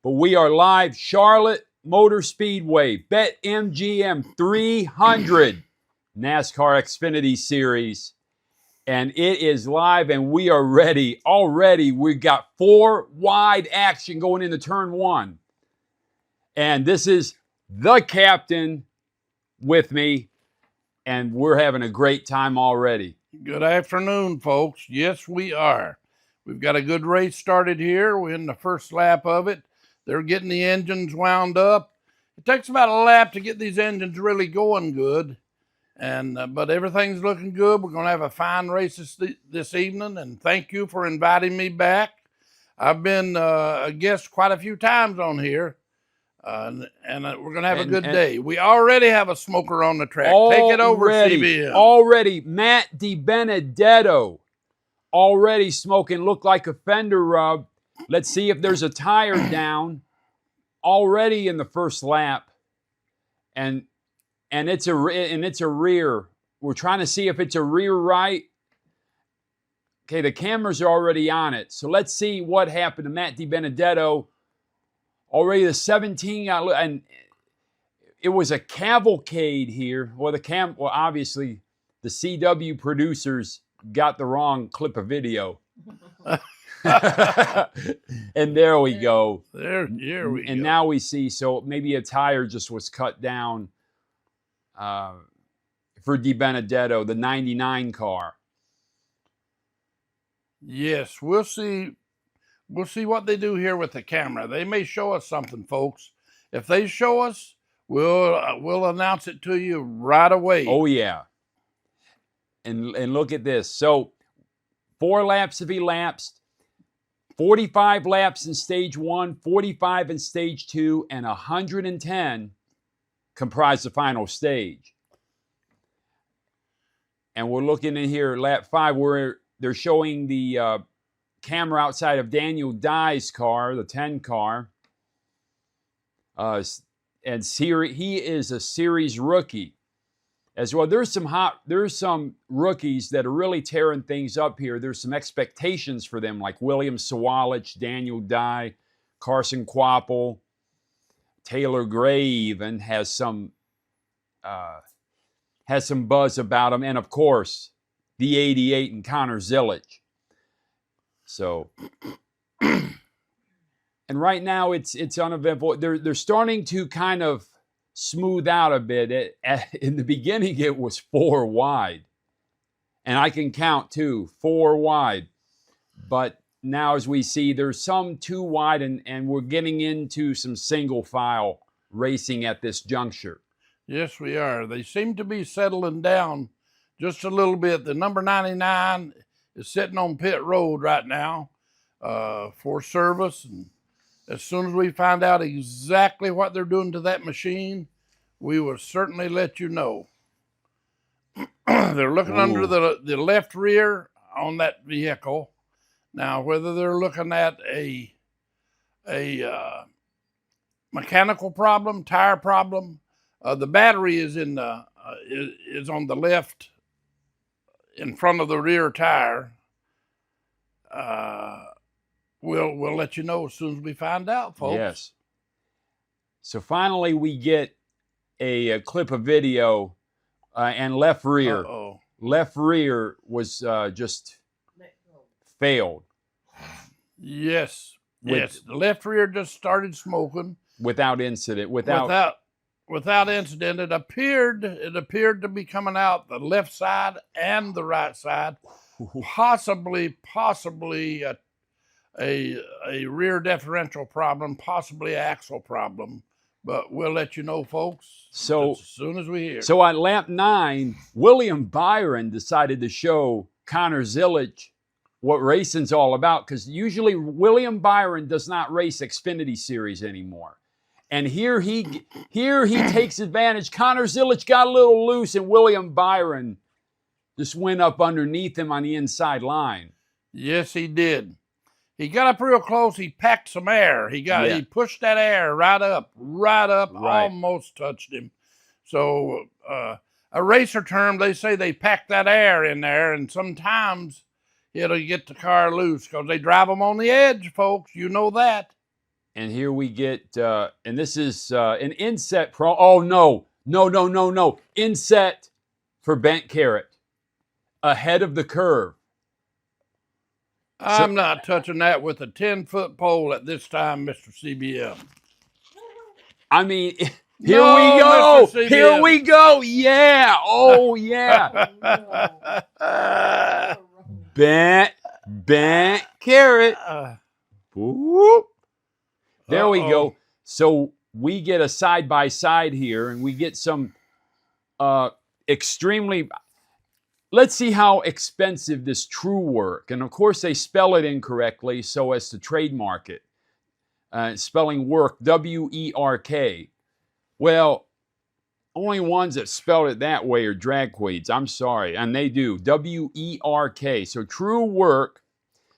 but we are live. Charlotte Motor Speedway, BetMGM 300 NASCAR Xfinity Series. And it is live, and we are ready. Already, we got 4 wide action going into turn 1. And this is the captain with me, and we're having a great time already. Good afternoon, folks. Yes, we are. We've got a good race started here. We're in the first lap of it. They're getting the engines wound up. It takes about a lap to get these engines really going good. But everything's looking good. We're going to have a fine race this evening, and thank you for inviting me back. I've been a guest quite a few times on here, and we're going to have a good day. We already have a smoker on the track. Take it over, CBM. Already, Matt DiBenedetto, already smoking, look like a fender rub. Let's see if there's a tire down already in the first lap, and it's a rear. We're trying to see if it's a rear right. Okay, the cameras are already on it, so let's see what happened to Matt DiBenedetto. Already the 17, and it was a cavalcade here. Well, obviously the CW producers got the wrong clip of video. And there we go. Here we go. And now we see, so maybe a tire just was cut down for DiBenedetto, the 99 car. Yes, we'll see. We'll see what they do here with the camera. They may show us something, folks. If they show us, we'll announce it to you right away. Oh yeah. And look at this. So 4 laps have elapsed. 45 laps in stage 1, 45 in stage 2, and 110 comprise the final stage. And we're looking in here, lap 5, where they're showing the camera outside of Daniel Dye's car, the 10 car. And he is a series rookie as well. There's some rookies that are really tearing things up here. There's some expectations for them, like William Sawalich, Daniel Dye, Carson Kvapil, Taylor Gray even has some buzz about him, and of course the 88 and Connor Zilisch. So, and right now it's uneventful. They're starting to kind of smooth out a bit. In the beginning, it was 4 wide, and I can count too, 4 wide. But now, as we see, there's some 2 wide, and we're getting into some single file racing at this juncture. Yes, we are. They seem to be settling down just a little bit. The number 99 is sitting on pit road right now for service. And as soon as we find out exactly what they're doing to that machine, we will certainly let you know. They're looking under the left rear on that vehicle. Now, whether they're looking at a mechanical problem, tire problem, the battery is is on the left in front of the rear tire. We'll let you know as soon as we find out, folks. Yes. So finally, we get a clip of video, and left rear. Left rear was just failed. Yes. Yes. The left rear just started smoking without incident. Without incident. It appeared to be coming out the left side and the right side. Possibly a rear differential problem, possibly an axle problem, but we'll let you know, folks, as soon as we hear. So on lap 9, William Byron decided to show Connor Zilisch what racing's all about, because usually William Byron does not race Xfinity Series anymore. And here he takes advantage. Connor Zilisch got a little loose, and William Byron just went up underneath him on the inside line. Yes, he did. He got up real close. He packed some air. He pushed that air right up, almost touched him. So a racer term, they say they pack that air in there, and sometimes it'll get the car loose because they drive them on the edge, folks. You know that. And here we get, and this is an Inset Pro. Oh, no. No. Inset for bent carrot. Ahead of the curve. I'm not touching that with a 10-foot pole at this time, Mr. CBM. I mean, here we go. Here we go. Yeah. Oh, yeah. Bent carrot. Whoop. There we go. So we get a side-by-side here, and we get some extremely... Let's see how expensive this Truewerk, and of course they spell it incorrectly so as to trademark it. Spelling work, W-E-R-K. Well, only ones that spell it that way are drag queens. I'm sorry, and they do. W-E-R-K. So Truewerk.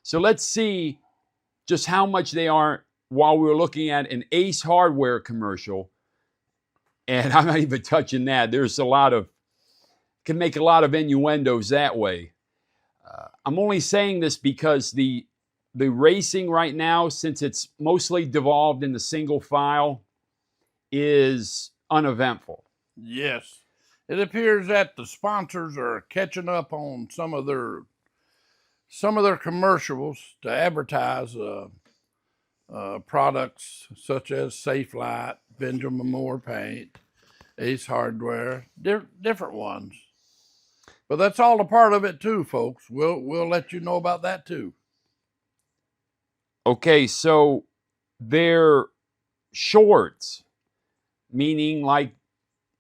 So let's see just how much they are while we're looking at an Ace Hardware commercial. And I'm not even touching that. There's a lot of... can make a lot of innuendos that way. I'm only saying this because the racing right now, since it's mostly devolved into single file, is uneventful. Yes. It appears that the sponsors are catching up on some of their commercials to advertise products such as Safe Light, Benjamin Moore Paint, Ace Hardware, different ones. But that's all a part of it too, folks. We'll let you know about that too. Okay, so they're shorts, meaning like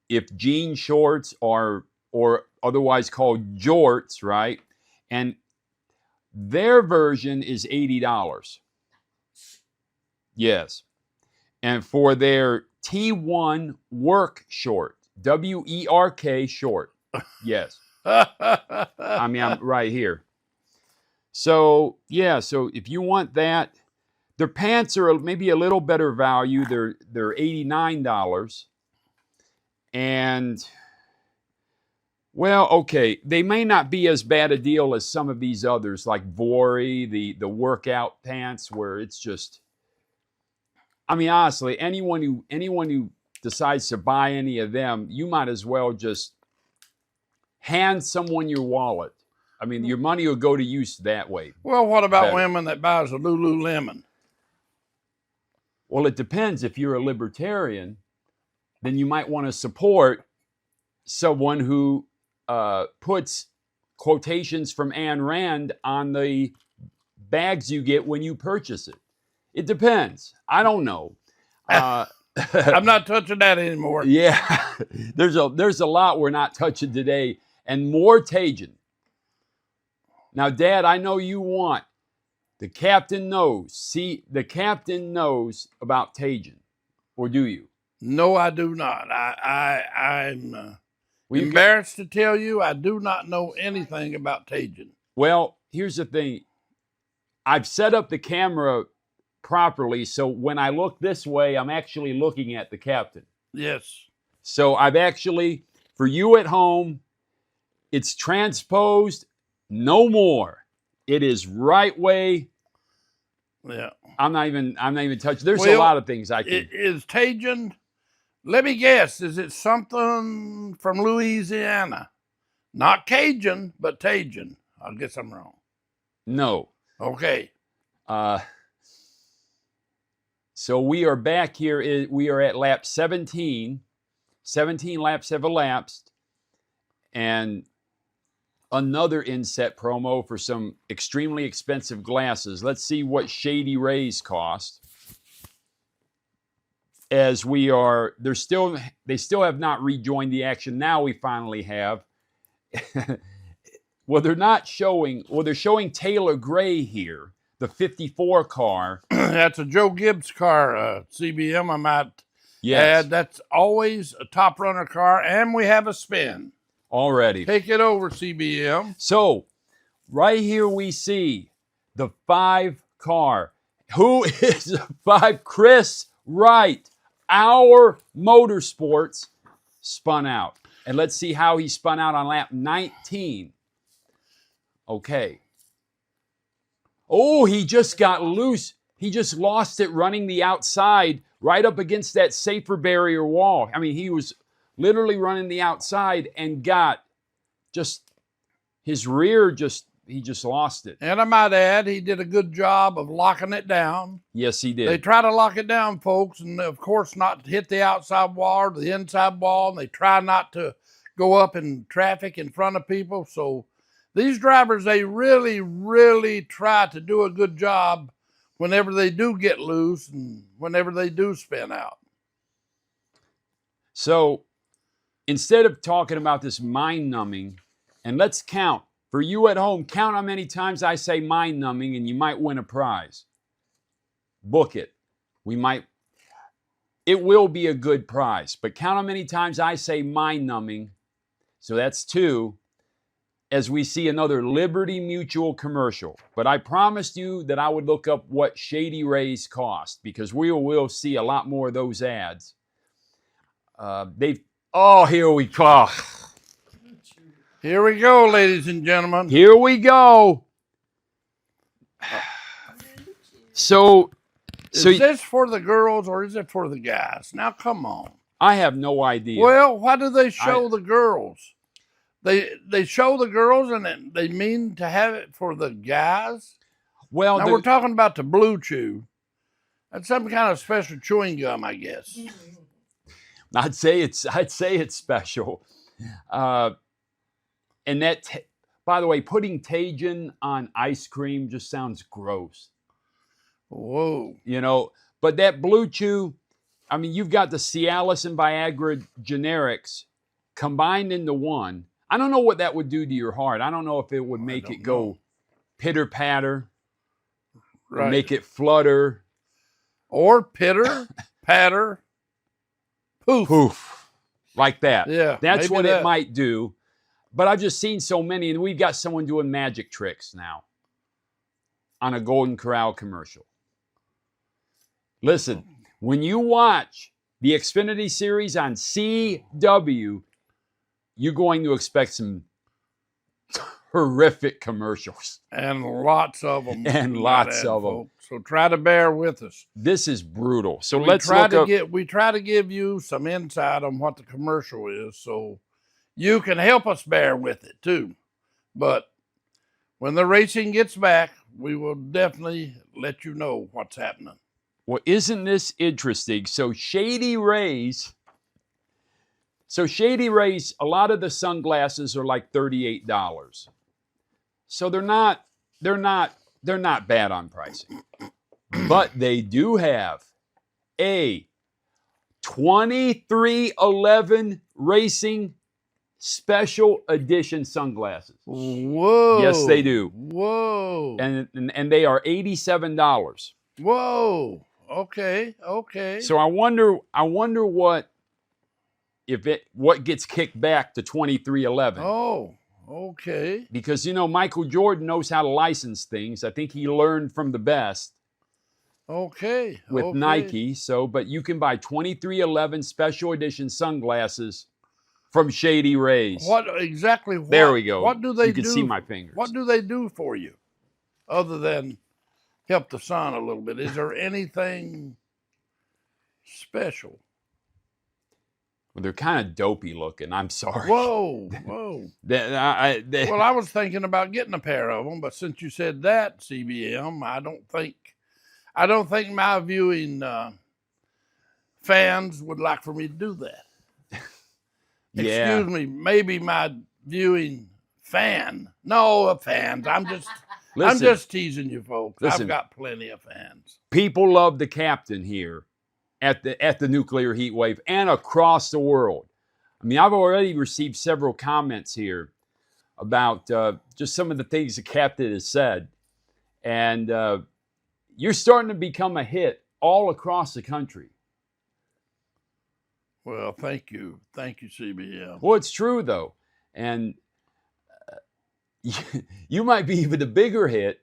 if jean shorts are, or otherwise called jorts, right? And their version is $80. Yes. And for their T1 work short, W-E-R-K short. Yes. I mean, I'm right here. So, yeah, so if you want that, their pants are maybe a little better value. They're $89. And, well, okay, they may not be as bad a deal as some of these others, like Vuori, the workout pants, where it's just... I mean, honestly, anyone who decides to buy any of them, you might as well just hand someone your wallet. I mean, your money will go to use that way. Well, what about women that buys a Lululemon? Well, it depends. If you're a libertarian, then you might want to support someone who puts quotations from Ayn Rand on the bags you get when you purchase it. It depends. I don't know. I'm not touching that anymore. Yeah, there's a lot we're not touching today, and more Tajin. Now, Dad, I know you want. The captain knows. See, the captain knows about Tajin, or do you? No, I do not. I'm embarrassed to tell you I do not know anything about Tajin. Well, here's the thing. I've set up the camera properly, so when I look this way, I'm actually looking at the captain. Yes. So I've actually, for you at home, it's transposed no more. It is right way. Yeah. I'm not even touching. There's a lot of things I can. Is Tajin, let me guess, is it something from Louisiana? Not Cajun, but Tajin. I guess I'm wrong. No. Okay. So we are back here. We are at lap 17. 17 laps have elapsed. And another Inset promo for some extremely expensive glasses. Let's see what Shady Rays cost. As we are, they still have not rejoined the action. Now we finally have. Well, they're not showing, well, they're showing Taylor Gray here, the 54 car. That's a Joe Gibbs car, CBM, I might add. That's always a top runner car, and we have a spin. Already. Take it over, CBM. So, right here we see the 5 car. Who is the 5? Kris Wright, our motorsports, spun out. And let's see how he spun out on lap 19. Okay. Oh, he just got loose. He just lost it running the outside right up against that safer barrier wall. I mean, he was literally running the outside and got just his rear he just lost it. And I might add, he did a good job of locking it down. Yes, he did. They try to lock it down, folks, and of course not hit the outside wall or the inside wall. And they try not to go up in traffic in front of people. So these drivers, they really, really try to do a good job whenever they do get loose and whenever they do spin out. So instead of talking about this mind-numbing, and let's count. For you at home, count how many times I say mind-numbing and you might win a prize. Book it. It will be a good prize, but count how many times I say mind-numbing. So that's 2. As we see another Liberty Mutual commercial. But I promised you that I would look up what Shady Rays cost, because we will see a lot more of those ads. Here we go. Here we go, ladies and gentlemen. Here we go. So is this for the girls or is it for the guys? Now, come on. I have no idea. Well, why do they show the girls? They show the girls and they mean to have it for the guys? Well, now we're talking about the BLUECHEW. That's some kind of special chewing gum, I guess. I'd say it's special. And that, by the way, putting Tajin on ice cream just sounds gross. Whoa. You know, but that BLUECHEW, I mean, you've got the Cialis and Viagra generics combined into one. I don't know what that would do to your heart. I don't know if it would make it go pitter patter, or make it flutter, or pitter patter, poof, like that. Yeah, that's what it might do. But I've just seen so many, and we've got someone doing magic tricks now on a Golden Corral commercial. Listen, when you watch the Xfinity Series on CW, you're going to expect some horrific commercials. And lots of them. And lots of them. So try to bear with us. This is brutal. So we try to give you some insight on what the commercial is, so you can help us bear with it too. But when the racing gets back, we will definitely let you know what's happening. Well, isn't this interesting? So Shady Rays, a lot of the sunglasses are like $38. So they're not bad on pricing. But they do have a 2311 Racing Special Edition sunglasses. Whoa. Yes, they do. Whoa. And they are $87. Whoa. Okay. So I wonder what gets kicked back to 2311. Oh, okay. Because, you know, Michael Jordan knows how to license things. I think he learned from the best. Okay. With Nike. So, but you can buy 2311 Special Edition sunglasses from Shady Rays. There we go. What do they do? You can see my fingers. What do they do for you other than help the sun a little bit? Is there anything special? Well, they're kind of dopey looking. I'm sorry. Whoa. Well, I was thinking about getting a pair of them, but since you said that, CBM, I don't think my viewing fans would like for me to do that. Yeah. Excuse me, maybe my viewing fans. I'm just teasing you folks. Listen, I've got plenty of fans. People love the captain here at the Nuclear Heatwave and across the world. I mean, I've already received several comments here about just some of the things the captain has said. And you're starting to become a hit all across the country. Well, thank you. Thank you, CBM. Well, it's true, though. And you might be even a bigger hit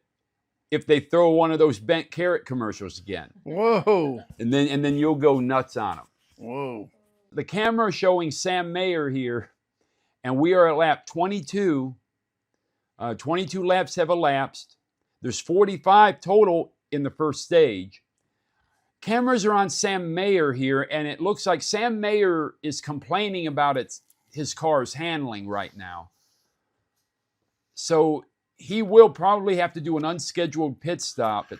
if they throw one of those bent carrot commercials again. Whoa. And then you'll go nuts on them. Whoa. The camera showing Sam Mayer here, and we are at lap 22. 22 laps have elapsed. There's 45 total in the first stage. Cameras are on Sam Mayer here, and it looks like Sam Mayer is complaining about his car's handling right now. So he will probably have to do an unscheduled pit stop.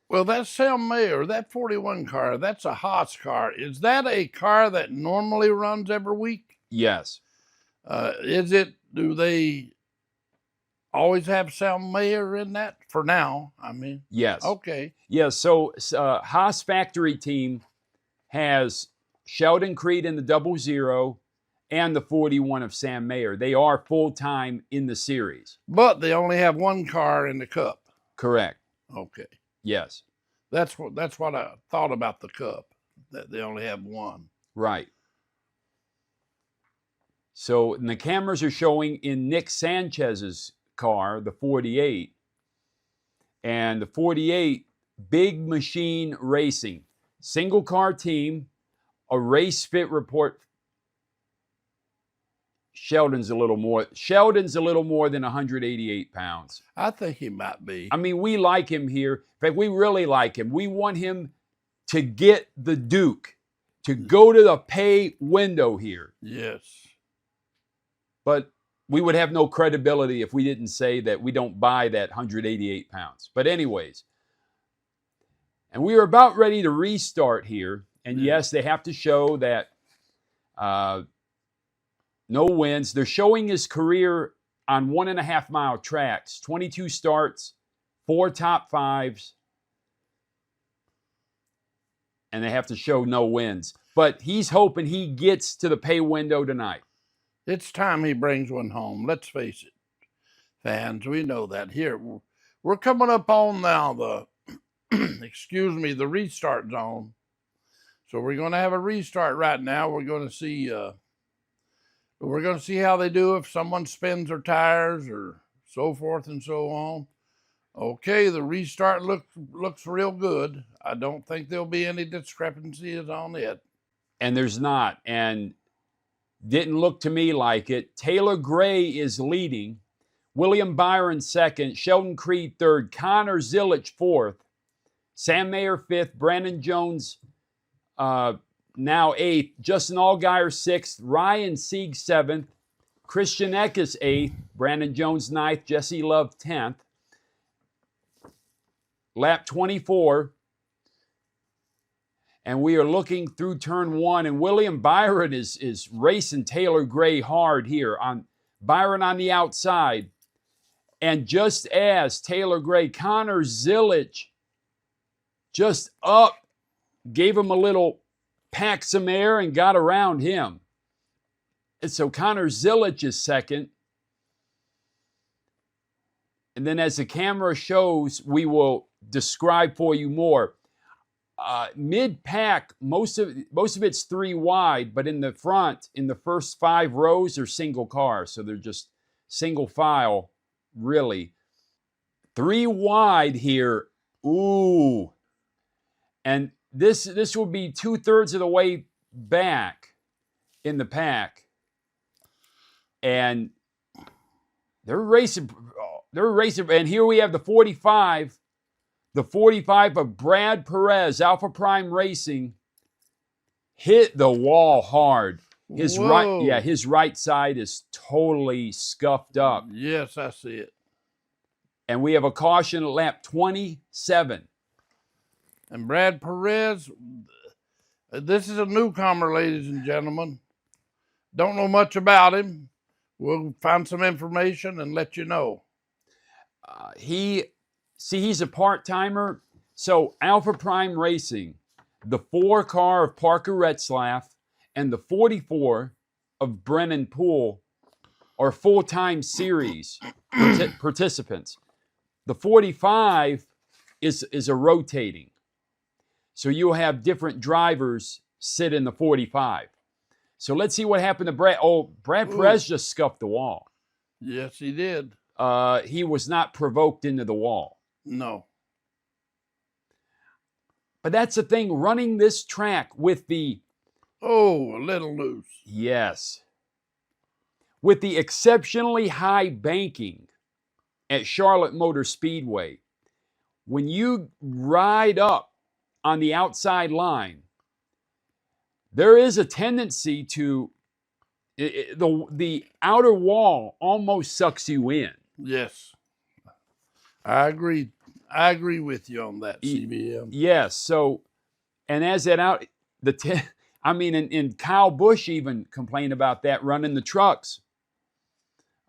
Well, that's Sam Mayer, that 41 car, that's a Haas car. Is that a car that normally runs every week? Yes. Do they always have Sam Mayer in that for now? I mean, yes. Okay. Yes. So Haas factory team has Sheldon Creed in the 00 and the 41 of Sam Mayer. They are full-time in the series. But they only have one car in the Cup. Correct. Okay. Yes. That's what I thought about the Cup, that they only have one. Right. So and the cameras are showing in Nick Sanchez's car, the 48. And the 48, Big Machine Racing. Single car team, a race fit report. Sheldon's a little more than 188 pounds. I think he might be. I mean, we like him here. In fact, we really like him. We want him to get the Duke, to go to the pay window here. Yes. But we would have no credibility if we didn't say that we don't buy that 188 pounds. But anyways, and we are about ready to restart here. And yes, they have to show that no wins. They're showing his career on 1.5 mile tracks, 22 starts, 4 top 5s. And they have to show no wins. But he's hoping he gets to the pay window tonight. It's time he brings one home. Let's face it, fans, we know that. Here, we're coming up on now the, the restart zone. So we're going to have a restart right now. We're going to see how they do if someone spins their tires or so forth and so on. Okay, the restart looks real good. I don't think there'll be any discrepancies on it. And there's not. And didn't look to me like it. Taylor Gray is leading. William Byron second. Sheldon Creed third. Connor Zilic fourth. Sam Mayer fifth. Brandon Jones now eighth. Justin Allgaier sixth. Ryan Sieg seventh. Christian Eckes eighth. Brandon Jones ninth. Jesse Love 10th. Lap 24. And we are looking through turn 1, and William Byron is racing Taylor Gray hard here. Byron on the outside. And just as Taylor Gray, Connor Zilic just up, gave him a little pack some air and got around him. And so Connor Zilic is second. And then as the camera shows, we will describe for you more. Mid-pack, most of it's 3 wide, but in the front, in the first 5 rows, are single cars. So they're just single file, really. 3 wide here. Ooh. And this will be 2/3 of the way back in the pack. And they're racing. And here we have the 45. The 45 of Brad Perez, Alpha Prime Racing, hit the wall hard. His right side is totally scuffed up. Yes, I see it. And we have a caution at lap 27. And Brad Perez, this is a newcomer, ladies and gentlemen. Don't know much about him. We'll find some information and let you know. He's a part-timer. So Alpha Prime Racing, the 4 car of Parker Retzlaff and the 44 of Brennan Poole are full-time series participants. The 45 is a rotating. So you'll have different drivers sit in the 45. So let's see what happened to Brad. Oh, Brad Perez just scuffed the wall. Yes, he did. He was not provoked into the wall. No. But that's the thing, running this track with the... Oh, a little loose. Yes. With the exceptionally high banking at Charlotte Motor Speedway, when you ride up on the outside line, there is a tendency to the outer wall almost sucks you in. Yes. I agree. I agree with you on that, CBM. Yes. So, and as that out, and Kyle Busch even complained about that running the trucks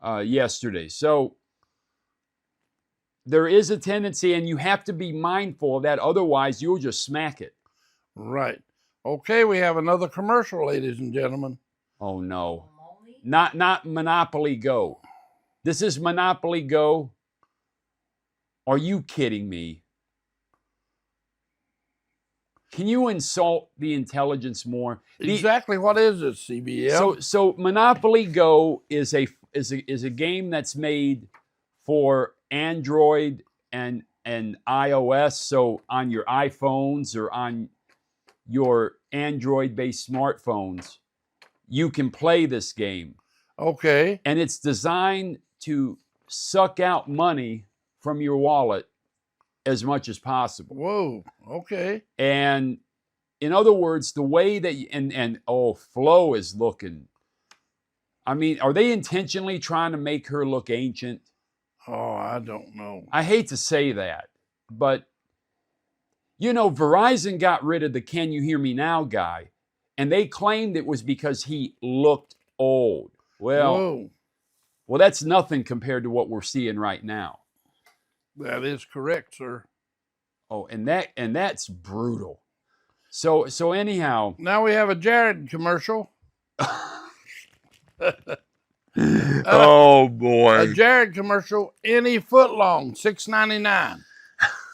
yesterday. So there is a tendency, and you have to be mindful of that. Otherwise, you'll just smack it. Right. Okay, we have another commercial, ladies and gentlemen. Oh no, not Monopoly Go. This is Monopoly Go. Are you kidding me? Can you insult the intelligence more? Exactly. What is this, CBM? So Monopoly Go is a game that's made for Android and iOS. So on your iPhones or on your Android-based smartphones, you can play this game. Okay. And it's designed to suck out money from your wallet as much as possible. Whoa. Okay. And in other words, the way that Flo is looking. I mean, are they intentionally trying to make her look ancient? Oh, I don't know. I hate to say that, but Verizon got rid of the "Can you hear me now" guy, and they claimed it was because he looked old. Well, that's nothing compared to what we're seeing right now. That is correct, sir. Oh, and that's brutal. So anyhow, now we have a Jared commercial. Oh boy, a Jared commercial. Any Footlong, $6.99.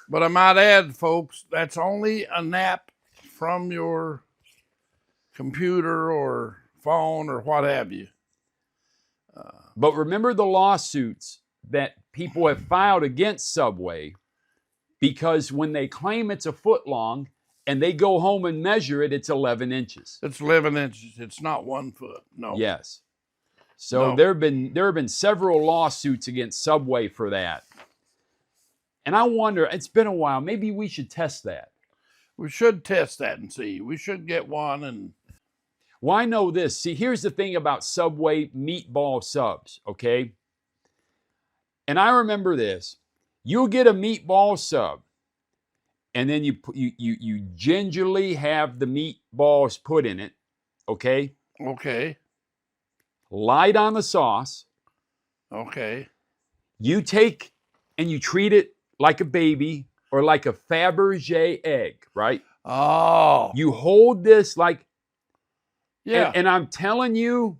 But I might add, folks, that's only an app from your computer or phone or what have you. But remember the lawsuits that people have filed against Subway, because when they claim it's a foot long and they go home and measure it, it's 11 inches. It's 11 inches. It's not 1 foot. No. Yes. So there have been several lawsuits against Subway for that. And I wonder, it's been a while, maybe we should test that. We should test that and see. We should get one and... Well, I know this. See, here's the thing about Subway meatball subs, okay? And I remember this. You'll get a meatball sub, and then you gingerly have the meatballs put in it, okay? Okay. Light on the sauce. Okay. You take and you treat it like a baby or like a Fabergé egg, right? Oh. You hold this like... Yeah. And I'm telling you,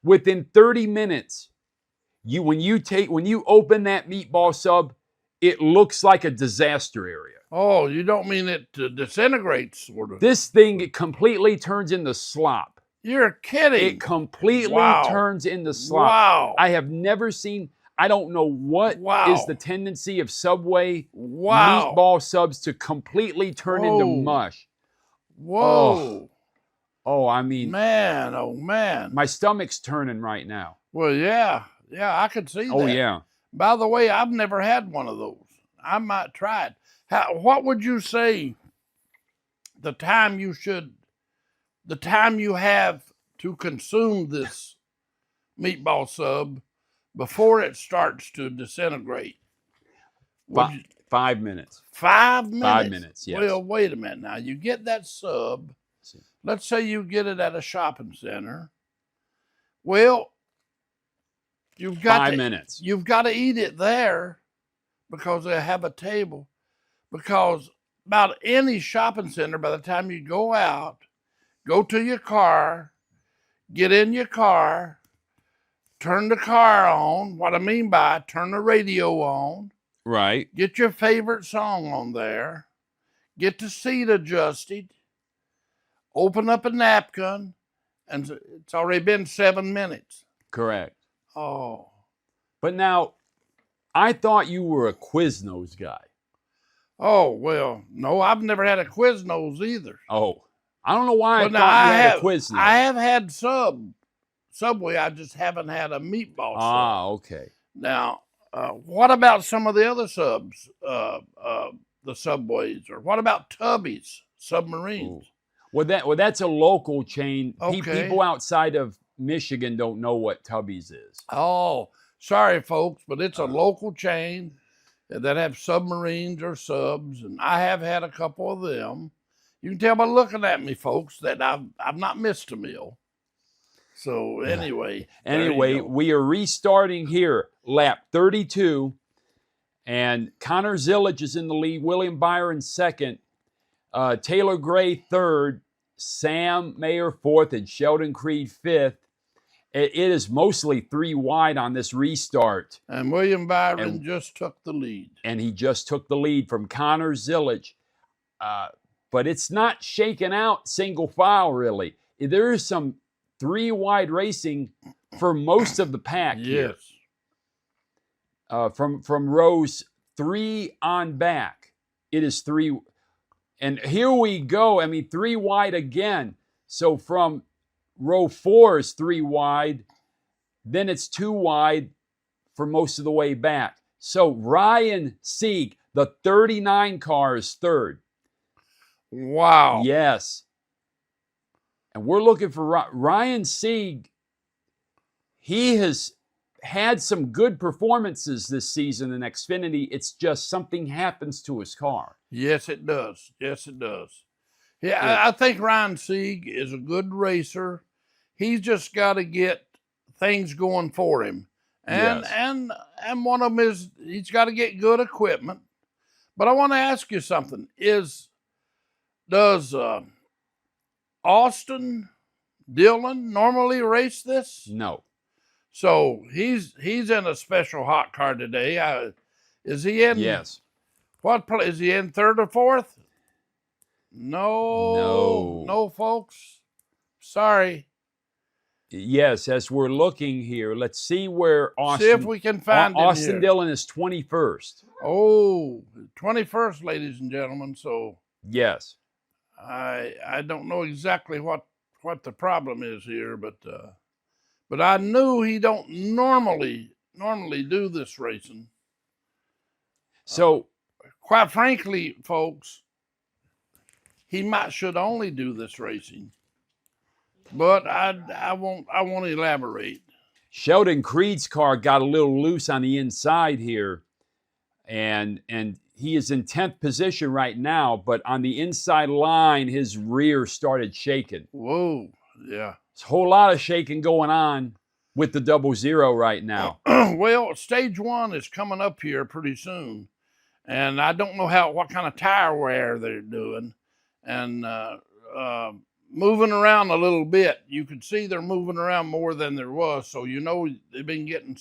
within 30 minutes, when you open that meatball sub, it looks like a disaster area. Oh, you don't mean it disintegrates, sort of. This thing, it completely turns into slop. You're kidding. It completely turns into slop. Wow. I have never seen, I don't know what is the tendency of Subway meatball subs to completely turn into mush. Whoa. Oh, I mean, man, oh man. My stomach's turning right now. Well, yeah, I could see that. Oh, yeah. By the way, I've never had one of those. I might try it. What would you say the time you have to consume this meatball sub before it starts to disintegrate? 5 minutes. 5 minutes? 5 minutes, yes. Well, wait a minute now. You get that sub. Let's say you get it at a shopping center. Well, you've got 5 minutes. You've got to eat it there because they have a table. Because about any shopping center, by the time you go out, go to your car, get in your car, turn the car on. What I mean by turn the radio on. Right. Get your favorite song on there. Get the seat adjusted. Open up a napkin, and it's already been 7 minutes. Correct. Oh. But now, I thought you were a Quiznos guy. Oh, well, no, I've never had a Quiznos either. Oh. I don't know why I thought you had a Quiznos. I have had Subway, I just haven't had a meatball sub. Ah, okay. Now, What about some of the other subs, the subways, or what about Tubby's submarines? Ooh. Well, that's a local chain. Okay. People outside of Michigan don't know what Tubby's is. Oh, sorry, folks, but it's a local chain that have submarines or subs, and I have had a couple of them. You can tell by looking at me, folks, that I've not missed a meal. So anyway. We are restarting here, lap 32, and Connor Zillage is in the lead, William Byron second, Taylor Gray third, Sam Mayer fourth, and Sheldon Creed fifth. It is mostly 3 wide on this restart. And William Byron just took the lead. And he just took the lead from Connor Zillage. But it's not shaken out single file, really. There is some 3 wide racing for most of the pack here. From rows 3 on back. It is 3. And here we go. I mean, 3 wide again. So from row 4 is 3 wide. Then it's 2 wide for most of the way back. So Ryan Sieg, the 39 car, is third. Wow. Yes. And we're looking for Ryan Sieg. He has had some good performances this season in Xfinity. It's just something happens to his car. Yes, it does. Yes, it does. Yeah, I think Ryan Sieg is a good racer. He's just got to get things going for him. And one of them is he's got to get good equipment. But I want to ask you something. Does Austin Dillon normally race this? No. So he's in a special hot car today. Is he in? Yes. What place? Is he in 3rd or 4th? No, folks. Sorry. Yes, as we're looking here, let's see where Austin. See if we can find him Austin here. Dillon is 21st. Oh, 21st, ladies and gentlemen. So yes, I don't know exactly what the problem is here, but I knew he don't normally do this racing. So, quite frankly, folks, he should only do this racing. But I won't elaborate. Sheldon Creed's car got a little loose on the inside here, and he is in 10th position right now, but on the inside line, his rear started shaking. Whoa, yeah. There's a whole lot of shaking going on with the 00 right now. Well, stage 1 is coming up here pretty soon, and I don't know what kind of tire wear they're doing, and moving around a little bit. You can see they're moving around more than there was, so you know they've been getting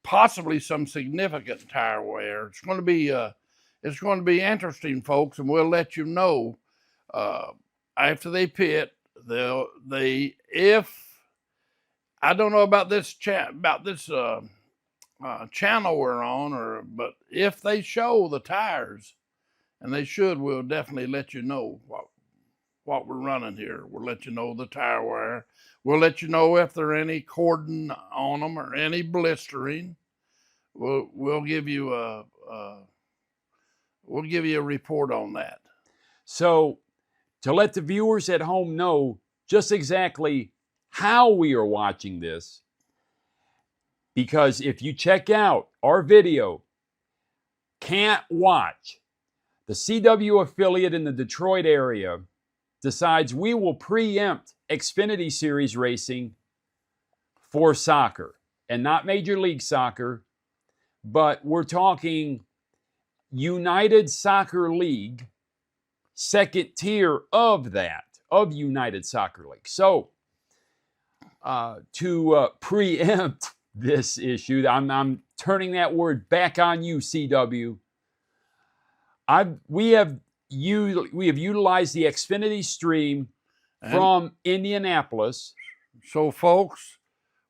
possibly some significant tire wear. It's going to be interesting, folks, and we'll let you know after they pit. If I don't know about this channel we're on, but if they show the tires, and they should, we'll definitely let you know what we're running here. We'll let you know the tire wear. We'll let you know if there are any cordon on them or any blistering. We'll give you a report on that. So, to let the viewers at home know just exactly how we are watching this, because if you check out our video, Can't Watch, the CW affiliate in the Detroit area decides we will preempt Xfinity Series racing for soccer, and not Major League Soccer, but we're talking United Soccer League, second tier of United Soccer League. So to preempt this issue, I'm turning that word back on you, CW. We have utilized the Xfinity stream from Indianapolis. So, folks,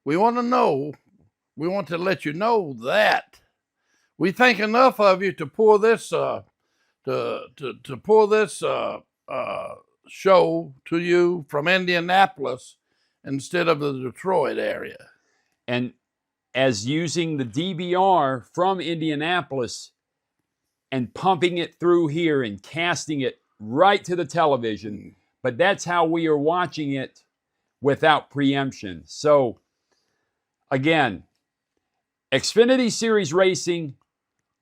we want to let you know that we think enough of you to pull this show to you from Indianapolis instead of the Detroit area. And as using the DVR from Indianapolis and pumping it through here and casting it right to the television. But that's how we are watching it without preemption. So, again, Xfinity Series racing,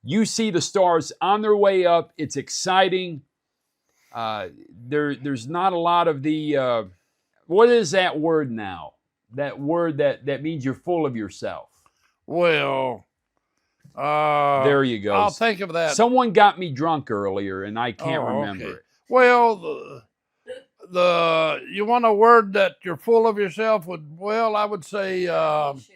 you see the stars on their way up. It's exciting. There's not a lot of the, what is that word now? That word that means you're full of yourself. Well, there you go. I'll think of that. Someone got me drunk earlier, and I can't remember it. Well, you want a word that you're full of yourself with? Well, I would say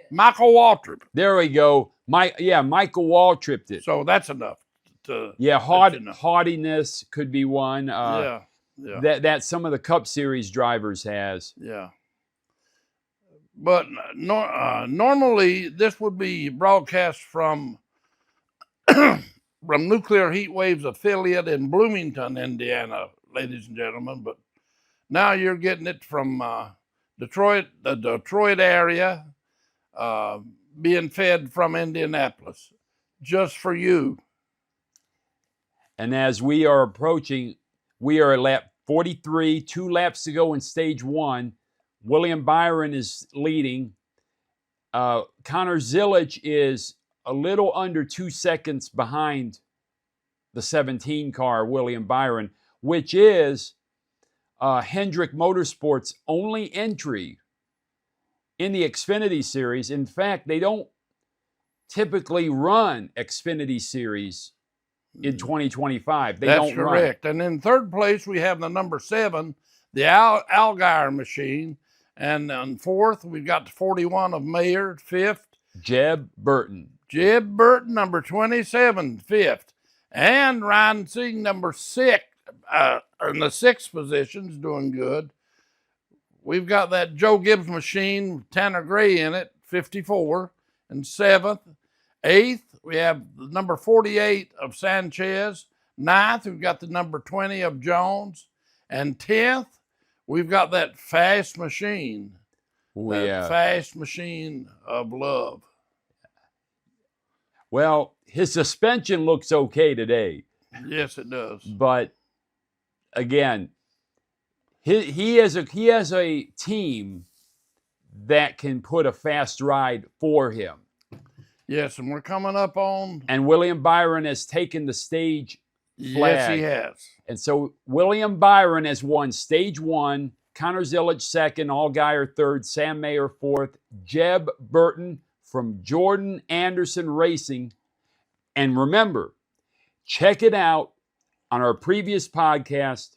Michael Waltrip. There we go. Michael Waltripped it. So that's enough. Haughtiness could be one. That some of the Cup Series drivers has. Yeah. But normally this would be broadcast from Nuclear Heatwave's affiliate in Bloomington, Indiana, ladies and gentlemen. But now you're getting it from Detroit, the Detroit area, being fed from Indianapolis, just for you. And as we are approaching, we are at lap 43, 2 laps to go in stage 1. William Byron is leading. Connor Zilic is a little under 2 seconds behind the 17 car, William Byron, which is Hendrick Motorsports' only entry in the Xfinity Series. In fact, they don't typically run Xfinity Series in 2025. That's correct. And in third place, we have the number 7, the Allgaier machine. And on fourth, we've got the 41 of Mayer. Fifth, JEB Burton. JEB Burton, number 27, fifth. And Ryan Sieg, number 6, in the 6th position, is doing good. We've got that Joe Gibbs machine, Tanner Gray in it, 54, and 7th. 8th, we have the number 48 of Sanchez. 9th, we've got the number 20 of Jones. And 10th, we've got that fast machine. Fast machine of love. Well, his suspension looks okay today. Yes, it does. But again, he has a team that can put a fast ride for him. Yes, and we're coming up on... And William Byron has taken the stage flag. Yes, he has. And so William Byron has won stage 1, Connor Zilic 2nd, Allgaier 3rd, Sam Mayer 4th, JEB Burton from Jordan Anderson Racing. And remember, check it out on our previous podcast.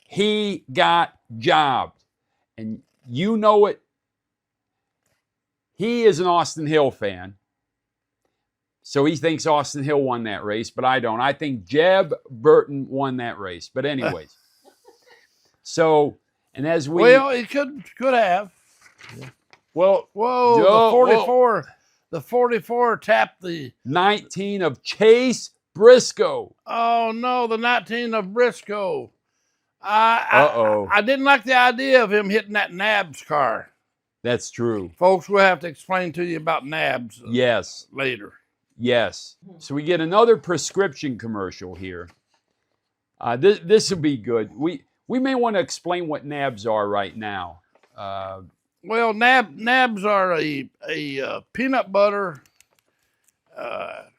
He got jobbed. And you know it. He is an Austin Hill fan. So he thinks Austin Hill won that race, but I don't. I think JEB Burton won that race. But anyways. So, and as we... Well, it could have. Well, whoa, the 44 tapped the... 19 of Chase Briscoe. Oh, no, the 19 of Briscoe. I didn't like the idea of him hitting that NABS car. That's true. Folks, we'll have to explain to you about NABS later. Yes. So we get another prescription commercial here. This will be good. We may want to explain what NABs are right now. Well, NABs are a peanut butter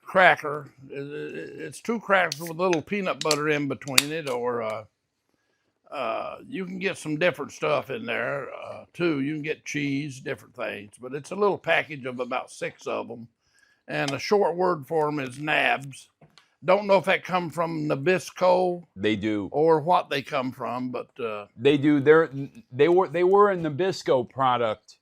cracker. It's 2 crackers with a little peanut butter in between it, or you can get some different stuff in there too. You can get cheese, different things, but it's a little package of about 6 of them. And a short word for them is NABs. Don't know if that come from Nabisco. They do. Or what they come from, but they do. They were a Nabisco product.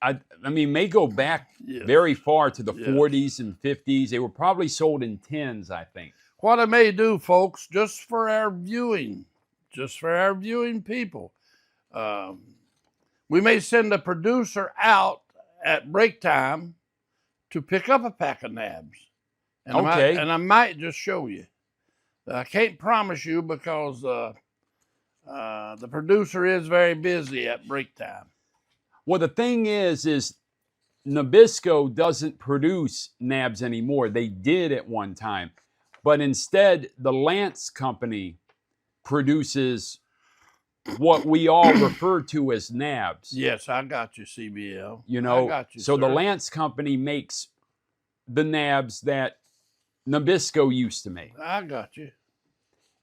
I mean, may go back very far to the 40s and 50s. They were probably sold in tins, I think. What I may do, folks, just for our viewing people, we may send a producer out at break time to pick up a pack of NABs. And I might just show you. I can't promise you because the producer is very busy at break time. Well, the thing is Nabisco doesn't produce nabs anymore. They did at one time. But instead, the Lance company produces what we all refer to as nabs. Yes, I got you, CBL. You know, I got you, so sir. the Lance company makes the nabs that Nabisco used to make. I got you.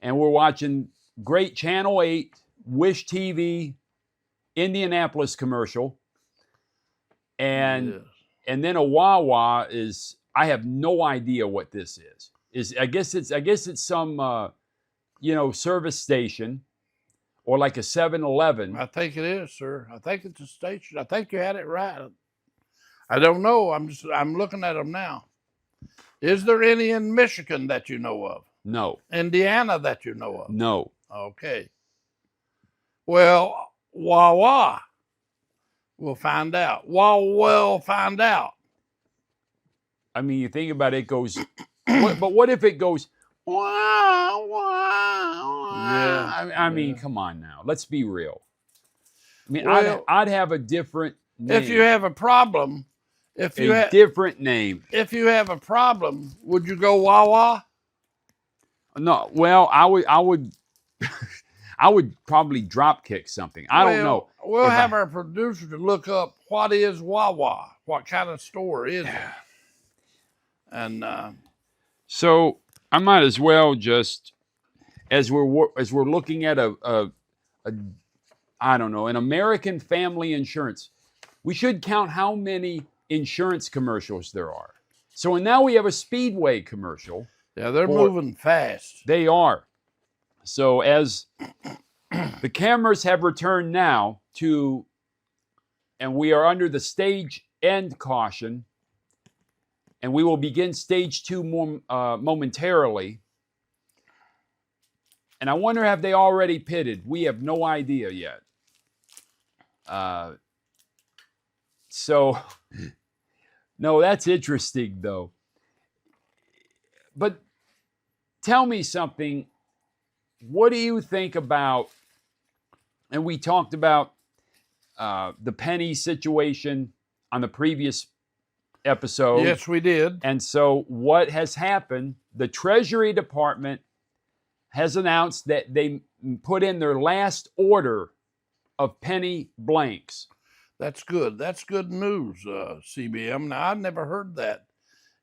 And we're watching great Channel 8, Wish TV, Indianapolis commercial. And Yes. and then a Wawa is, I have no idea what this is. I guess it's some you know, service station or like a 7-Eleven. I think it is, sir. I think it's a station. I think you had it right. I don't know. I'm looking at them now. Is there any in Michigan that you know of? No. Indiana that you know of? No. Okay. Well, Wawa. We'll find out. We'll find out. I mean, you think about it, it goes, but what if it goes, wah, wah, wah? Yeah. I mean, come on now. Let's be real. I mean, Well, I'd have a different name. If you have a problem, different name. if you have a problem, would you go Wawa? No, well, I would I would probably drop kick something. I don't know. We'll have our producer to look up what is Wawa. What kind of store is it? And so I might as well just, as we're looking at a I don't know, an American Family Insurance, we should count how many insurance commercials there are. So now we have a Speedway commercial. yeah, they're moving fast. They are. So as the cameras have returned now to, and we are under the stage end caution, and we will begin stage 2 momentarily. And I wonder, have they already pitted? We have no idea yet. So, no, that's interesting though. But tell me something. What do you think about, and we talked about the penny situation on the previous episode. Yes, we did. And so what has happened, the Treasury Department has announced that they put in their last order of penny blanks. That's good. That's good news, CBM. Now, I've never heard that,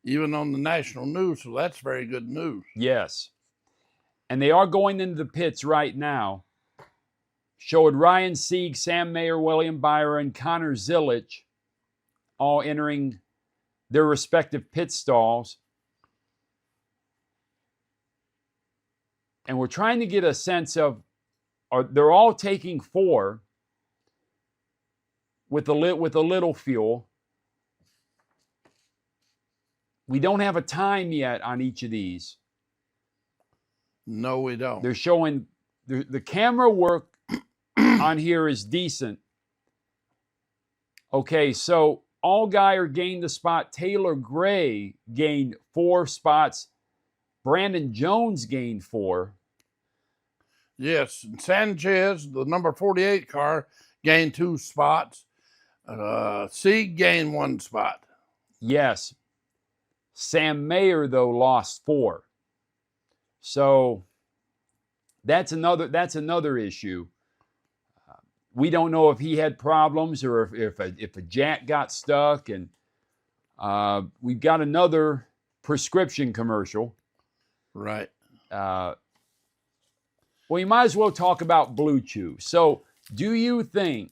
even on the national news, so that's very good news. Yes. And they are going into the pits right now. Showed Ryan Sieg, Sam Mayer, William Byron, Connor Zillich all entering their respective pit stalls. And we're trying to get a sense of, they're all taking 4 with a little fuel. We don't have a time yet on each of these. No, we don't. They're showing the camera work on here is decent. Okay, so Allgaier gained a spot. Taylor Gray gained 4 spots. Brandon Jones gained 4. Yes, and Sanchez, the number 48 car, gained 2 spots. Sieg gained 1 spot. Yes. Sam Mayer, though, lost 4. So that's another issue. We don't know if he had problems or if a jack got stuck. And we've got another prescription commercial. Right. Well, you might as well talk about BLUECHEW. So do you think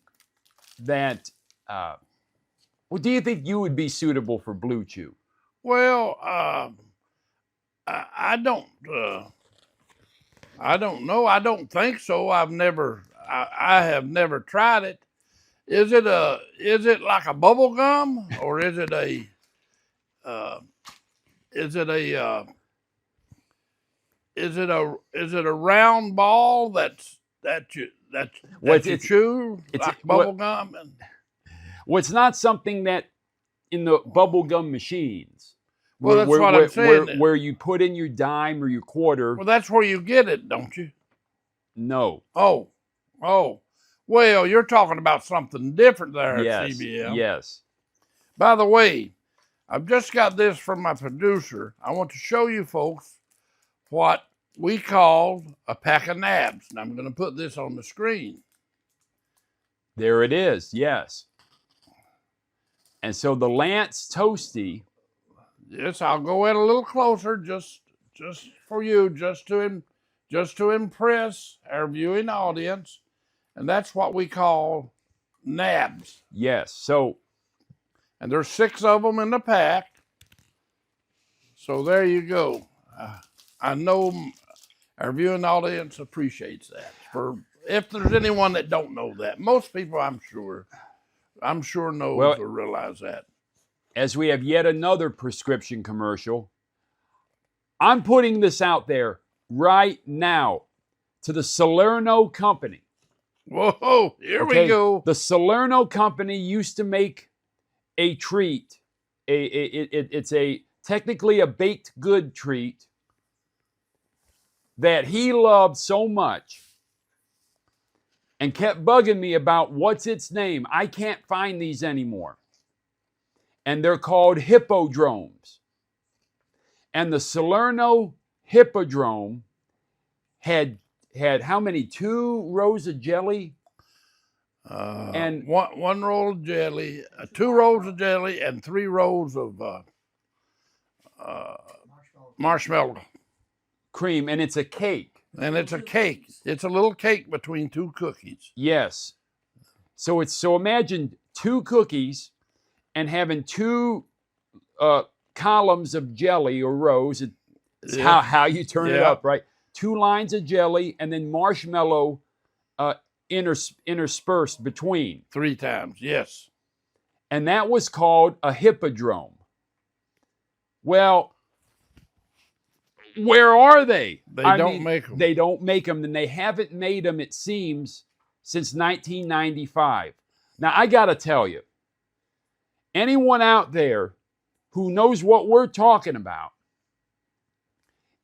that, do you think you would be suitable for BLUECHEW? Well, I don't know. I don't think so. I have never tried it. Is it like a bubble gum, or is it a round ball that you chew like bubble gum? Well, it's not something that in the bubble gum machines. Well, that's what I'm saying. Where you put in your dime or your quarter. Well, that's where you get it, don't you? No. Oh. Well, you're talking about something different there, yes, CBM. Yes. By the way, I've just got this from my producer. I want to show you folks what we call a pack of nabs. And I'm going to put this on the screen. There it is, yes. And so the Lance Toasty. Yes, I'll go in a little closer just for you, just to impress our viewing audience. And that's what we call nabs. Yes, so. And there's 6 of them in the pack. So there you go. I know our viewing audience appreciates that. For if there's anyone that don't know that, most people I'm sure knows or realize that. As we have yet another prescription commercial, I'm putting this out there right now to the Salerno company. Whoa, here we go. The Salerno company used to make a treat. It's technically a baked good treat that he loved so much and kept bugging me about what's its name. I can't find these anymore. And they're called Hippodromes. And the Salerno Hippodrome had how many? 2 rows of jelly? And one roll of jelly, 2 rolls of jelly, and 3 rolls of marshmallow cream. And it's a cake. And it's a cake. It's a little cake between 2 cookies. Yes. So imagine 2 cookies and having 2 columns of jelly or rows. It's how you turn it up, right? 2 lines of jelly and then marshmallow interspersed between. 3 times, yes. And that was called a hippodrome. Well, where are they? They don't make them. They don't make them, and they haven't made them, it seems, since 1995. Now, I got to tell you, anyone out there who knows what we're talking about,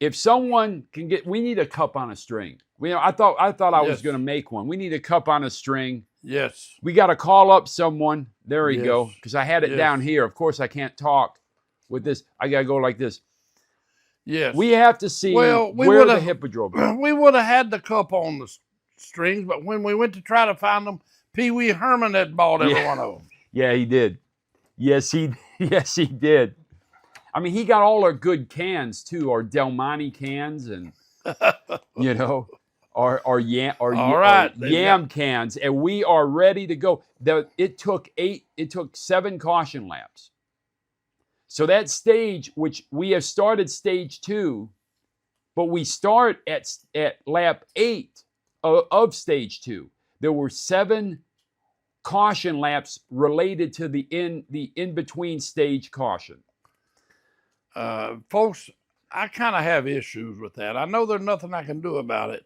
if someone can we need a cup on a string. I thought I was going to make one. We need a cup on a string. Yes. We got to call up someone. There we go. Because I had it down here. Of course, I can't talk with this. I got to go like this. Yes. We have to see where the hippodrome is. We would have had the cup on the strings, but when we went to try to find them, Pee Wee Herman had bought every one of them. Yeah, he did. Yes, he did. I mean, he got all our good cans too, our Del Monte cans, and our yam cans, and we are ready to go. It took 7 caution laps. So that stage, which we have started stage 2, but we start at lap 8 of stage 2. There were 7 caution laps related to the in-between stage caution. Folks, I kind of have issues with that. I know there's nothing I can do about it.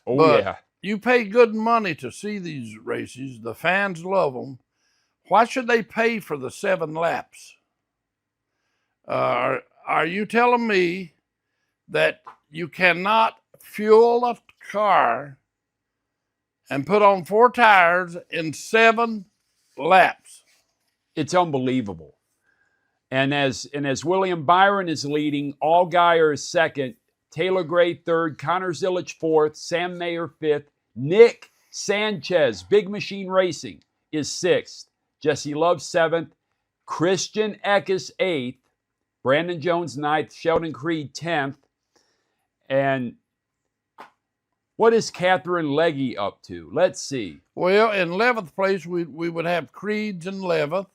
Oh, but yeah. You pay good money to see these races. The fans love them. Why should they pay for the 7 laps? Are you telling me that you cannot fuel a car and put on 4 tires in 7 laps? It's unbelievable. And as William Byron is leading, Allgaier is second, Taylor Gray third, Connor Zilic fourth, Sam Mayer fifth, Nick Sanchez, Big Machine Racing, is sixth, Jesse Love seventh, Christian Eckes eighth, Brandon Jones ninth, Sheldon Creed 10th, and what is Catherine Legge up to? Let's see. Well, in 11th place, we would have Creeds in 11th.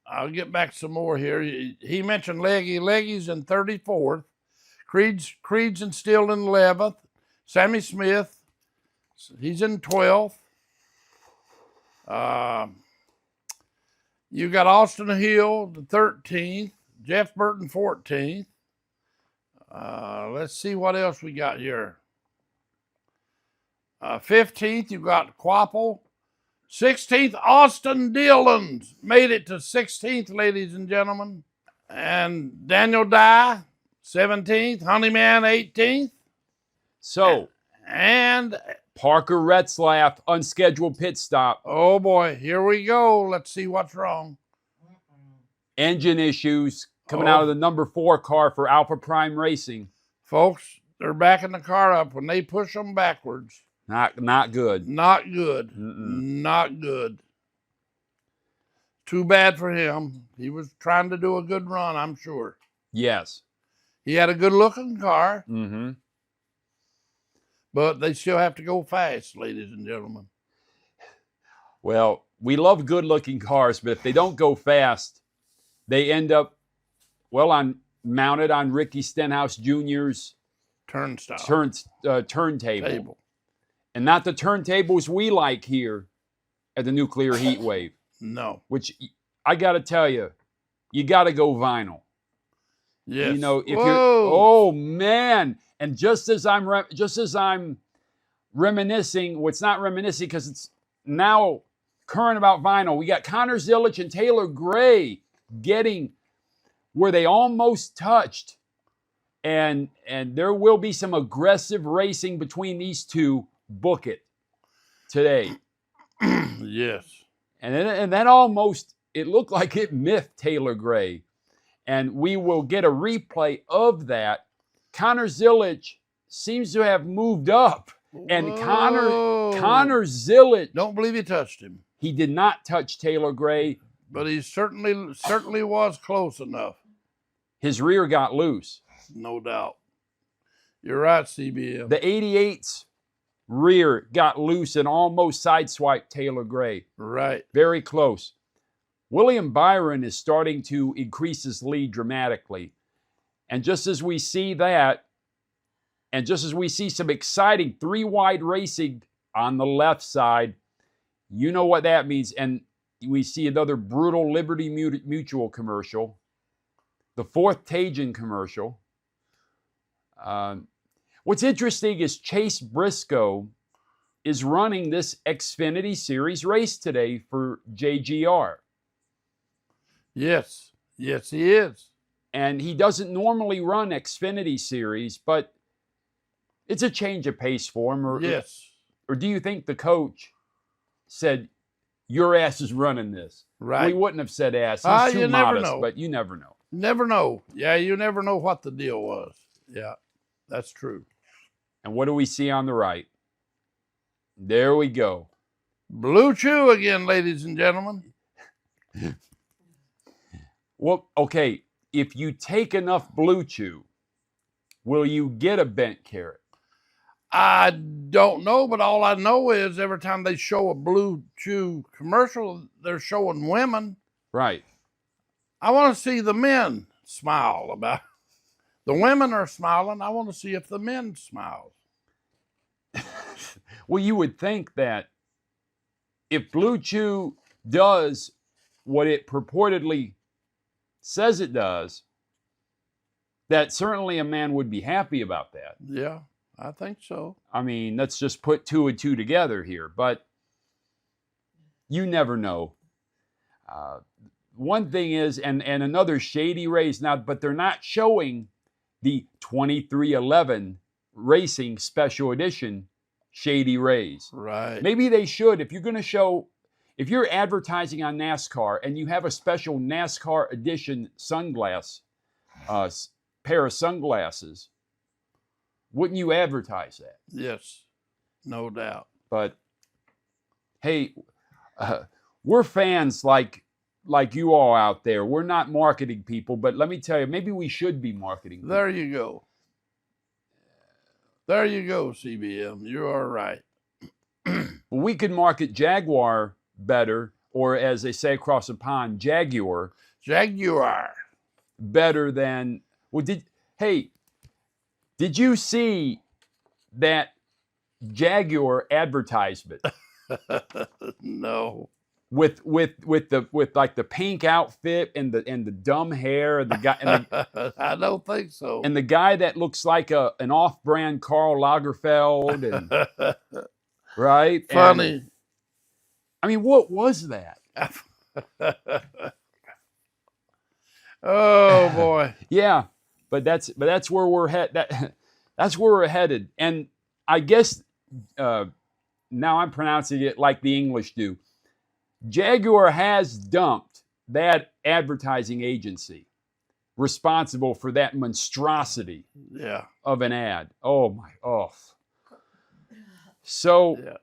I'll get back some more here. He mentioned Legge. Legge's in 34th. Creed's still in 11th. Sammy Smith, he's in 12th. You got Austin Hill, the 13th. Jeff Burton, 14th. Let's see what else we got here. 15th, you got Quapple. 16th, Austin Dillon made it to 16th, ladies and gentlemen. And Daniel Dye, 17th. Honeyman, 18th. So, and Parker Retzlaff, unscheduled pit stop. Oh boy, here we go. Let's see what's wrong. Engine issues coming out of the number 4 car for Alpha Prime Racing. Folks, they're backing the car up. When they push them backwards. Not good. Not good. Not good. Too bad for him. He was trying to do a good run, I'm sure. Yes. He had a good-looking car. Mm-hmm. But they still have to go fast, ladies and gentlemen. Well, we love good-looking cars, but if they don't go fast, they end up, well, mounted on Ricky Stenhouse Jr.'s turntable. And not the turntables we like here at the Nuclear Heatwave. No. Which, I got to tell you, you got to go vinyl. Yes. You know, if you're, oh, man. And just as I'm reminiscing, well, it's not reminiscing because it's now current about vinyl. We got Connor Zilisch and Taylor Gray getting where they almost touched. And there will be some aggressive racing between these two. Book it today. Yes. And that almost, it looked like it miffed Taylor Gray. And we will get a replay of that. Connor Zilisch seems to have moved up. And Connor Zilisch, don't believe he touched him. He did not touch Taylor Gray. But he certainly was close enough. His rear got loose. No doubt. You're right, CBM. The 88's rear got loose and almost sideswiped Taylor Gray. Right. Very close. William Byron is starting to increase his lead dramatically. And just as we see that, and just as we see some exciting 3-wide racing on the left side, you know what that means. And we see another brutal Liberty Mutual commercial. The 4th Tajin commercial. What's interesting is Chase Briscoe is running this Xfinity Series race today for JGR. Yes. Yes, he is. And he doesn't normally run Xfinity Series, but it's a change of pace for him. Yes. Or do you think the coach said, your ass is running this? Right. Well, he wouldn't have said ass. He's too modest, never know. But you never know. Never know. Yeah, you never know what the deal was. Yeah, that's true. And what do we see on the right? There we go. BLUECHEW again, ladies and gentlemen. Well, okay, if you take enough BLUECHEW, will you get a bent carrot? I don't know, but all I know is every time they show a BLUECHEW commercial, they're showing women. Right. I want to see the men smile about it. The women are smiling. I want to see if the men smile. Well, you would think that if BLUECHEW does what it purportedly says it does, that certainly a man would be happy about that. Yeah, I think so. I mean, let's just put 2 and 2 together here, but you never know. One thing is, and another shady race now, but they're not showing the 2311 Racing Special Edition Shady Rays. Right. Maybe they should. If you're going to show, if you're advertising on NASCAR and you have a special NASCAR edition pair of sunglasses, wouldn't you advertise that? Yes, no doubt. But hey, we're fans like you all out there. We're not marketing people, but let me tell you, maybe we should be marketing people. There you go. There you go, CBM. You are right. We could market Jaguar better, or as they say across the pond, Jaguar. Jaguar. Better than, well, did you see that Jaguar advertisement? No. With like the pink outfit and the dumb hair and the guy I don't think so. And the guy that looks like an off-brand Karl Lagerfeld and right? Funny. And, I mean, what was that? Oh boy. Yeah, but that's where we're that's where we're headed. And I guess now I'm pronouncing it like the English do. Jaguar has dumped that advertising agency responsible for that monstrosity of an ad. So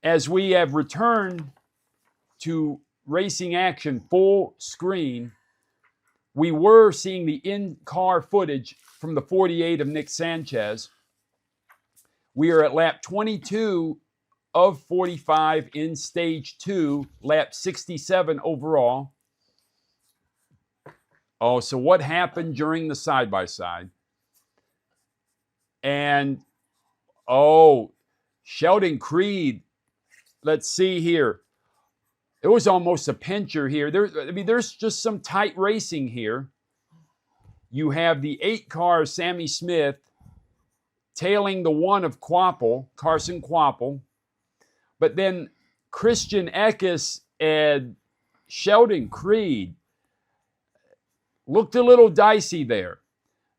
as we have returned to racing action full screen, we were seeing the in-car footage from the 48 of Nick Sanchez. We are at lap 22 of 45 in stage 2, lap 67 overall. Oh, so what happened during the side-by-side? And, Sheldon Creed, let's see here. It was almost a pincher here. There's just some tight racing here. You have the 8-car Sammy Smith tailing the 1 of Carson Kvapil. But then Christian Eckes and Sheldon Creed looked a little dicey there.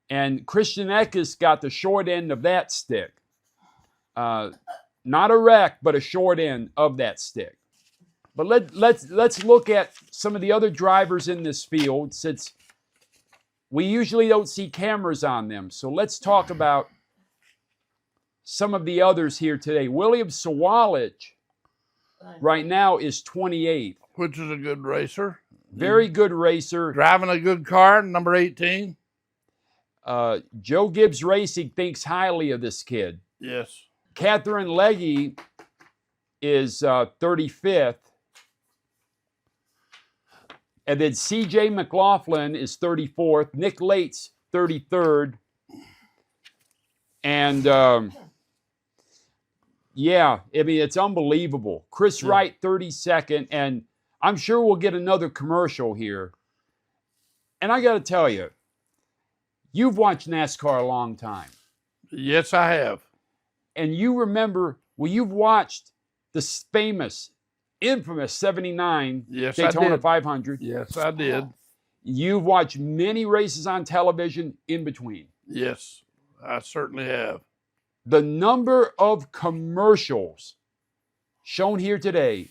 And Christian Eckes got the short end of that stick. Not a wreck, but a short end of that stick. But let's look at some of the other drivers in this field, since we usually don't see cameras on them. So let's talk about some of the others here today. William Sawalich right now is 28th. Which is a good racer. Very good racer. Driving a good car, number 18. Joe Gibbs Racing thinks highly of this kid. Yes. Catherine Legge is 35th. And then C.J. McLaughlin is 34th. Nick Late's 33rd. And, it's unbelievable. Chris Wright, 32nd. And I'm sure we'll get another commercial here. And I got to tell you, you've watched NASCAR a long time. Yes, I have. And you remember, you've watched the famous, infamous 79 Daytona 500. Yes, I did. You've watched many races on television in between. Yes, I certainly have. The number of commercials shown here today,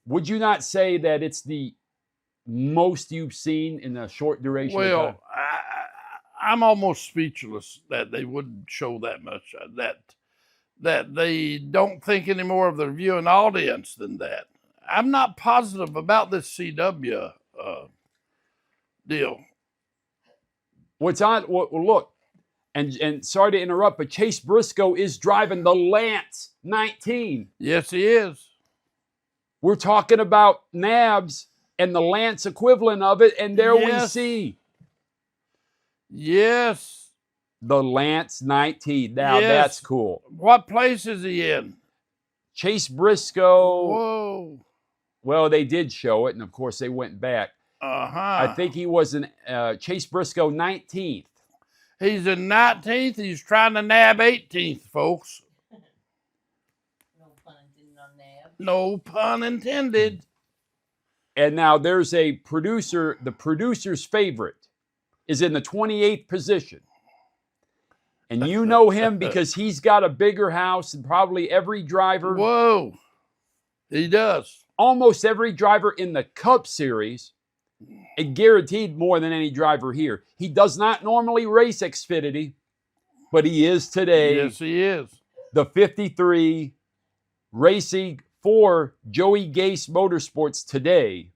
would you not say that it's the most you've seen in a short duration of time? Well, I'm almost speechless that they wouldn't show that much, that they don't think any more of their viewing audience than that. I'm not positive about this CW deal. What's on? Well, look, and sorry to interrupt, but Chase Briscoe is driving the Lance 19. Yes, he is. We're talking about NABS and the Lance equivalent of it, and there we see. Yes. The Lance 19. Now, that's cool. What place is he in? Chase Briscoe. Whoa. Well, they did show it, and of course they went back. I think he was in Chase Briscoe 19th. He's in 19th. He's trying to nab 18th, folks. No pun intended on nab. No pun intended. And now there's a producer, the producer's favorite is in the 28th position. And you know him because he's got a bigger house than probably every driver. Whoa. He does. Almost every driver in the Cup Series, and guaranteed more than any driver here. He does not normally race Xfinity, but he is today. Yes, he is. The 53 racing for Joey Gase Motorsports today.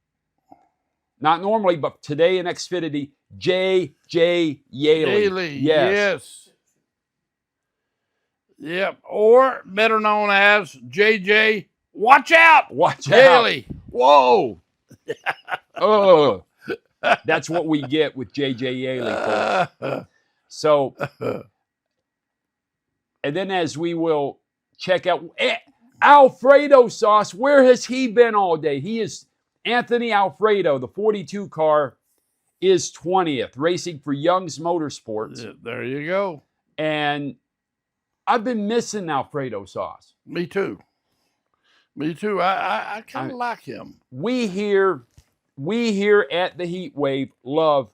Not normally, but today in Xfinity, J.J. Yeley. Yes. Yep. Or better known as J.J. Watch out. Watch Yeley. out. Whoa. Oh. That's what we get with J.J. Yeley. So, and then as we will check out, Alfredo Sauce, where has he been all day? He is Anthony Alfredo, the 42 car, is 20th, racing for Young's Motorsports. Yeah, there you go. And I've been missing Alfredo Sauce. Me too. Me too. I kind of like him. We here at the Heat Wave love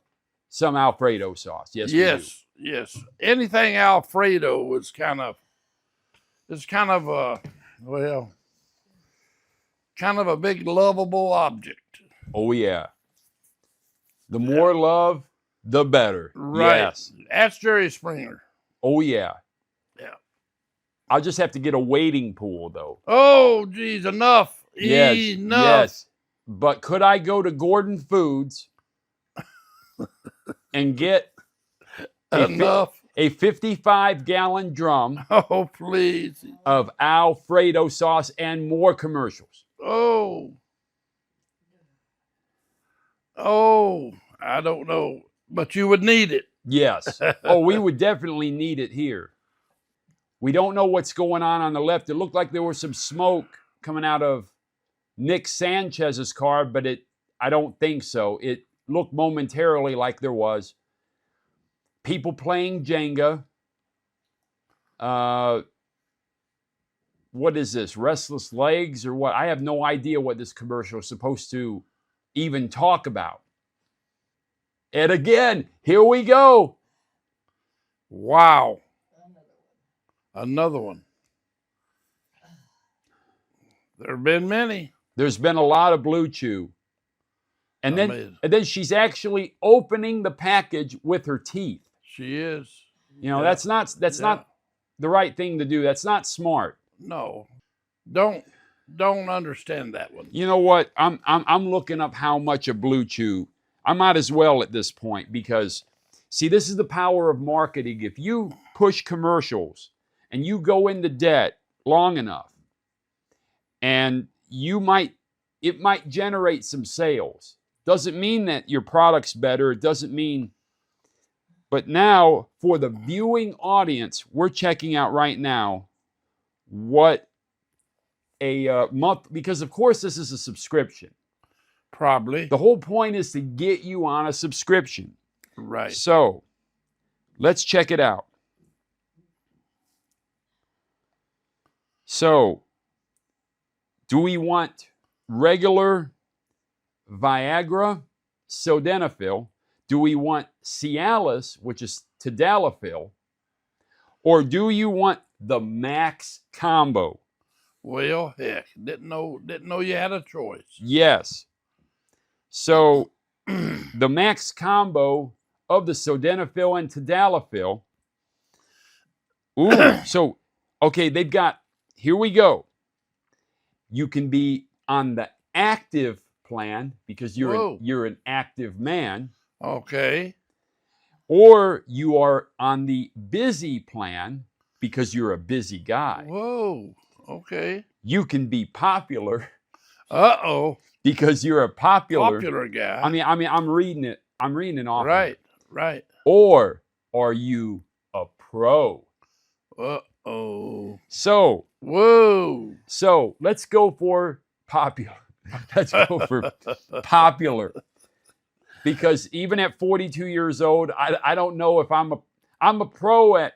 some Alfredo sauce. Yes, yes. Anything Alfredo is kind of It's kind of a, well, kind of a big lovable object. Oh, yeah. The more love, the better. Right. Yes. Ask Jerry Springer. Oh, yeah. Yeah. I'll just have to get a wading pool, though. Oh, geez, enough. Yes. Enough. Yes. But could I go to Gordon Foods and get Enough. a 55-gallon drum Oh, please. of Alfredo sauce and more commercials? Oh. Oh, I don't know, but you would need it. Yes. Oh, we would definitely need it here. We don't know what's going on the left. It looked like there was some smoke coming out of Nick Sanchez's car, but I don't think so. It looked momentarily like there was. People playing Jenga. What is this? Restless Legs or what? I have no idea what this commercial is supposed to even talk about. And again, here we go. Wow. Another one. There have been many. There's been a lot of Blue Chew. And then she's actually opening the package with her teeth. She is. You know, that's not the right thing to do. That's not smart. No. Don't understand that one. You know what? I'm looking up how much a Blue Chew. I might as well at this point because, see, this is the power of marketing. If you push commercials and you go into debt long enough, and it might generate some sales. Doesn't mean that your product's better. It doesn't mean. But now, for the viewing audience, we're checking out right now what a month, because of course this is a subscription. Probably. The whole point is to get you on a subscription. Right. So, let's check it out. So, do we want regular Viagra, sildenafil? Do we want Cialis, which is tadalafil? Or do you want the Max Combo? Well, heck, didn't know you had a choice. Yes. So the Max Combo of the sildenafil and tadalafil. Ooh, so okay, they've got. Here we go. You can be on the active plan because you're an active man. Okay. Or you are on the busy plan because you're a busy guy. Whoa. Okay. You can be popular. Uh-oh. Because you're a popular guy. I mean, I'm reading it off. Right. Right. Or are you a pro? Uh-oh. So. Whoa. So let's go for popular. Let's go for popular. Because even at 42 years old, I don't know if I'm a pro at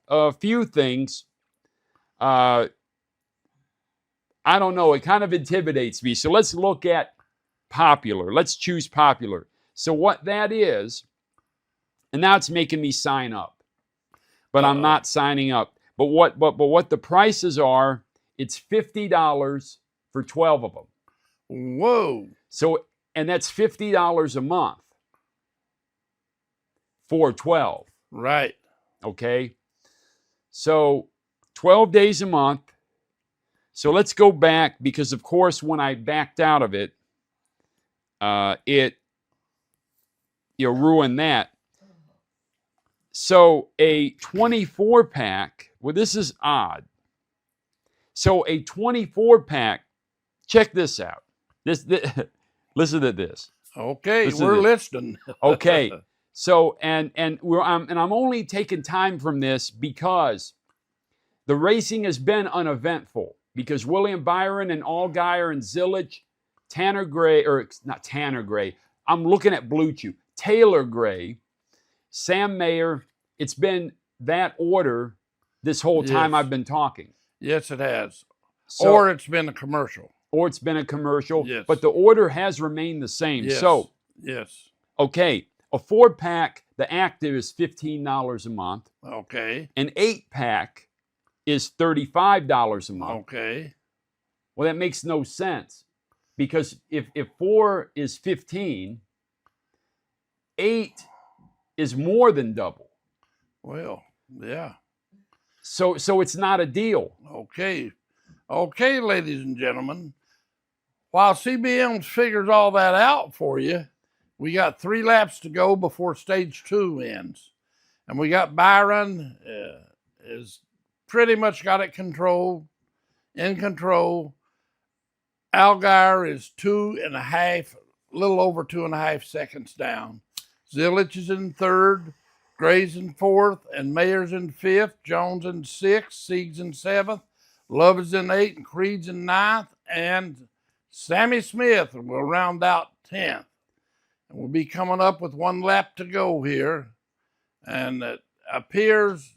a few things. I don't know. It kind of intimidates me. So let's look at popular. Let's choose popular. So what that is, and now it's making me sign up, but I'm not signing up. But what the prices are, it's $50 for 12 of them. Whoa. So, and that's $50 a month for 12. Right. Okay. So 12 days a month. So let's go back because, of course, when I backed out of it, it ruined that. So a 24-pack, well, this is odd. So a 24-pack, check this out. This listen to this. Okay, we're listening. Okay. So and I'm only taking time from this because the racing has been uneventful. Because William Byron and Allgaier and Zilich, Tanner Gray, or not Tanner Gray, I'm looking at Blue Chew, Taylor Gray, Sam Mayer, it's been that order this whole time I've been talking. Yes, it has. So, or it's been a commercial. Or it's been a commercial. Yes. But the order has remained the same. Yes. So, yes. Okay, a 4-pack, the active is $15 a month. Okay. An 8-pack is $35 a month. Okay. Well, that makes no sense, because if 4 is 15, 8 is more than double. Well, yeah. So it's not a deal. Okay. Okay, ladies and gentlemen. While CBM figures all that out for you, we got 3 laps to go before stage 2 ends. And we got Byron is pretty much got it in control. Allgaier is 2.5, a little over 2.5 seconds down. Zilich is in 3rd, Gray's in 4th, and Mayer's in 5th, Jones in 6th, Sieg's in 7th, Love is in 8th, and Creed's in 9th, and Sammy Smith will round out 10th. And we'll be coming up with 1 lap to go here. And it appears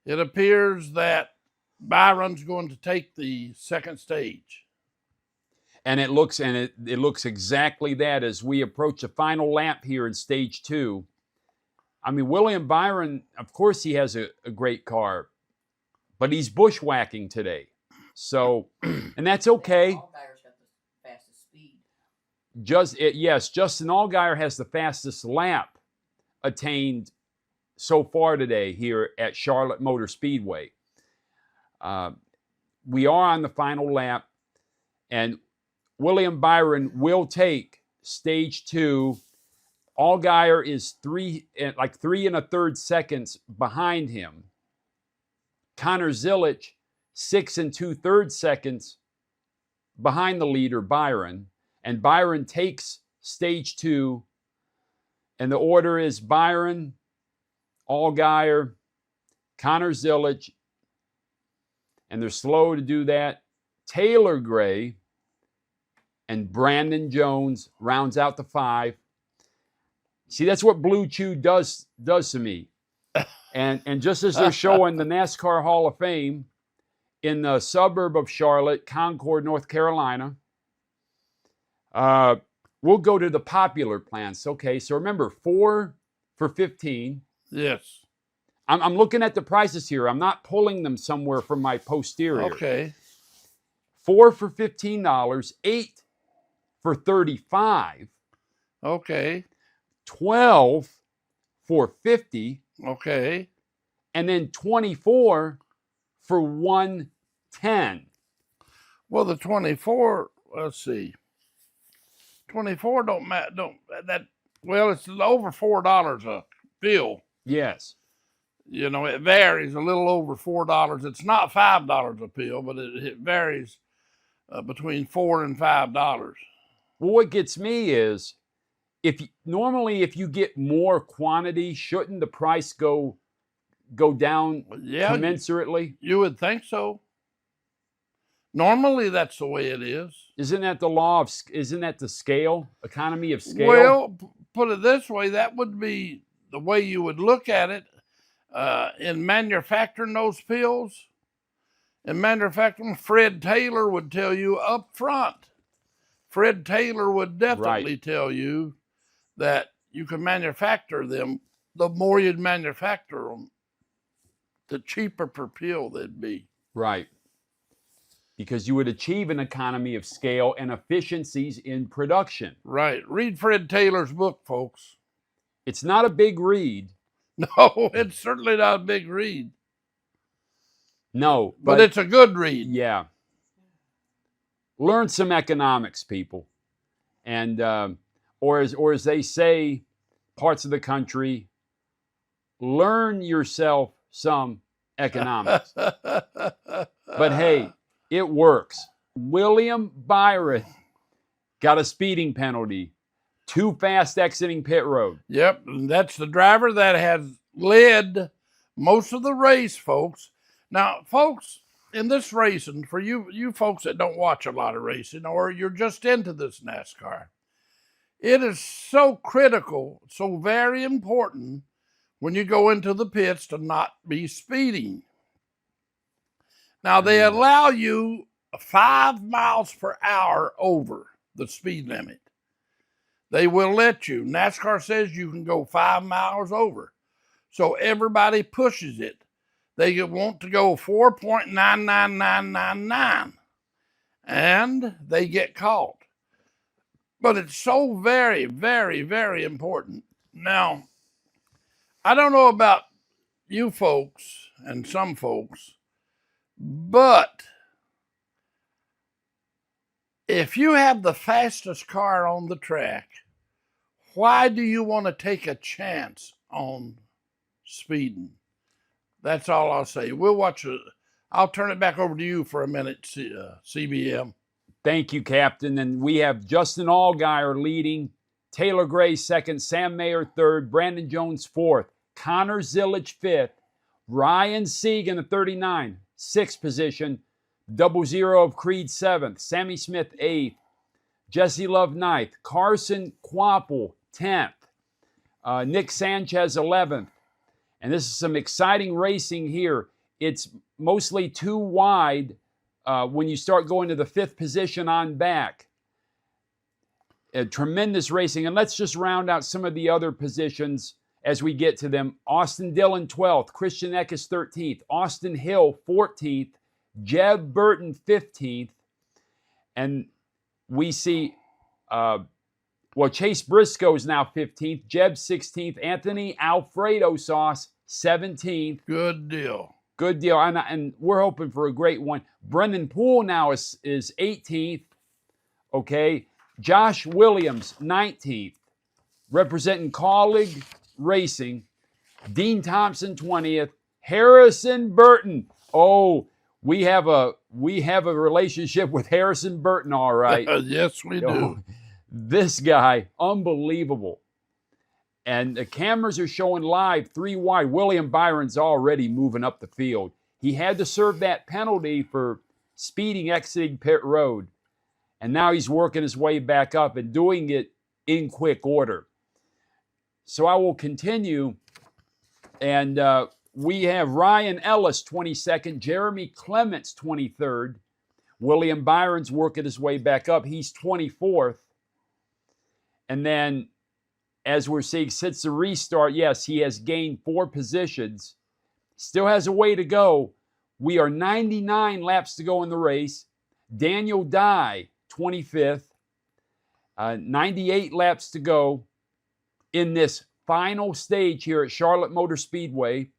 that Byron's going to take the second stage. And it looks exactly that as we approach the final lap here in stage 2. I mean, William Byron, of course he has a great car, but he's bushwhacking today. So, and that's okay. Allgaier's got the fastest speed. Yes, Justin Allgaier has the fastest lap attained so far today here at Charlotte Motor Speedway. We are on the final lap, and William Byron will take stage 2. Allgaier is 3 1/3 seconds behind him. Connor Zilich, 6 2/3 seconds behind the leader, Byron. And Byron takes stage 2. And the order is Byron, Allgaier, Connor Zilich, and they're slow to do that. Taylor Gray and Brandon Jones rounds out the 5. See, that's what BLUECHEW does to me. And just as they're showing the NASCAR Hall of Fame in the suburb of Charlotte, Concord, North Carolina, we'll go to the popular plants. Okay, so remember, 4 for $15. Yes. I'm looking at the prices here. I'm not pulling them somewhere from my posterior. Okay. 4 for $15, 8 for $35, Okay. 12 for $50, Okay. and then 24 for $110. Well, the 24, let's see. 24 don't that well, it's over $4 a fill. Yes. You know, it varies a little over $4. It's not $5 a pill, but it varies between $4 and $5. Well, what gets me is, normally if you get more quantity, shouldn't the price go down commensurately? You would think so. Normally, that's the way it is. Isn't that the scale, economy of scale? Well, put it this way, that would be the way you would look at it. In manufacturing those pills, Fred Taylor would tell you up front. Fred Taylor would definitely tell you that you can manufacture them. The more you'd manufacture them, the cheaper per pill they'd be. Right. Because you would achieve an economy of scale and efficiencies in production. Right. Read Fred Taylor's book, folks. It's not a big read. No, it's certainly not a big read. No. But it's a good read. Yeah. Learn some economics, people. And, or as they say, parts of the country, learn yourself some economics. But hey, it works. William Byron got a speeding penalty. Too fast exiting pit road. Yep, and that's the driver that has led most of the race, folks. Now, folks, in this racing, for you folks that don't watch a lot of racing, or you're just into this NASCAR, it is so critical, so very important when you go into the pits to not be speeding. Now, they allow you 5 miles per hour over the speed limit. They will let you. NASCAR says you can go 5 miles over. So everybody pushes it. They want to go 4.99999, and they get caught. But it's so very, very, very important. Now, I don't know about you folks and some folks, but if you have the fastest car on the track, why do you want to take a chance on speeding? That's all I'll say. We'll watch it. I'll turn it back over to you for a minute, CBM. Thank you, Captain. And we have Justin Allgaier leading, Taylor Gray second, Sam Mayer third, Brandon Jones fourth, Connor Zillich fifth, Ryan Sieg in the 39, sixth position, 00 of Creed seventh, Sammy Smith eighth, Jesse Love ninth, Carson Quapple 10th, Nick Sanchez 11th. And this is some exciting racing here. It's mostly too wide when you start going to the fifth position on back. Tremendous racing. And let's just round out some of the other positions as we get to them. Austin Dillon 12th, Christian Eckes 13th, Austin Hill 14th, Jeb Burton 15th. And we see, Chase Briscoe is now 15th, Jeb 16th, Anthony Alfredo Sauce 17th. Good deal. Good deal. And we're hoping for a great one. Brendan Poole now is 18th. Okay. Josh Williams, 19th. Representing Colleague Racing. Dean Thompson, 20th. Harrison Burton. Oh, we have a relationship with Harrison Burton, all right. Yes, we do. This guy, unbelievable. And the cameras are showing live 3 wide. William Byron's already moving up the field. He had to serve that penalty for speeding exiting pit road. And now he's working his way back up and doing it in quick order. So I will continue. And we have Ryan Ellis, 22nd. Jeremy Clements, 23rd. William Byron's working his way back up. He's 24th. And then, as we're seeing, since the restart, yes, he has gained 4 positions. Still has a way to go. We are 99 laps to go in the race. Daniel Dye, 25th. 98 laps to go in this final stage here at Charlotte Motor Speedway.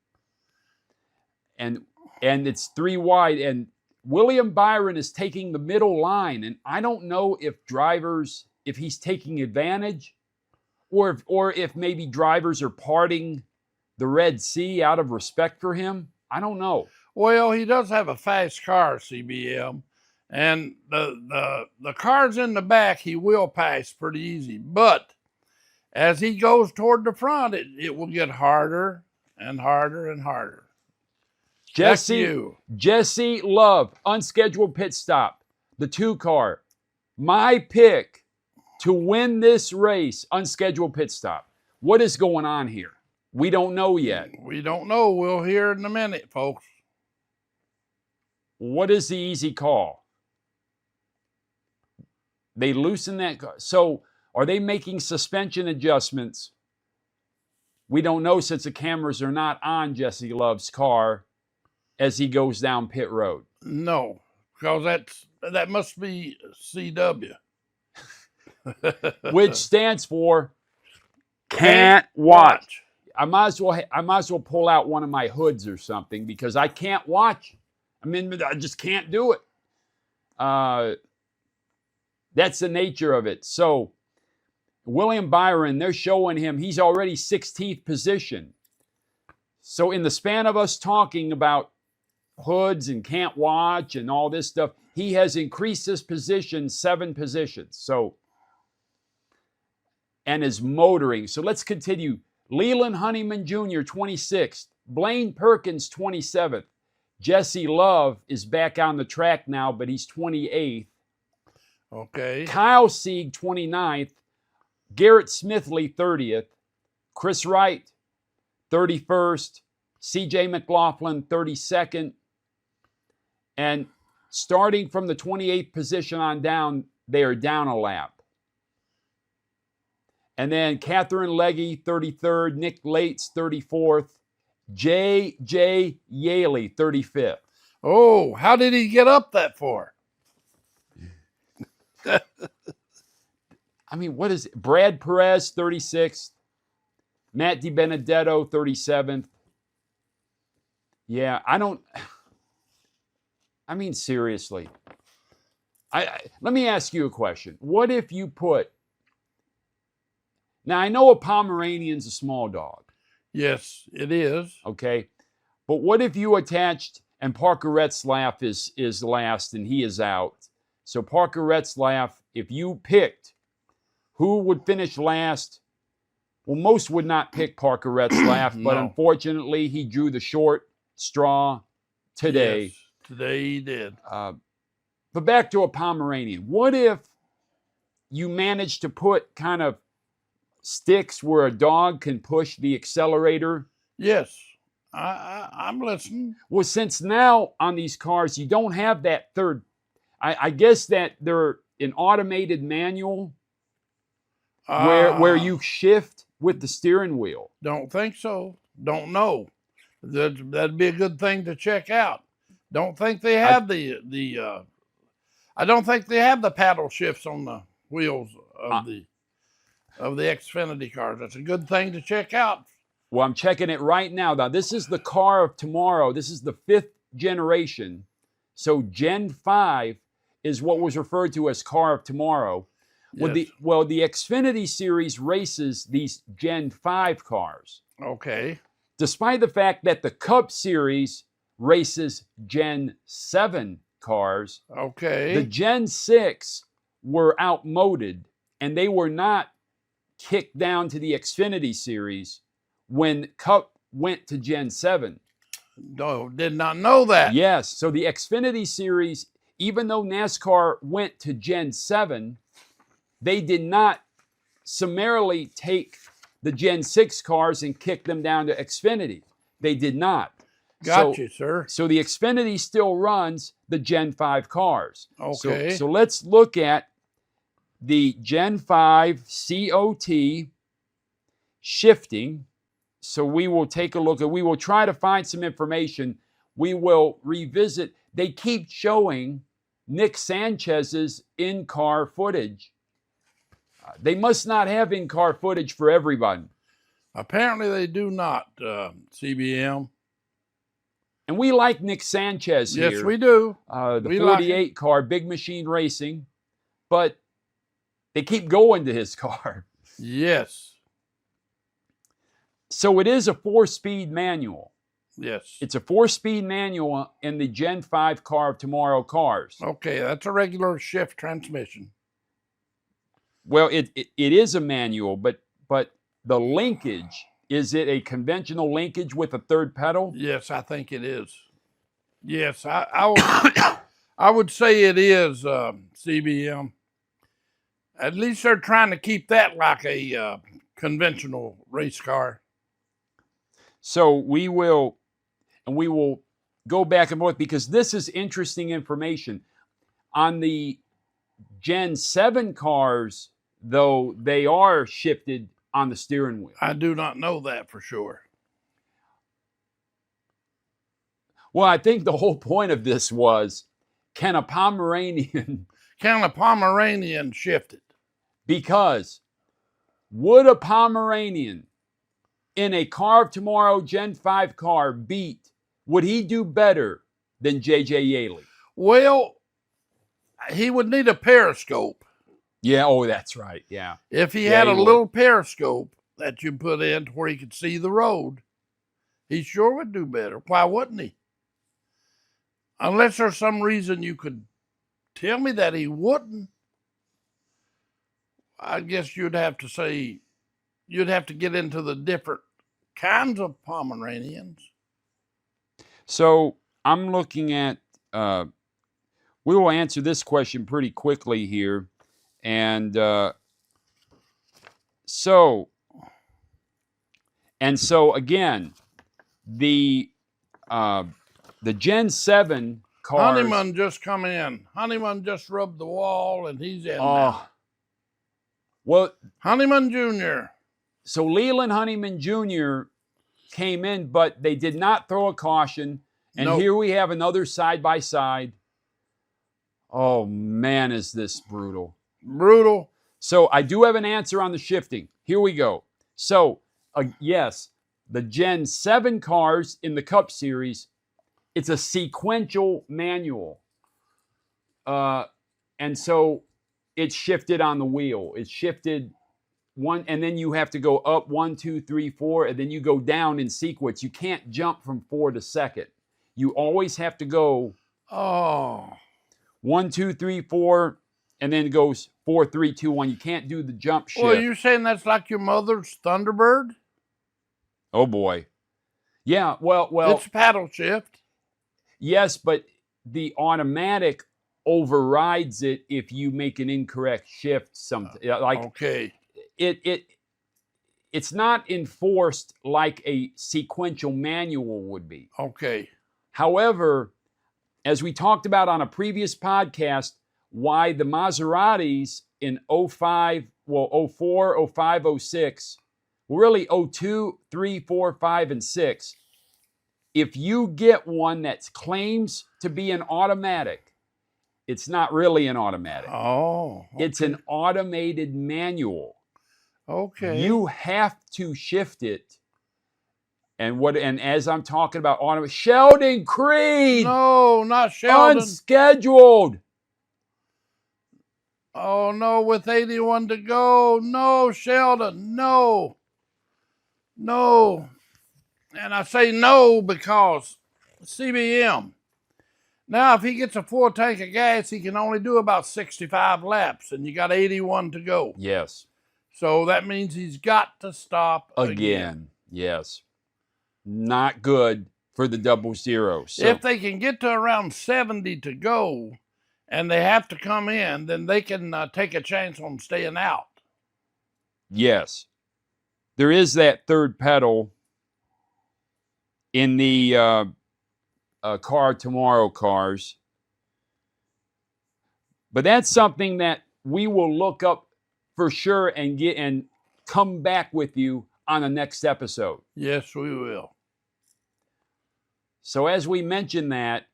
And it's 3 wide. And William Byron is taking the middle line. And I don't know if he's taking advantage, or if maybe drivers are parting the Red Sea out of respect for him. I don't know. Well, he does have a fast car, CBM, and the cars in the back he will pass pretty easy. But as he goes toward the front, it will get harder and harder and harder. Jesse Love, unscheduled pit stop, the 2 car. My pick to win this race, unscheduled pit stop. What is going on here? We don't know yet. We don't know. We'll hear in a minute, folks. What is the easy call? They loosen that car. So are they making suspension adjustments? We don't know, since the cameras are not on Jesse Love's car as he goes down pit road. No, because that must be CW. Which stands for can't watch. I might as well pull out one of my hoods or something, because I can't watch. I just can't do it. That's the nature of it. So William Byron, they're showing him he's already 16th position. So in the span of us talking about hoods and can't watch and all this stuff, he has increased his position 7 positions. So, and is motoring. So let's continue. Leland Honeyman Jr., 26th. Blaine Perkins, 27th. Jesse Love is back on the track now, but he's 28th. Okay. Kyle Sieg, 29th. Garrett Smithley, 30th. Chris Wright, 31st. CJ McLaughlin, 32nd. And starting from the 28th position on down, they are down a lap. And then Catherine Legge, 33rd. Nick Lates, 34th. J.J. Yeley, 35th. Oh, how did he get up that far? I mean, what is it? Brad Perez, 36th. Matt DiBenedetto, 37th. Yeah, I mean, seriously. Let me ask you a question. What if you put, now I know a Pomeranian's a small dog. Yes, it is. Okay. But what if you attached, and Parker Retzlaff is last and he is out. So Parker Retzlaff, if you picked who would finish last, well, most would not pick Parker Retzlaff, but No. unfortunately he drew the short straw today. Yes, today he did. But back to a Pomeranian. What if you managed to put kind of sticks where a dog can push the accelerator? Yes, I'm listening. Well, since now on these cars, you don't have that third. I guess that they're an automated manual where you shift with the steering wheel. Don't think so. Don't know. That'd be a good thing to check out. Don't think they have I don't think they have the paddle shifts on the wheels of the Xfinity cars. That's a good thing to check out. Well, I'm checking it right now. Now, this is the car of tomorrow. This is the 5th generation. So Gen 5 is what was referred to as car of tomorrow. Yes. Well, the Xfinity Series races these Gen 5 cars. Okay. Despite the fact that the Cup Series races Gen 7 cars, Okay. the Gen 6 were outmoded, and they were not kicked down to the Xfinity Series when Cup went to Gen 7. No, did not know that. Yes, so the Xfinity Series, even though NASCAR went to Gen 7, they did not summarily take the Gen 6 cars and kick them down to Xfinity. They did not. Gotcha, sir. So the Xfinity still runs the Gen 5 cars. Okay. So let's look at the Gen 5 COT shifting. So we will take a look we will try to find some information. We will revisit. They keep showing Nick Sanchez's in-car footage. They must not have in-car footage for everyone. Apparently they do not, CBM. And we like Nick Sanchez here. Yes, we do. The 48 car, Big Machine Racing. But they keep going to his car. Yes. So it is a 4-speed manual. Yes. It's a 4-speed manual in the Gen 5 car of tomorrow cars. Okay, that's a regular shift transmission. Well, it is a manual, but the linkage, is it a conventional linkage with a third pedal? Yes, I think it is. Yes, I would say it is, CBM. At least they're trying to keep that like a conventional race car. So we will go back and forth because this is interesting information. On the Gen 7 cars, though, they are shifted on the steering wheel. I do not know that for sure. Well, I think the whole point of this was, can a Pomeranian... Can a Pomeranian shift it? Because would a Pomeranian in a car of tomorrow Gen 5 car would he do better than J.J. Yeley? Well, he would need a periscope. Yeah, oh, that's right, yeah. If he Yeah, had he a would. little periscope that you put in to where he could see the road, he sure would do better. Why wouldn't he? Unless there's some reason you could tell me that he wouldn't, I guess you'd have to say, you'd have to get into the different kinds of Pomeranians. So I'm looking at, we will answer this question pretty quickly here. And so again, the Gen 7 cars. Honeyman just come in. Honeyman just rubbed the wall and he's in now. Well, Honeyman Jr. so Leland Honeyman Jr. came in, but they did not throw a caution. And Nope. here we have another side-by-side. Oh, man, is this brutal. Brutal. So I do have an answer on the shifting. Here we go. So, yes, the Gen 7 cars in the Cup Series, it's a sequential manual. And so it shifted on the wheel. It shifted one, and then you have to go up 1, 2, 3, 4, and then you go down in sequence. You can't jump from 4 to second. You always have to go 1, 2, 3, 4, and then it goes 4, 3, 2, 1. You can't do the jump shift. Well, you're saying that's like your mother's Thunderbird? Oh boy. Yeah, well, It's paddle shift. yes, but the automatic overrides it if you make an incorrect shift. Okay. It's not enforced like a sequential manual would be. Okay. However, as we talked about on a previous podcast, why the Maseratis in 04, 05, 06, well, really 02, 3, 4, 5, and 6, if you get one that claims to be an automatic, it's not really an automatic. Oh. Okay. It's an automated manual. Okay. You have to shift it. And as I'm talking about automatic, Sheldon Creed, No, not Sheldon. unscheduled. Oh, no, with 81 to go. No, Sheldon. No. No. And I say no because CBM. Now, if he gets a full tank of gas, he can only do about 65 laps, and you got 81 to go. Yes. So that means he's got to stop again. Yes. Not good for the 00. So, If they can get to around 70 to go and they have to come in, then they can take a chance on staying out. yes. There is that third pedal in the Car Tomorrow cars. But that's something that we will look up for sure and come back with you on the next episode. Yes, we will. So as we mentioned that,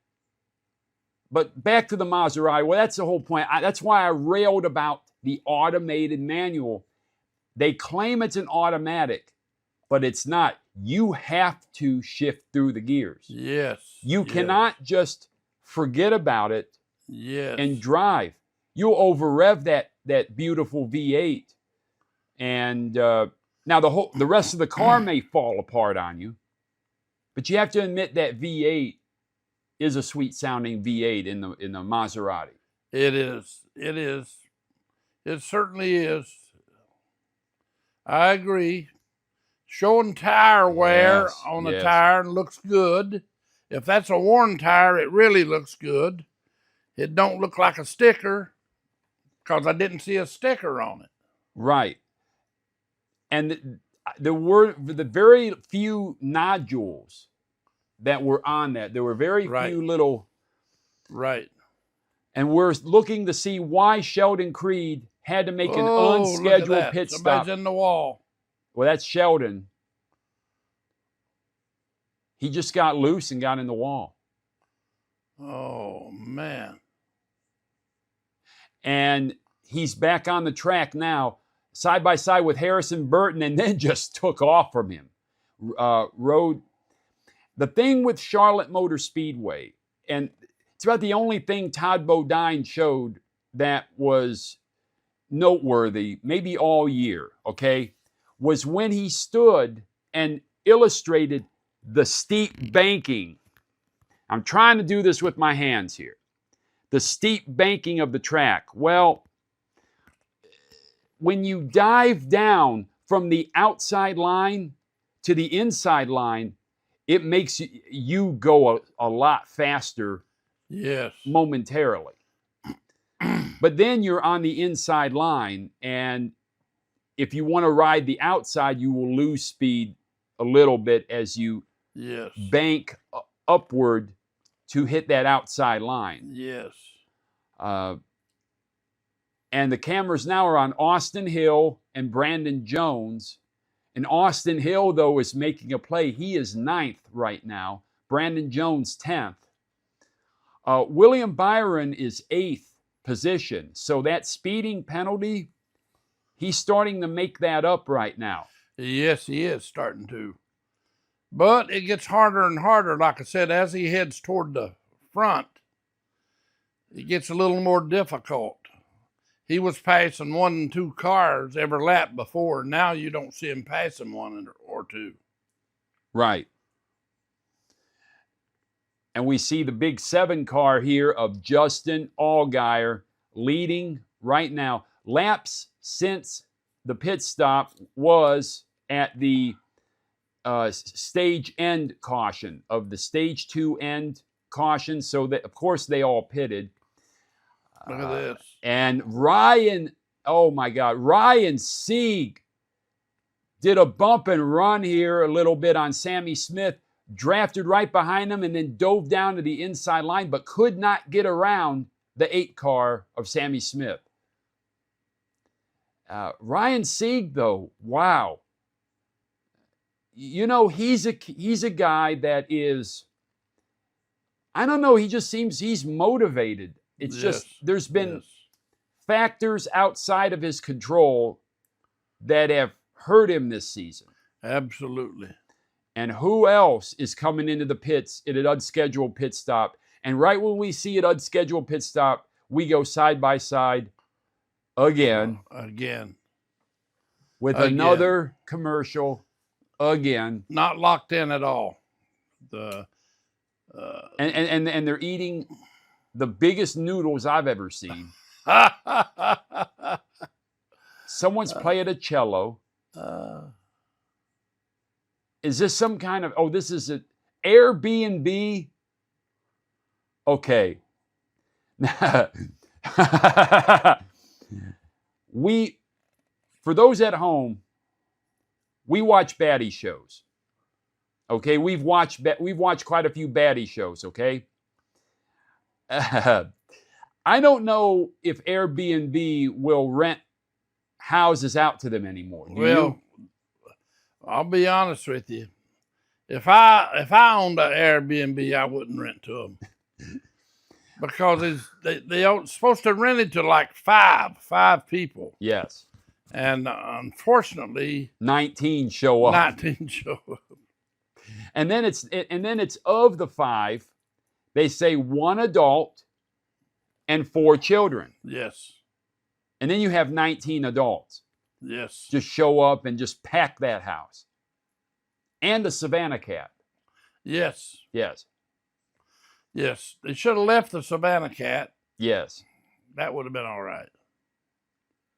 but back to the Maserati, well, that's the whole point. That's why I railed about the automated manual. They claim it's an automatic, but it's not. You have to shift through the gears. Yes. You cannot just forget about it Yes. and drive. You'll over-rev that beautiful V8. And now the rest of the car may fall apart on you, but you have to admit that V8 is a sweet-sounding V8 in the Maserati. It is. It is. It certainly is. I agree. Showing tire wear Yes, on the yes. tire looks good. If that's a worn tire, it really looks good. It don't look like a sticker because I didn't see a sticker on it. Right. And the very few nodules that were on that, there were very Right. few little, Right. and we're looking to see why Sheldon Creed had to make an Look at unscheduled that. pit Somebody's stop. in the wall. Well, that's Sheldon. He just got loose and got in the wall. Oh, man. And he's back on the track now, side by side with Harrison Burton, and then just took off from him. The thing with Charlotte Motor Speedway, and it's about the only thing Todd Bodine showed that was noteworthy, maybe all year, okay, was when he stood and illustrated the steep banking. I'm trying to do this with my hands here. The steep banking of the track. Well, when you dive down from the outside line to the inside line, it makes you go a lot faster Yes. momentarily. But then you're on the inside line, and if you want to ride the outside, you will lose speed a little bit as you Yes. bank upward to hit that outside line. Yes. And the cameras now are on Austin Hill and Brandon Jones. And Austin Hill, though, is making a play. He is 9th right now. Brandon Jones, 10th. William Byron is 8th position. So that speeding penalty, he's starting to make that up right now. Yes, he is starting to. But it gets harder and harder, like I said, as he heads toward the front. It gets a little more difficult. He was passing 1 and 2 cars every lap before. Now you don't see him passing 1 or 2. Right. And we see the big 7 car here of Justin Allgaier leading right now. Laps since the pit stop was at the stage end caution of the stage 2 end caution. So that, of course, they all pitted. Look at this. And Ryan, oh my God, Ryan Sieg did a bump and run here a little bit on Sammy Smith, drafted right behind him and then dove down to the inside line, but could not get around the 8 car of Sammy Smith. Ryan Sieg, though, wow. You know, he's a guy that is, I don't know, he just seems he's motivated. It's just, there's been factors outside of his control that have hurt him this season. Absolutely. And who else is coming into the pits at an unscheduled pit stop? And right when we see an unscheduled pit stop, we go side by side again. With another commercial again. Not locked in at all. And they're eating the biggest noodles I've ever seen. Someone's playing a cello. Is this some kind of, oh, this is an Airbnb? Okay. For those at home, we watch baddie shows. Okay, we've watched quite a few baddie shows, okay? I don't know if Airbnb will rent houses out to them anymore. Well, I'll be honest with you. If I owned an Airbnb, I wouldn't rent to them. Because they're supposed to rent it to like five people. Yes. And unfortunately, 19 show up. 19 show up. And then it's of the 5, they say 1 adult and 4 children. Yes. And then you have 19 adults. Yes. Just show up and just pack that house. And a Savannah cat. Yes. Yes. Yes. They should have left the Savannah cat. Yes. That would have been all right.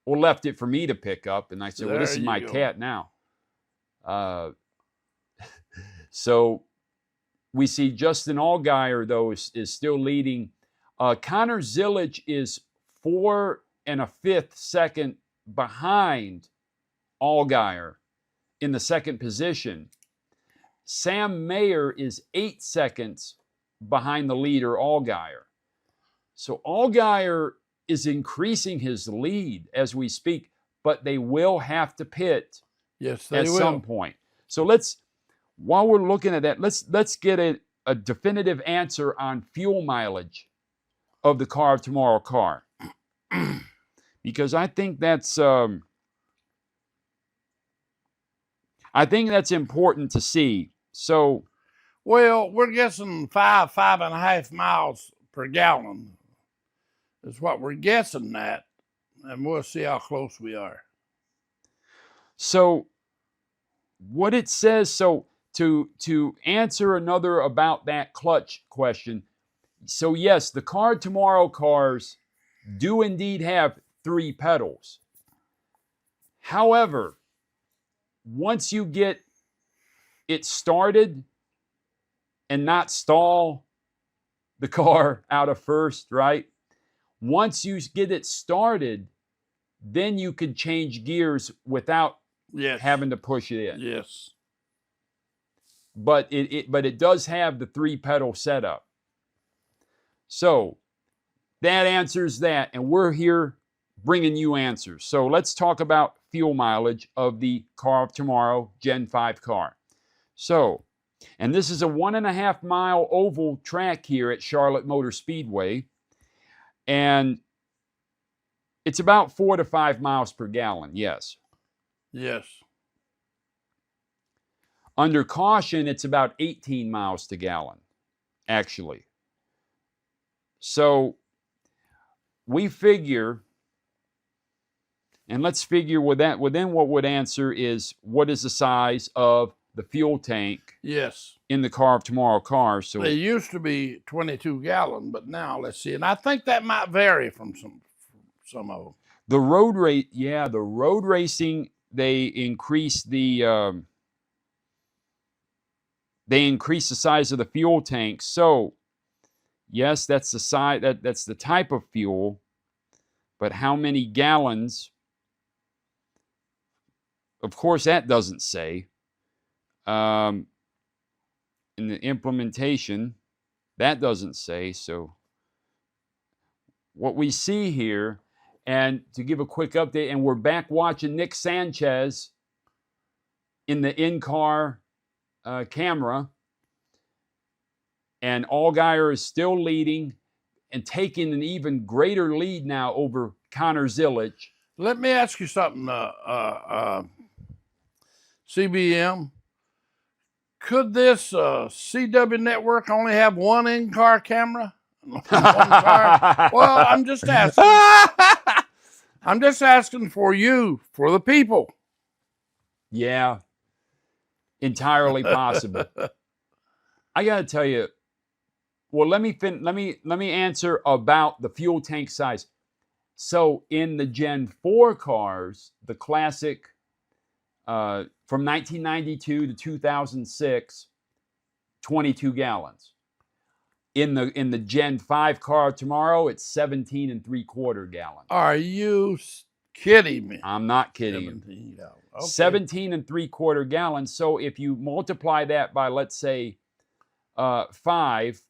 Or left it for me to pick up. And I said, well, this is my go. cat now. So we see Justin Allgaier, though, is still leading. Connor Zillage is 4 1/5 second behind Allgaier in the second position. Sam Mayer is 8 seconds behind the leader, Allgaier. So Allgaier is increasing his lead as we speak, but they will have to pit at some point. So while we're looking at that, let's get a definitive answer on fuel mileage of the Car of Tomorrow car. Because I think that's important to see. So, well, we're guessing 5.5 miles per gallon is what we're guessing at, and we'll see how close we are. So, what it says, so to answer another about that clutch question, so yes, the Car of Tomorrow cars do indeed have 3 pedals. However, once you get it started and not stall the car out of first, right? Once you get it started, then you can change gears without having to push it in. Yes. But it does have the 3 pedal setup. So that answers that, and we're here bringing you answers. So let's talk about fuel mileage of the car of tomorrow, Gen 5 car. So, and this is a 1.5 mile oval track here at Charlotte Motor Speedway. And it's about 4 to 5 miles per gallon, yes. Yes. Under caution, it's about 18 miles to gallon, actually. So we figure, and let's figure with that, within what would answer is what is the size of the fuel tank Yes. in the car of tomorrow car. So they used to be 22 gallon, but now let's see. And I think that might vary from some of them. the road rate, yeah, the road racing, they increased the size of the fuel tank. So yes, that's the size, that's the type of fuel, but how many gallons? Of course, that doesn't say. In the implementation, that doesn't say. So what we see here, and to give a quick update, and we're back watching Nick Sanchez in the in-car camera, and Allgaier is still leading and taking an even greater lead now over Connor Zillage. Let me ask you something, CBM. Could this CW network only have one in-car camera? One car? Well, I'm just asking. I'm just asking for you, for the people. Yeah, entirely possible. I got to tell you. Well, let me answer about the fuel tank size. So in the Gen 4 cars, the classic from 1992 to 2006, 22 gallons. In the Gen 5 car tomorrow, it's 17 3/4 gallons. Are you kidding me? I'm not kidding. 17 gallons. Okay. 17 3/4 gallons. So if you multiply that by, let's say, 5,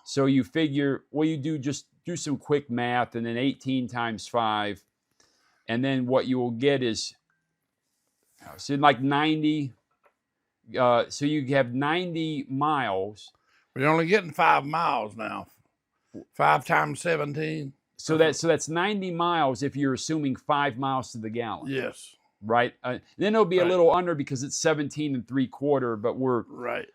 so you figure, well, you just do some quick math, and then 18 times 5, and then what you will get is, so like 90. So you have 90 miles. We're only getting 5 miles now. 5 times 17. So that's 90 miles if you're assuming 5 miles to the gallon. Yes. Right. Then it'll be Right. a little under because it's 17 3/4, but we're right.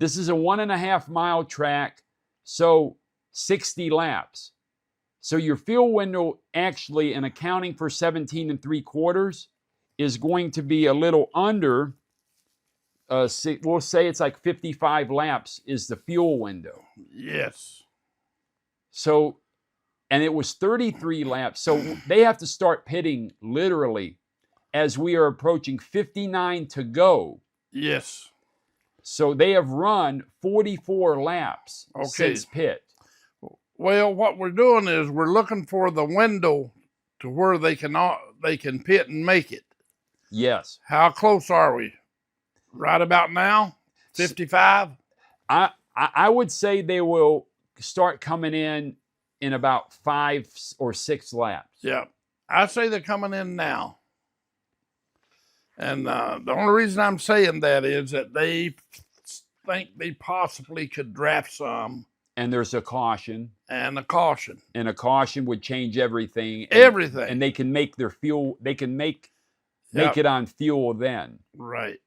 This is a 1.5 mile track, so 60 laps. So your fuel window, actually, in accounting for 17 3/4, is going to be a little under. We'll say it's like 55 laps is the fuel window. Yes. So, and it was 33 laps. So they have to start pitting literally as we are approaching 59 to go. Yes. So they have run 44 laps since pit. Well, what we're doing is we're looking for the window to where they can pit and make it. Yes. How close are we? Right about now? 55? I would say they will start coming in about 5 or 6 laps. Yeah. I say they're coming in now. And the only reason I'm saying that is that they think they possibly could draft some. And there's a caution. And a caution. And a caution would change everything. Everything. And they can make their fuel, they can make it on fuel then. Right.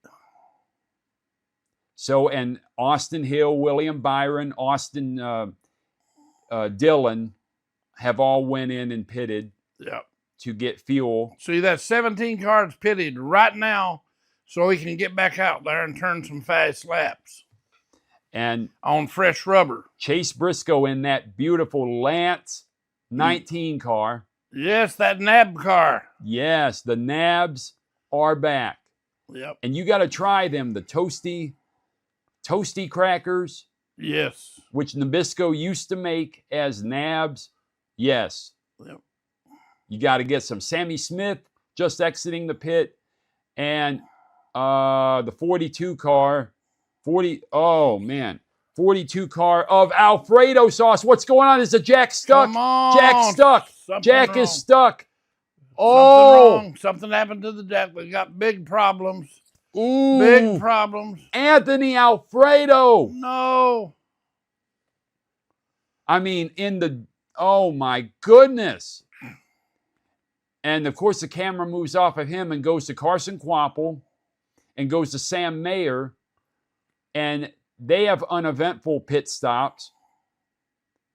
So, and Austin Hill, William Byron, Austin Dillon have all went in and pitted to get fuel. See, that's 17 cars pitted right now so he can get back out there and turn some fast laps. And on fresh rubber. Chase Briscoe in that beautiful Lance 19 car. Yes, that NAB car. Yes, the NABs are back. Yep. And you got to try them, the Toasty crackers. Yes. Which Nabisco used to make as NABs. Yes. Yep. You got to get some. Sammy Smith just exiting the pit. And the 42 car. 42 car of Alfredo sauce. What's going on? Is the jack stuck? Come on. Jack stuck. Something Jack wrong. is stuck. Oh! Something wrong. Something happened to the deck. They got big problems. Ooh! Big problems. Anthony Alfredo! No. I mean, oh my goodness. And of course, the camera moves off of him and goes to Carson Kvapil and goes to Sam Mayer. And they have uneventful pit stops.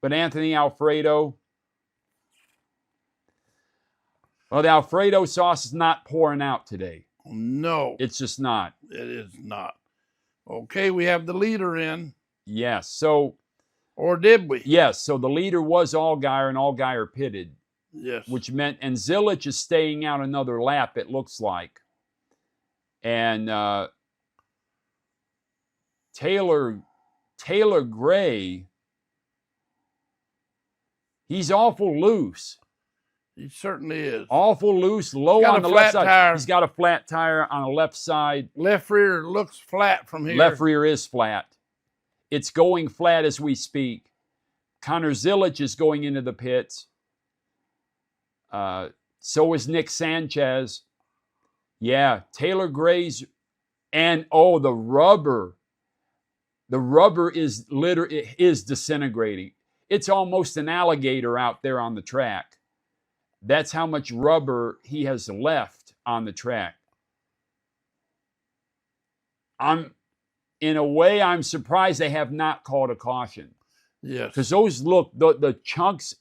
But Anthony Alfredo, well, the Alfredo sauce is not pouring out today. No. It's just not. It is not. Okay, we have the leader in. Yes. So. Or did we? Yes. So the leader was Allgaier, and Allgaier pitted. Yes. Which meant, and Zilich is staying out another lap, it looks like. And Taylor Gray, he's awful loose. He certainly is. Awful loose, low on the left side. Tire. He's got a flat tire on the left side. Left rear looks flat from here. Left rear is flat. It's going flat as we speak. Connor Zilich is going into the pits. So is Nick Sanchez. Yeah, Taylor Gray's, and oh, the rubber. The rubber is disintegrating. It's almost an alligator out there on the track. That's how much rubber he has left on the track. In a way, I'm surprised they have not called a caution. Yes. Because those look, the chunks,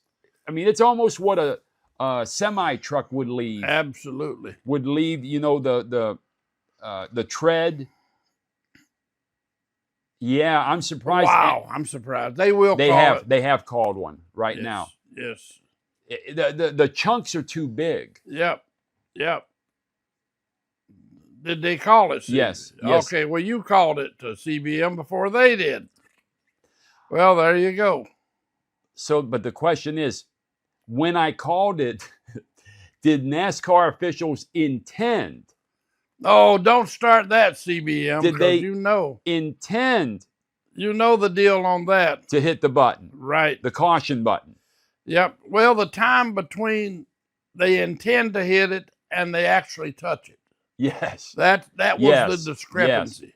I mean, it's almost what a semi-truck would leave. Absolutely. Would leave, you know, the tread. Yeah, I'm surprised. Wow, I'm surprised. They will they call have, it. They have called one right Yes, now. Yes. The chunks are too big. Yep. Yep. Did they call it? Yes. Yes. Okay, well, you called it to CBM before they did. Well, there you go. So, but the question is, when I called it, did NASCAR officials intend? Oh, don't start that, CBM. Did they intend? You know the deal on that. To hit the button. Right. The caution button. Yep. Well, the time between they intend to hit it and they actually touch it. Yes. That was the discrepancy. Yes.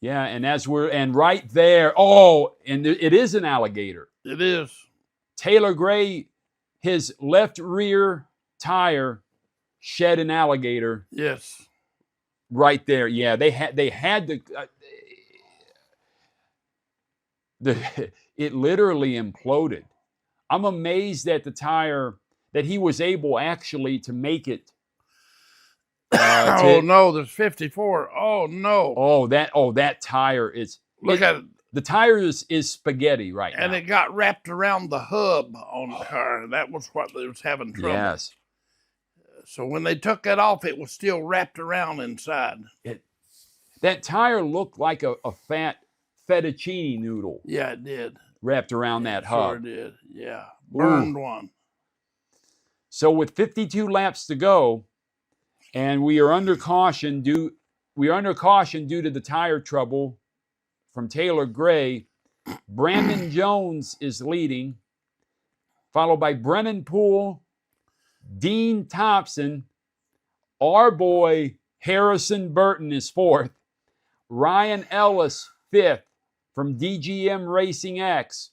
Yeah, and right there, oh, and it is an alligator. It is. Taylor Gray, his left rear tire shed an alligator. Yes. Right there. Yeah, they had it literally imploded. I'm amazed at the tire that he was able actually to make it. No, there's 54. Oh no. Oh, that tire is. Look at it. The tire is spaghetti right now. And it got wrapped around the hub on the car. That was what they was having trouble. Yes. So when they took that off, it was still wrapped around inside. That tire looked like a fat fettuccine noodle. Yeah, it did. Wrapped around that hub. Sure did. Yeah. Burned one. So with 52 laps to go, and we are under caution due to the tire trouble from Taylor Gray. Brandon Jones is leading, followed by Brennan Poole, Dean Thompson, our boy Harrison Burton is fourth, Ryan Ellis fifth from DGM Racing X.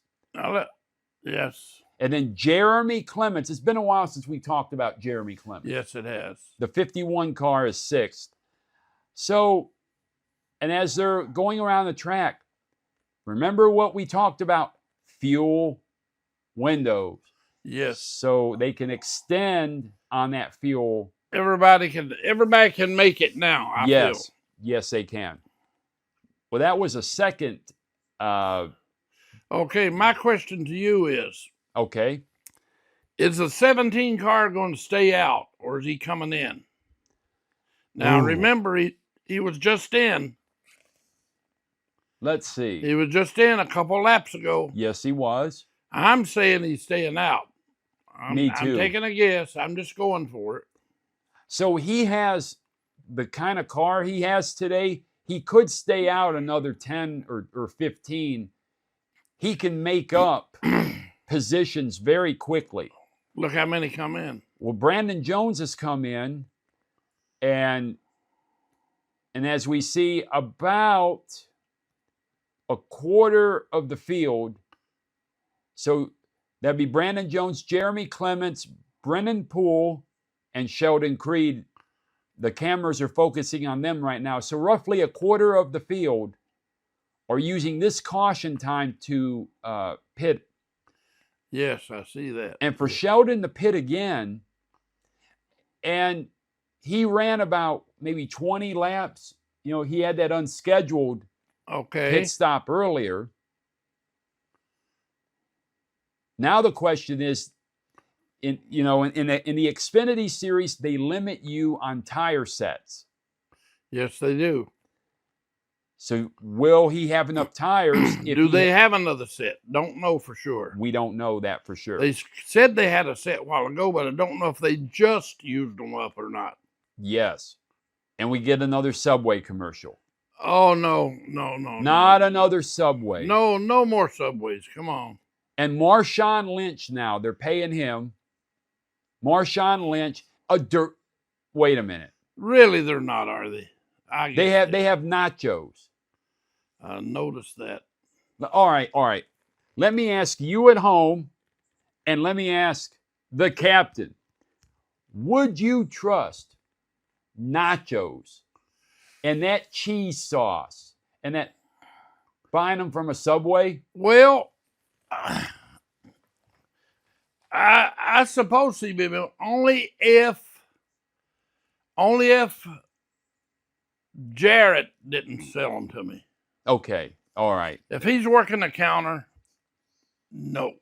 Yes. And then Jeremy Clements. It's been a while since we talked about Jeremy Clements. Yes, it has. The 51 car is sixth. So, and as they're going around the track, remember what we talked about? Fuel windows. Yes. So they can extend on that fuel. Everybody can make it now, I feel. Yes, they can. Well, that was a second. Okay, my question to you is, okay, is the 17 car going to stay out, or is he coming in? Now, remember, he was just in. Let's see. He was just in a couple laps ago. Yes, he was. I'm saying he's staying out. Me too. I'm taking a guess. I'm just going for it. So he has the kind of car he has today. He could stay out another 10 or 15. He can make up positions very quickly. Look how many come in. Well, Brandon Jones has come in, and as we see, about a quarter of the field. So that'd be Brandon Jones, Jeremy Clements, Brennan Poole, and Sheldon Creed. The cameras are focusing on them right now. So roughly a quarter of the field are using this caution time to pit. Yes, I see that. And for Sheldon to pit again, and he ran about maybe 20 laps. You know, he had that unscheduled pit stop earlier. Now the question is, in the Xfinity Series, they limit you on tire sets. Yes, they do. So will he have enough tires? Do they have another set? Don't know for sure. We don't know that for sure. They said they had a set a while ago, but I don't know if they just used them up or not. Yes. And we get another Subway commercial. Oh, no. Not another Subway. No more Subways. Come on. And Marshawn Lynch now, they're paying him. Marshawn Lynch, wait a minute. Really, they're not, are they? They have nachos. I noticed that. All right. Let me ask you at home, and let me ask the captain. Would you trust nachos and that cheese sauce and that buying them from a Subway? Well, I suppose, CB, only if Jarrett didn't sell them to me. Okay, all right. If he's working the counter, no.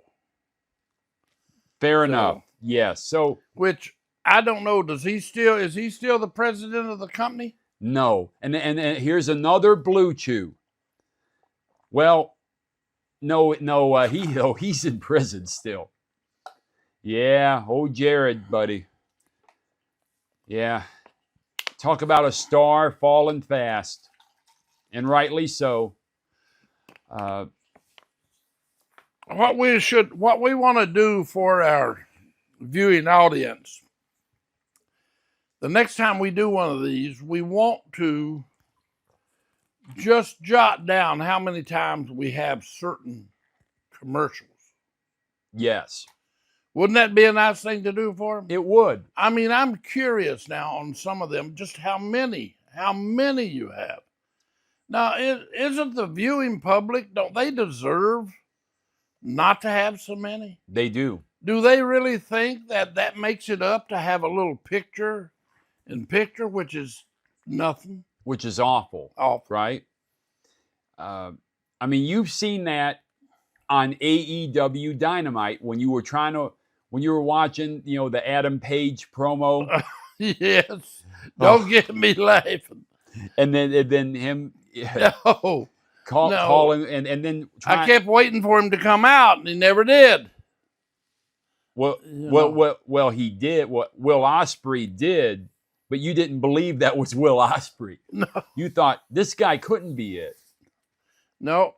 Fair enough. Yes. So, which I don't know. Is he still the president of the company? No. And here's another BLUECHEW. Well, no. He's in prison still. Yeah, old Jared, buddy. Yeah. Talk about a star falling fast, and rightly so. What we want to do for our viewing audience, the next time we do one of these, we want to just jot down how many times we have certain commercials. Yes. Wouldn't that be a nice thing to do for them? It would. I mean, I'm curious now on some of them, just how many you have. Now, isn't the viewing public, don't they deserve not to have so many? They do. Do they really think that makes it up to have a little picture, which is nothing? Which is awful. Awful. Right? I mean, you've seen that on AEW Dynamite when you were watching, the Adam Page promo. Yes. Don't get me laughing. And then him calling and then I kept waiting for him to come out and he never did. Well, he did. What Will Ospreay did, but you didn't believe that was Will Ospreay. No. You thought this guy couldn't be it. No.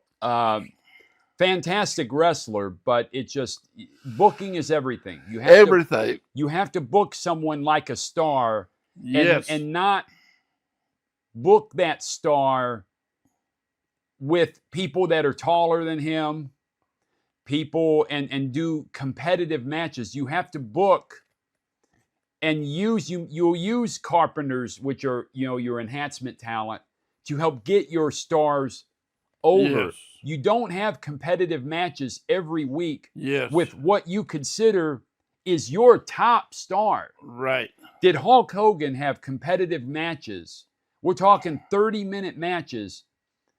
Fantastic wrestler, but it just, booking is everything. You have everything. You have to book someone like a star, yes, and not book that star with people that are taller than him, people and do competitive matches. You have to book and you'll use carpenters, which are your enhancement talent, to help get your stars over. Yes. You don't have competitive matches every week. Yes. With what you consider is your top star. Right. Did Hulk Hogan have competitive matches? We're talking 30-minute matches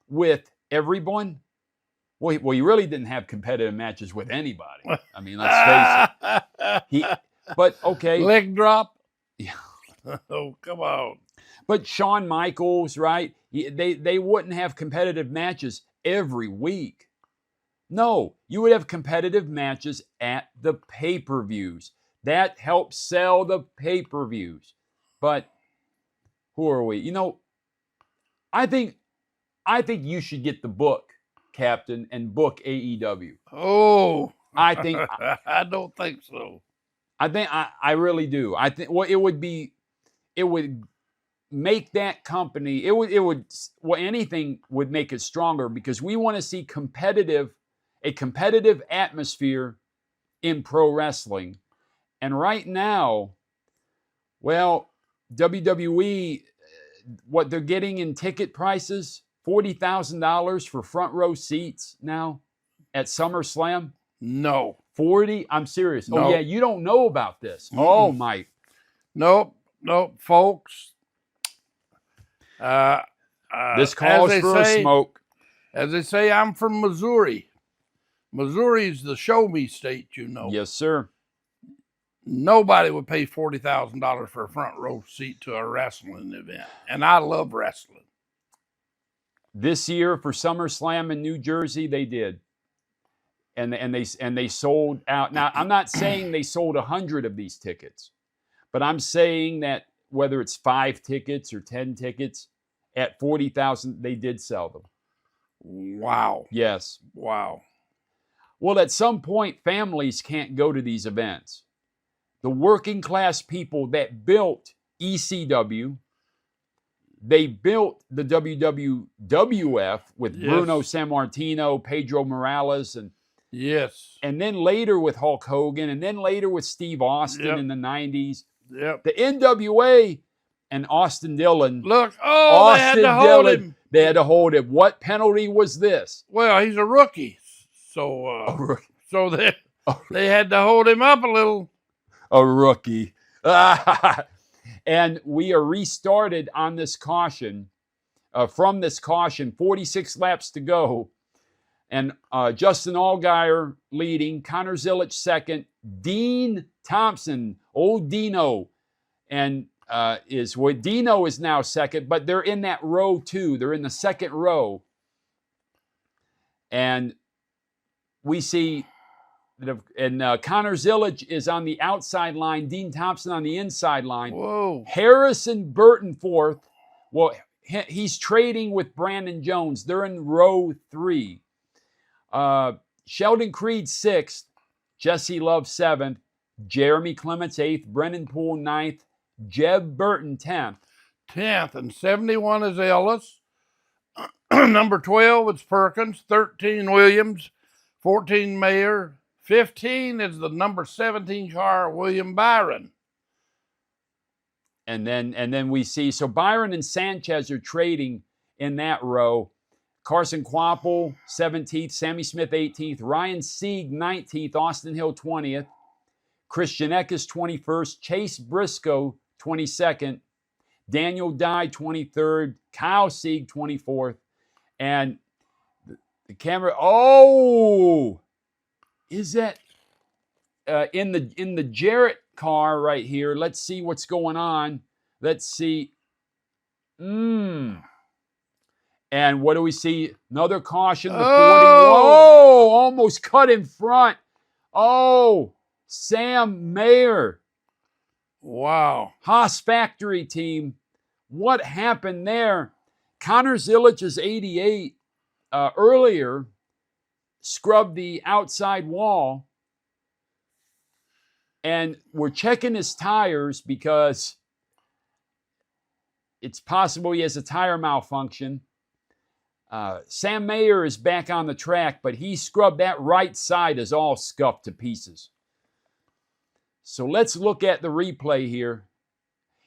with everyone. Well, he really didn't have competitive matches with anybody. I mean, let's face it. But okay. Leg drop. Yeah. Oh, come on. But Shawn Michaels, right? They wouldn't have competitive matches every week. No, you would have competitive matches at the pay-per-views. That helps sell the pay-per-views. But who are we? I think you should get the book, Captain, and book AEW. Oh, I think I don't think so. I really do. I think it would make that company, anything would make it stronger, because we want to see a competitive atmosphere in pro wrestling. And right now, well, WWE, what they're getting in ticket prices, $40,000 for front row seats now at SummerSlam. No. 40? I'm serious. No. Oh, yeah, you don't know about this. Oh, Mike. Nope, folks. This calls for a smoke. As they say, I'm from Missouri. Missouri's the show me state, you know. Yes, sir. Nobody would pay $40,000 for a front row seat to a wrestling event. And I love wrestling. This year for SummerSlam in New Jersey, they did. And they sold out. Now, I'm not saying they sold 100 of these tickets, but I'm saying that whether it's 5 tickets or 10 tickets, at 40,000, they did sell them. Wow. Yes. Wow. Well, at some point, families can't go to these events. The working class people that built ECW, they built the WWF with Bruno Sammartino, Pedro Morales, and then later with Hulk Hogan, and then later with Steve Austin in the 90s. Yep. The NWA and Austin Dillon. Look, Austin they had to hold him. They had to hold him. What penalty was this? Well, he's a rookie, so so they had to hold him up a little. A rookie. And we are restarted on this caution. From this caution, 46 laps to go. And Justin Allgaier leading, Connor Zilic second, Dean Thompson, old Dino, and Dino is now second, but they're in that row too. They're in the second row. And we see that Connor Zilic is on the outside line, Dean Thompson on the inside line. Whoa. Harrison Burton fourth. Well, he's trading with Brandon Jones. They're in row 3. Sheldon Creed 6th, Jesse Love 7th, Jeremy Clements 8th, Brennan Poole 9th, JEB Burton 10th. 10th, and 71 is Ellis. Number 12 is Perkins, 13 Williams, 14 Mayer, 15 is the number 17 car, William Byron. And then we see, so Byron and Sanchez are trading in that row. Carson Quapple, 17th. Sammy Smith, 18th. Ryan Sieg, 19th. Austin Hill, 20th. Christian Eckes, 21st. Chase Briscoe, 22nd. Daniel Dye, 23rd. Kyle Sieg, 24th. And the camera, is that in the Jarrett car right here? Let's see what's going on. Let's see. And what do we see? Another caution. The 40. Whoa! Almost cut in front. Oh, Sam Mayer. Wow. Haas Factory team. What happened there? Connor Zilic's 88 earlier scrubbed the outside wall. And we're checking his tires because it's possible he has a tire malfunction. Sam Mayer is back on the track, but he scrubbed that right side is all scuffed to pieces. So let's look at the replay here.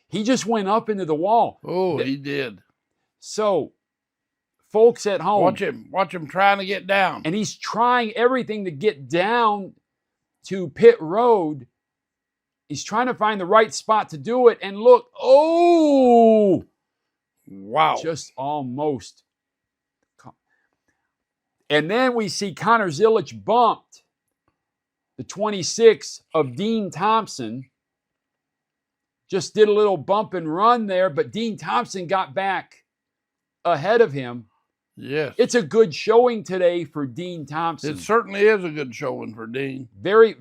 He just went up into the wall. Oh, he did. So, folks at home. Watch him trying to get down. And he's trying everything to get down to pit road. He's trying to find the right spot to do it. And look, wow. Just almost. And then we see Connor Zilic bumped the 26 of Dean Thompson. Just did a little bump and run there, but Dean Thompson got back ahead of him. Yes. It's a good showing today for Dean Thompson. It certainly is a good showing for Dean. Very,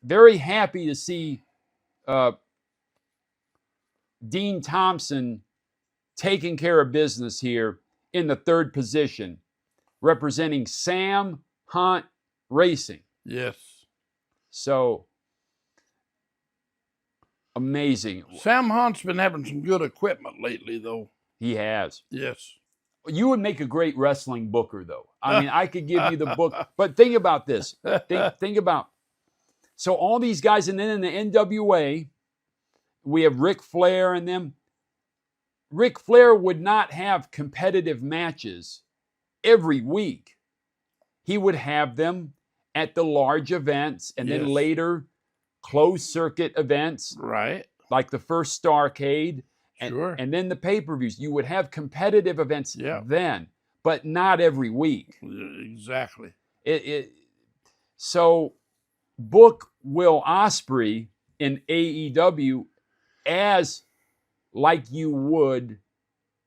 very happy to see Dean Thompson taking care of business here in the third position, representing Sam Hunt Racing. Yes. So Amazing. Sam Hunt's been having some good equipment lately, though. He has. Yes. You would make a great wrestling booker, though. I mean, I could give you the book. But think about this. Think about. So all these guys, and then in the NWA, we have Ric Flair and them. Ric Flair would not have competitive matches every week. He would have them at the large events and then later closed circuit events. Right. Like the first Starrcade. Sure. And then the pay-per-views. You would have competitive events then, but not every week. Exactly. So book Will Ospreay in AEW as like you would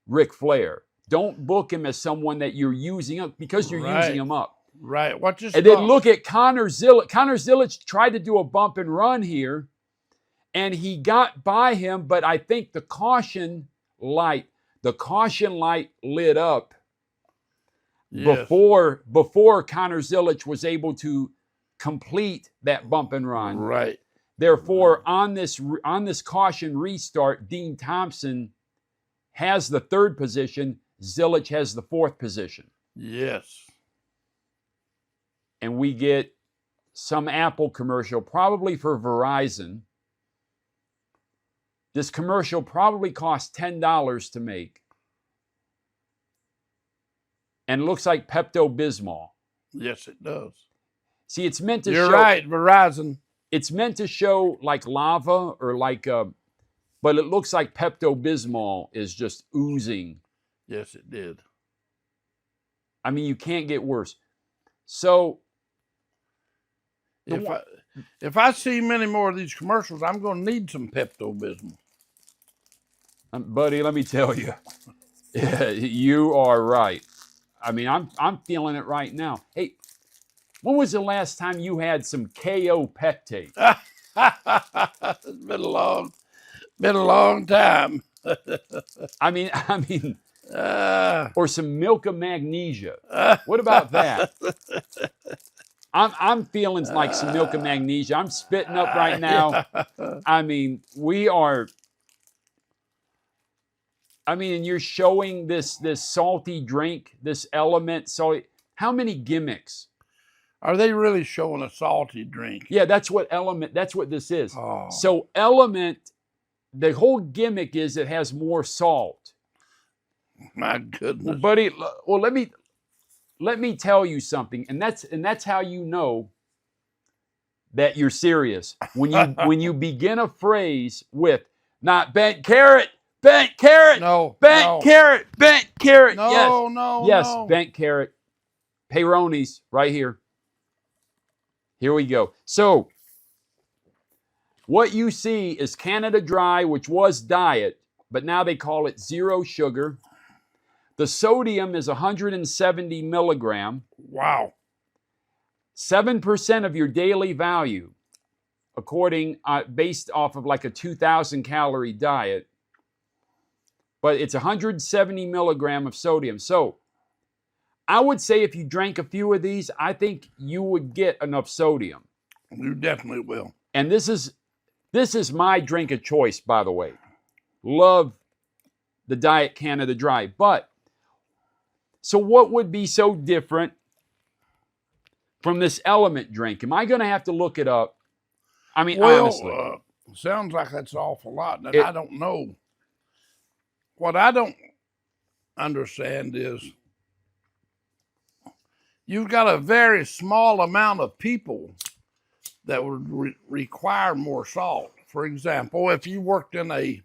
Ric Flair. Don't book him as someone that you're using up because you're using him up. Right. Watch this. And then look at Connor Zilic. Connor Zilic tried to do a bump and run here, and he got by him, but I think the caution light lit up before Connor Zilic was able to complete that bump and run. Right. Therefore, on this caution restart, Dean Thompson has the 3rd position. Zilic has the 4th position. Yes. And we get some Apple commercial, probably for Verizon. This commercial probably cost $10 to make. And looks like Pepto-Bismol. Yes, it does. See, it's meant to show... You're right, Verizon. It's meant to show like lava or like... but it looks like Pepto-Bismol is just oozing. Yes, it did. I mean, you can't get worse. So... If I see many more of these commercials, I'm going to need some Pepto-Bismol. Buddy, let me tell you, you are right. I mean, I'm feeling it right now. Hey, when was the last time you had some KO pectate? It's been a long time. I mean, or some milk of magnesia. What about that? I'm feeling like some milk of magnesia. I'm spitting up right now. I mean, and you're showing this salty drink, this element. So how many gimmicks? Are they really showing a salty drink? Yeah, that's what this is. Oh. So element, the whole gimmick is it has more salt. My goodness. Well, buddy, well, let me tell you something, and that's how you know that you're serious. When you begin a phrase with not bent carrot, bent carrot, carrot, bent carrot. Yes, bent carrot. Peyronie's right here. Here we go. So what you see is Canada Dry, which was diet, but now they call it 0 sugar. The sodium is 170 milligram. Wow. 7% of your daily value, based off of like a 2,000 calorie diet. But it's 170 milligram of sodium. So I would say if you drank a few of these, I think you would get enough sodium. You definitely will. And this is my drink of choice, by the way. Love the Diet Canada Dry. But so what would be so different from this element drink? Am I going to have to look it up? I mean, honestly. Sounds like that's an awful lot. And I don't know. What I don't understand is you've got a very small amount of people that would require more salt. For example, if you worked in a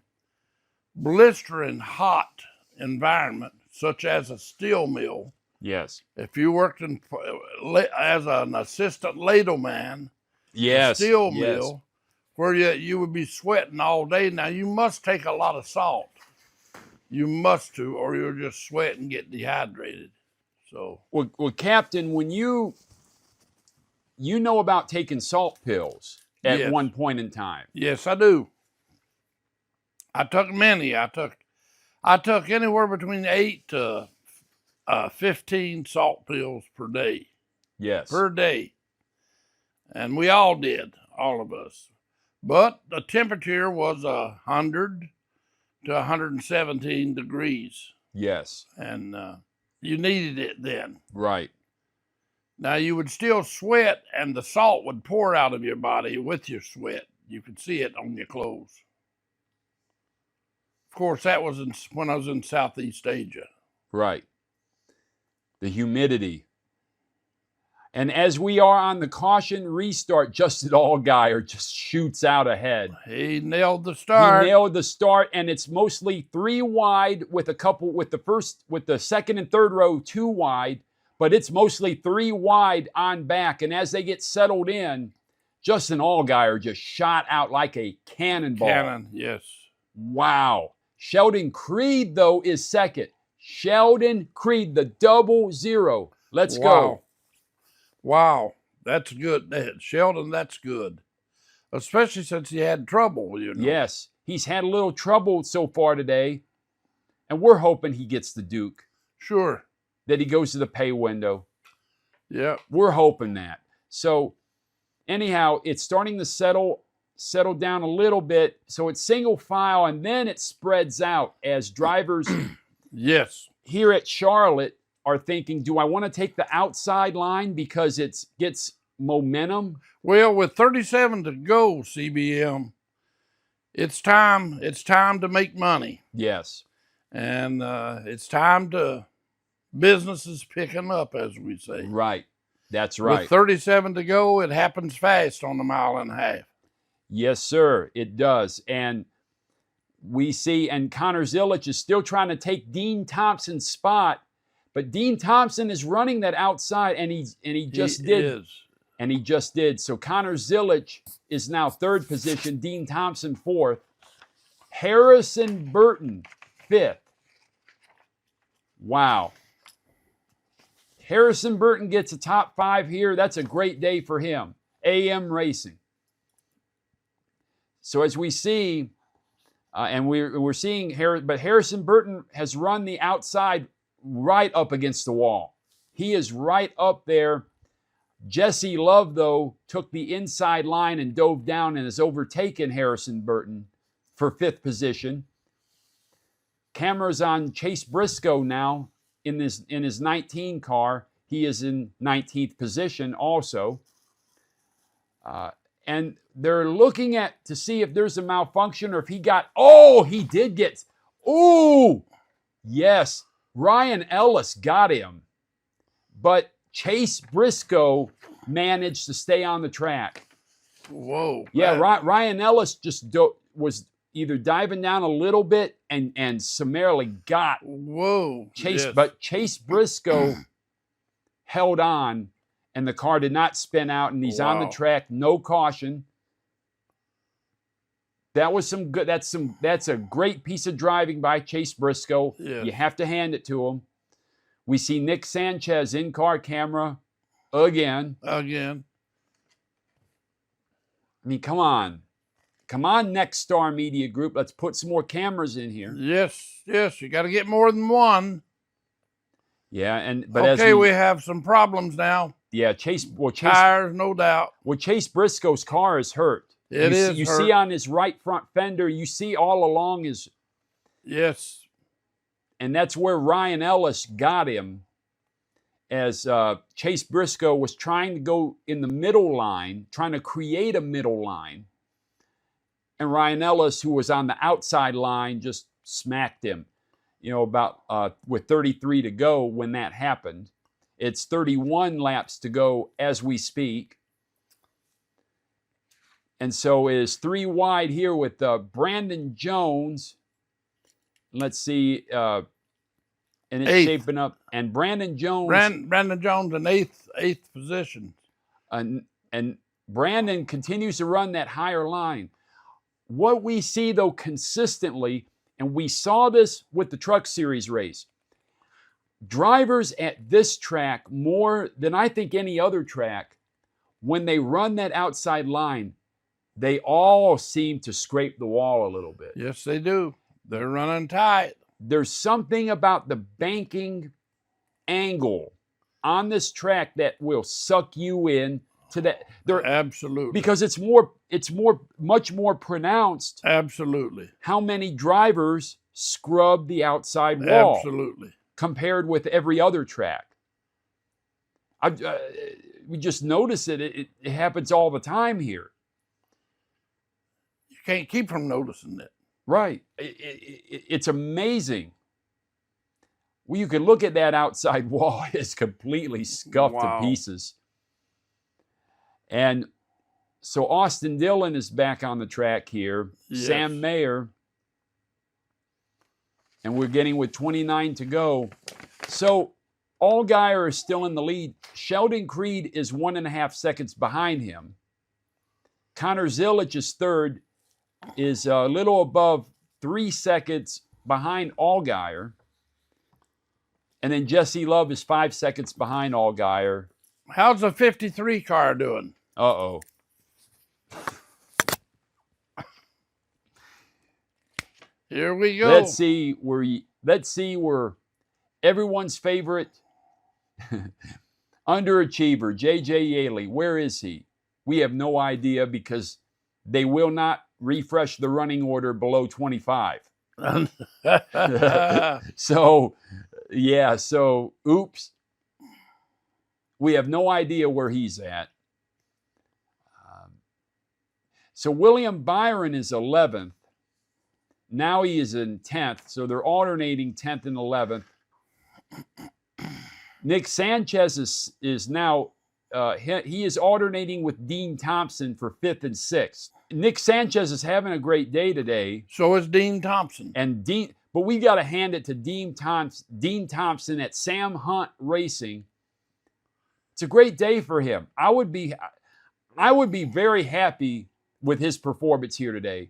blistering hot environment, such as a steel mill. Yes. If you worked as an assistant ladle man, yes, steel mill, where you would be sweating all day. Now you must take a lot of salt. You must to, or you'll just sweat and get dehydrated. So well, Captain, when you know about taking salt pills at one point in time. Yes, I do. I took many. I took anywhere between 8 to 15 salt pills per day. Yes. Per day. And we all did, all of us. But the temperature was 100 to 117 degrees. Yes. And you needed it then. Right. Now, you would still sweat, and the salt would pour out of your body with your sweat. You could see it on your clothes. Of course, that was when I was in Southeast Asia. Right. The humidity. And as we are on the caution restart, Justin Allgaier just shoots out ahead. He nailed the start. He nailed the start, and it's mostly 3 wide with the second and third row 2 wide, but it's mostly 3 wide on back. And as they get settled in, Justin Allgaier just shot out like a cannonball. Cannon, yes. Wow. Sheldon Creed, though, is second. Sheldon Creed, the 00. Let's go. Wow, that's good. Sheldon, that's good. Especially since he had trouble, you know. Yes, he's had a little trouble so far today, and we're hoping he gets the Duke. Sure. That he goes to the pay window. Yeah. We're hoping that. So, anyhow, it's starting to settle down a little bit. So it's single file, and then it spreads out as drivers yes. here at Charlotte are thinking, do I want to take the outside line because it gets momentum? Well, with 37 to go, CBM, it's time to make money. Yes. And it's time to business is picking up, as we say. Right. That's right. With 37 to go, it happens fast on the 1.5 miles. Yes, sir, it does. And we see, and Connor Zilic is still trying to take Dean Thompson's spot, but Dean Thompson is running that outside, and he just did. And he just did. So Connor Zilic is now 3rd position, Dean Thompson 4th, Harrison Burton 5th. Wow. Harrison Burton gets a top 5 here. That's a great day for him. AM Racing. So as we see, and we're seeing Harrison Burton has run the outside right up against the wall. He is right up there. Jesse Love, though, took the inside line and dove down and has overtaken Harrison Burton for 5th position. Cameras on Chase Briscoe now in his 19 car. He is in 19th position also. And they're looking to see if there's a malfunction or if he got, he did get, yes, Ryan Ellis got him. But Chase Briscoe managed to stay on the track. Whoa. Yeah, Ryan Ellis just was either diving down a little bit and summarily got Chase. Yes. But Chase Briscoe held on, and the car did not spin out, and he's on the track, no caution. That was some good. That's a great piece of driving by Chase Briscoe. Yes. You have to hand it to him. We see Nick Sanchez in-car camera again. Again. I mean, come on. Come on, Next Star Media Group. Let's put some more cameras in here. Yes, yes. You got to get more than one. Yeah, but we have some problems now. Yeah, Chase. Tires, no doubt. Well, Chase Briscoe's car is hurt. You see on his right front fender. You see all along his. Yes. And that's where Ryan Ellis got him, as Chase Briscoe was trying to go in the middle line, trying to create a middle line. And Ryan Ellis, who was on the outside line, just smacked him. You know, about with 33 to go when that happened. It's 31 laps to go as we speak. And so it is 3 wide here with Brandon Jones. Let's see. And it's shaping up. And Brandon Jones. Brandon Jones in eighth position. And Brandon continues to run that higher line. What we see, though, consistently, and we saw this with the Truck Series race, drivers at this track, more than I think any other track, when they run that outside line, they all seem to scrape the wall a little bit. Yes, they do. They're running tight. There's something about the banking angle on this track that will suck you in to that. They're Absolutely. because it's much more pronounced. Absolutely. How many drivers scrub the outside wall? Absolutely. Compared with every other track. We just notice it. It happens all the time here. You can't keep from noticing it. Right. It's amazing. Well, you can look at that outside wall. It's completely scuffed to pieces. And so Austin Dillon is back on the track here. Yes. Sam Mayer. And we're getting with 29 to go. So Allgaier is still in the lead. Sheldon Creed is 1.5 seconds behind him. Connor Zilic is third, is a little above 3 seconds behind Allgaier. And then Jesse Love is 5 seconds behind Allgaier. How's the 53 car doing? Uh-oh. Here we go. Let's see where everyone's favorite underachiever, J.J. Yeley, where is he? We have no idea because they will not refresh the running order below 25. So, yeah, so, oops. We have no idea where he's at. So William Byron is 11th. Now he is in 10th, so they're alternating 10th and 11th. Nick Sanchez is now, he is alternating with Dean Thompson for 5th and 6th. Nick Sanchez is having a great day today. So is Dean Thompson. But we got to hand it to Dean Thompson at Sam Hunt Racing. It's a great day for him. I would be very happy with his performance here today.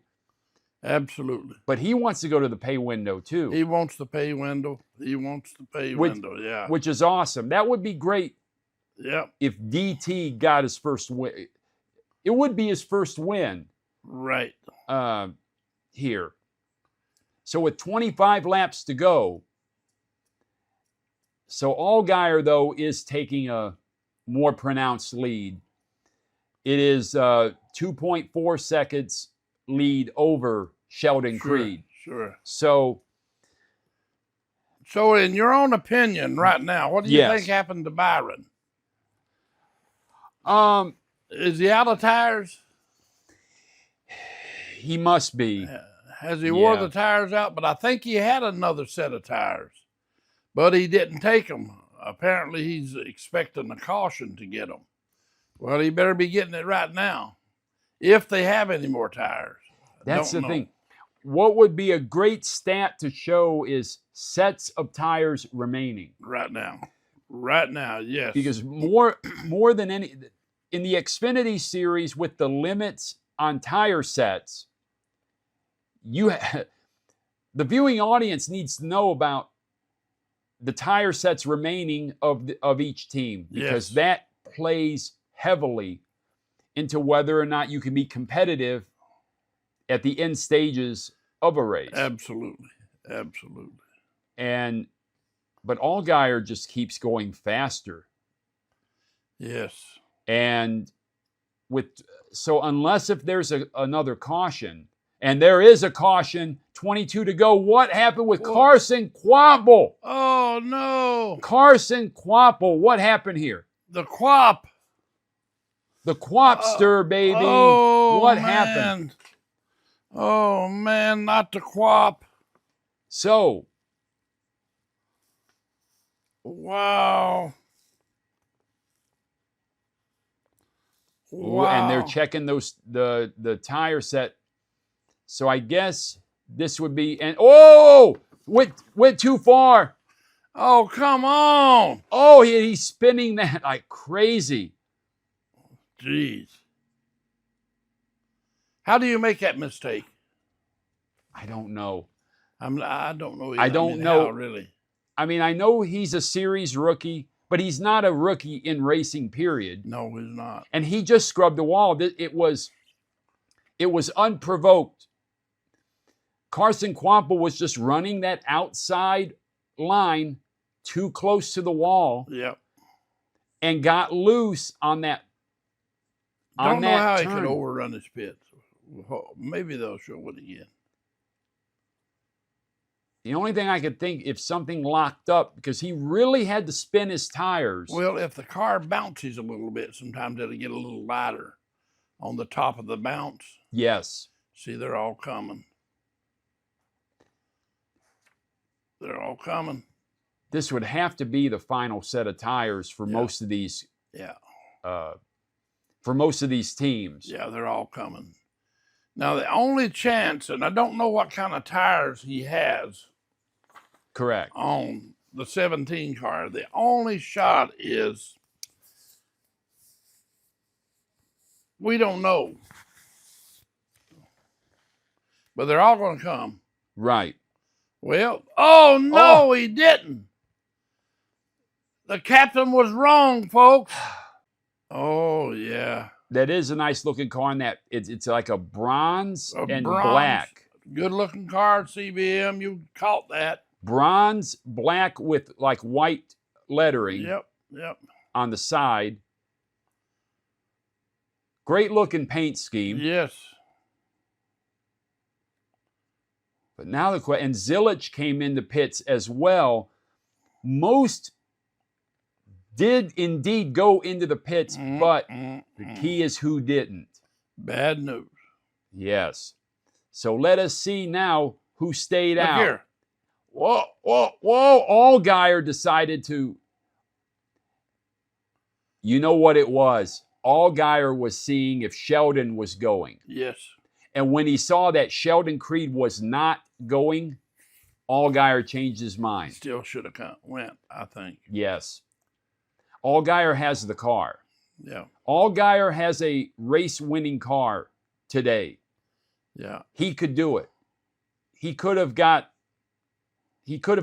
Absolutely. But he wants to go to the pay window too. He wants the pay window. Window, yeah. Which is awesome. That would be great. Yeah. If DT got his first win. It would be his first win. Right. Here. So with 25 laps to go. So Allgaier, though, is taking a more pronounced lead. It is 2.4 seconds lead over Sheldon Creed. Sure. So in your own opinion right now, what do you think happened to Byron? Is he out of tires? He must be. Has he wore the tires out? But I think he had another set of tires, but he didn't take them. Apparently, he's expecting a caution to get them. Well, he better be getting it right now, if they have any more tires. That's the thing. What would be a great stat to show is sets of tires remaining. Right now. Right now, yes. Because more than any, in the Xfinity Series with the limits on tire sets, the viewing audience needs to know about the tire sets remaining of each team, because that plays heavily into whether or not you can be competitive at the end stages of a race. Absolutely. Absolutely. But Allgaier just keeps going faster. Yes. And so unless if there's another caution, and there is a caution, 22 to go. What happened with Carson Kvapil? Oh, no. Carson Kvapil. What happened here? The Quap. The Quapster, baby. Oh, what man. happened? Oh, man, not the Quap. So. Wow. Wow. And they're checking the tire set. So I guess this would be, and went too far. Oh, come on. Oh, he's spinning that like crazy. Jeez. How do you make that mistake? I don't know. I don't know. I don't know. How, really. I mean, I know he's a series rookie, but he's not a rookie in racing, period. No, he's not. And he just scrubbed the wall. It was unprovoked. Carson Kvapil was just running that outside line too close to the wall. Yep. And got loose on that Don't know how he turn. could overrun his pits. Maybe they'll show it again. The only thing I could think, if something locked up, because he really had to spin his tires. Well, if the car bounces a little bit, sometimes it'll get a little lighter on the top of the bounce. Yes. See, they're all coming. They're all coming. This would have to be the final set of tires for most of these. Yeah. For most of these teams. Yeah, they're all coming. Now, the only chance, and I don't know what kind of tires he has. Correct. On the 17 car, the only shot is we don't know. But they're all going to come. Right. Well, oh no, he didn't. The captain was wrong, folks. Oh, yeah. That is a nice looking car, and that it's like a bronze and black. Good looking car, CBM. You caught that. Bronze, black with like white lettering. Yep. On the side. Great looking paint scheme. Yes. But now the question, and Zilic came into pits as well. Most did indeed go into the pits, but the key is who didn't. Bad news. Yes. So let us see now who stayed out. Here. Whoa. Allgaier decided to. You know what it was? Allgaier was seeing if Sheldon was going. Yes. And when he saw that Sheldon Creed was not going, Allgaier changed his mind. Still should have went, I think. Yes. Allgaier has the car. Yeah. Allgaier has a race-winning car today. Yeah. He could do it. He could have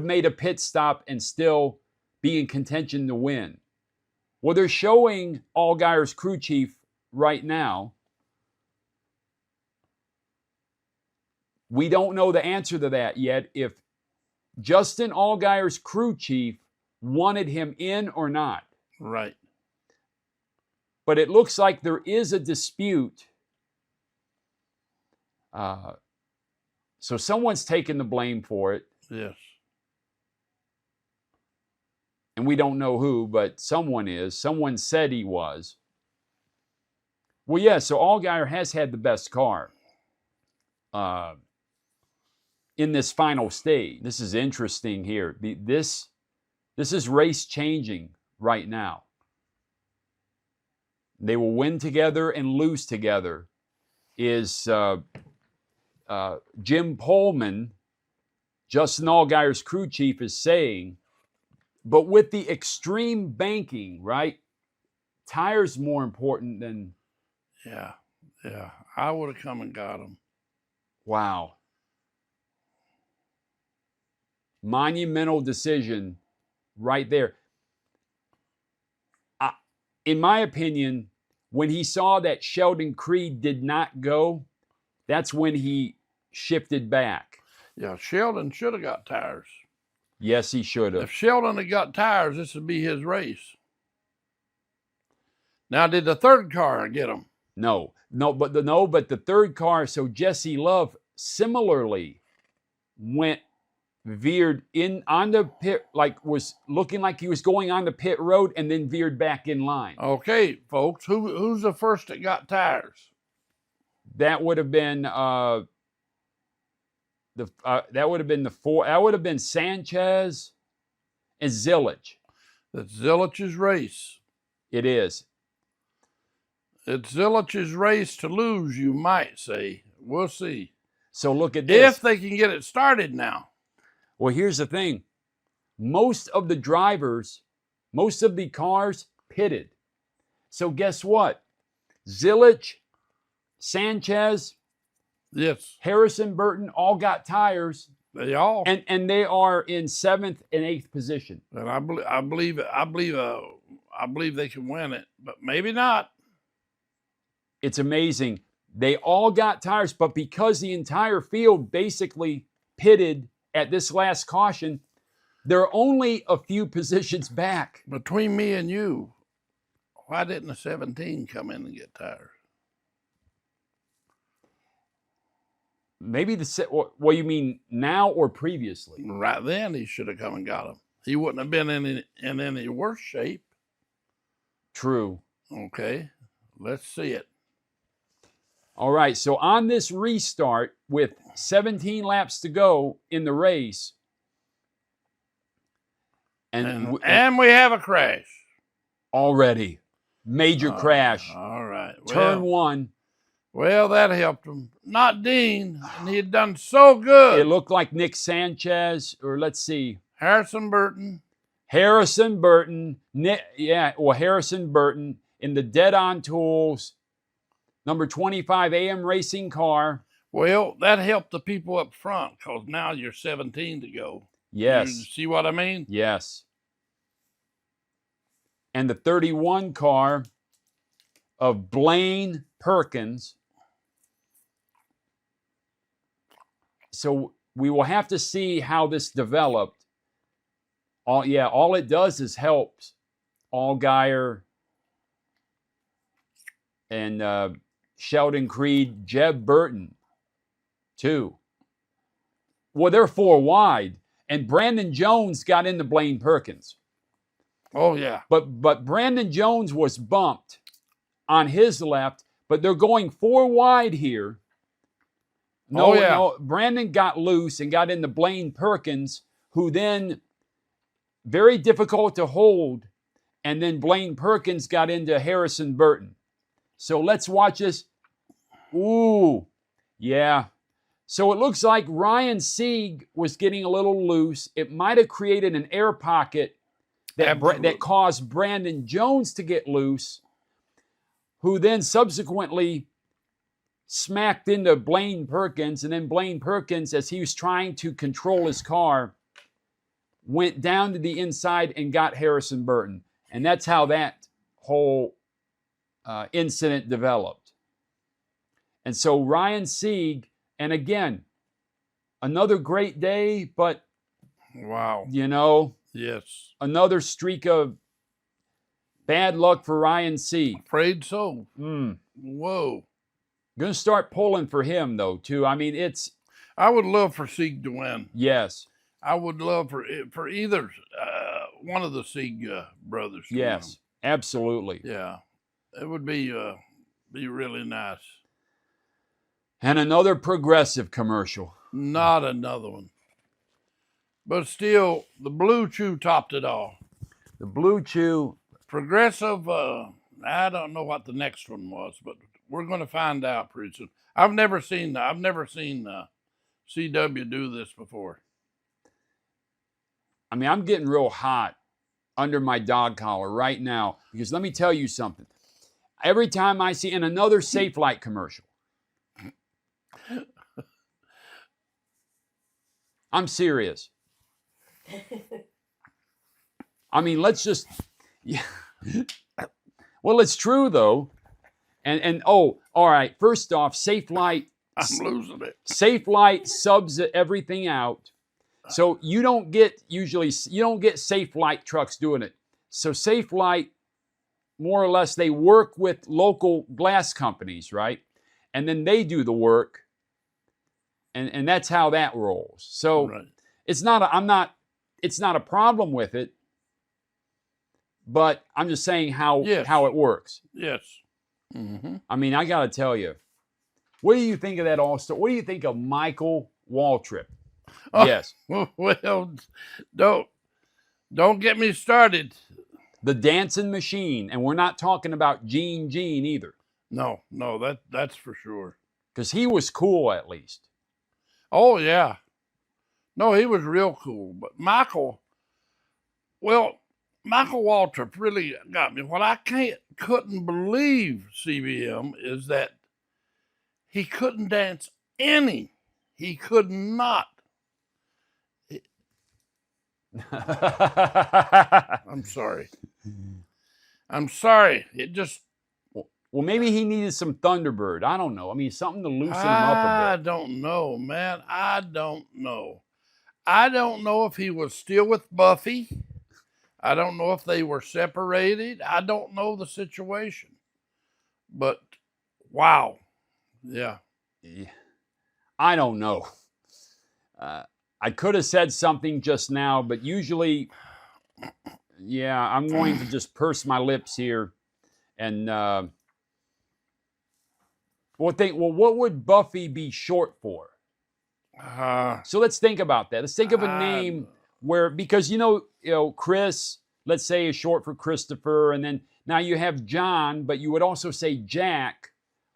made a pit stop and still be in contention to win. Well, they're showing Allgaier's crew chief right now. We don't know the answer to that yet, if Justin Allgaier's crew chief wanted him in or not. Right. But it looks like there is a dispute. So someone's taking the blame for it. Yes. And we don't know who, but someone is. Someone said he was. Well, yeah, so Allgaier has had the best car in this final stage. This is interesting here. This is race changing right now. They will win together and lose together, is Jim Pullman, Justin Allgaier's crew chief, is saying. But with the extreme banking, right? Tires more important than. Yeah. I would have come and got him. Wow. Monumental decision right there. In my opinion, when he saw that Sheldon Creed did not go, that's when he shifted back. Yeah, Sheldon should have got tires. Yes, he should have. If Sheldon had got tires, this would be his race. Now, did the third car get him? No, but the third car, so Jesse Love similarly veered in on the pit, like was looking like he was going on the pit road and then veered back in line. Okay, folks, who's the first that got tires? That would have been that would have been the four. That would have been Sanchez and Zilic. That's Zilic's race. It is. It's Zilic's race to lose, you might say. We'll see. So look at this. If they can get it started now. Well, here's the thing. Most of the drivers, most of the cars pitted. So guess what? Zilic, Sanchez, yes, Harrison Burton all got tires. They all. And they are in 7th and 8th position. And I believe they can win it, but maybe not. It's amazing. They all got tires, but because the entire field basically pitted at this last caution, they're only a few positions back. Between me and you, why didn't the 17 come in and get tires? Maybe what you mean now or previously? Right then, he should have come and got him. He wouldn't have been in any worse shape. True. Okay, let's see it. All right, so on this restart with 17 laps to go in the race, and we have a crash. Already. Major crash. All right. Turn one. Well, that helped him. Not Dean, and he had done so good. It looked like Nick Sanchez, or let's see. Harrison Burton. Harrison Burton. Harrison Burton in the dead-on tools. Number 25 AM racing car. Well, that helped the people up front because now you're 17 to go. Yes. You see what I mean? Yes. And the 31 car of Blaine Perkins. So we will have to see how this developed. All it does is helps Allgaier and Sheldon Creed, JEB Burton, too. Well, they're 4 wide, and Brandon Jones got into Blaine Perkins. Oh, yeah. But Brandon Jones was bumped on his left, but they're going 4 wide here. No, Brandon got loose and got into Blaine Perkins, who then, very difficult to hold, and then Blaine Perkins got into Harrison Burton. So let's watch this. Ooh, yeah. So it looks like Ryan Sieg was getting a little loose. It might have created an air pocket that caused Brandon Jones to get loose, who then subsequently smacked into Blaine Perkins, and then Blaine Perkins, as he was trying to control his car, went down to the inside and got Harrison Burton. And that's how that whole incident developed. And so Ryan Sieg, and again, another great day, but wow, yes, another streak of bad luck for Ryan Sieg. Afraid so. Whoa. Going to start pulling for him, though, too. I mean, I would love for Sieg to win. Yes. I would love for either one of the Sieg brothers to win. Absolutely. Yeah. It would be really nice. And another Progressive commercial. Not another one. But still, the BLUECHEW topped it all. The BLUECHEW. Progressive, I don't know what the next one was, but we're going to find out pretty soon. I've never seen CW do this before. I mean, I'm getting real hot under my dog collar right now, because let me tell you something. Every time I see in another Safe Light commercial, I'm serious. I mean, let's just, well, it's true though. And all right, first off, Safe Light. I'm losing it. Safe Light subs everything out. So you don't get Safe Light trucks doing it. So Safe Light, more or less, they work with local glass companies, right? And then they do the work. And that's how that rolls. So right. It's not a problem with it, but I'm just saying how it works. Yes. Mm-hmm. I mean, I got to tell you, what do you think of that All-Star? What do you think of Michael Waltrip? Oh, yes. Well, don't get me started. The dancing machine, and we're not talking about Gene either. No, that's for sure. Because he was cool, at least. Oh yeah. No, he was real cool. But Michael Waltrip really got me. What I couldn't believe, CBM, is that he couldn't dance any. He could not. I'm sorry. It just. Well, maybe he needed some Thunderbird. I don't know. I mean, something to loosen him up a bit. I don't know, man. I don't know. I don't know if he was still with Buffy. I don't know if they were separated. I don't know the situation. But, wow. Yeah. I don't know. I could have said something just now, but usually, yeah, I'm going to just purse my lips here. And what would Buffy be short for? So let's think about that. Let's think of a name where, because you know, Kris, let's say, is short for Christopher, and then now you have John, but you would also say Jack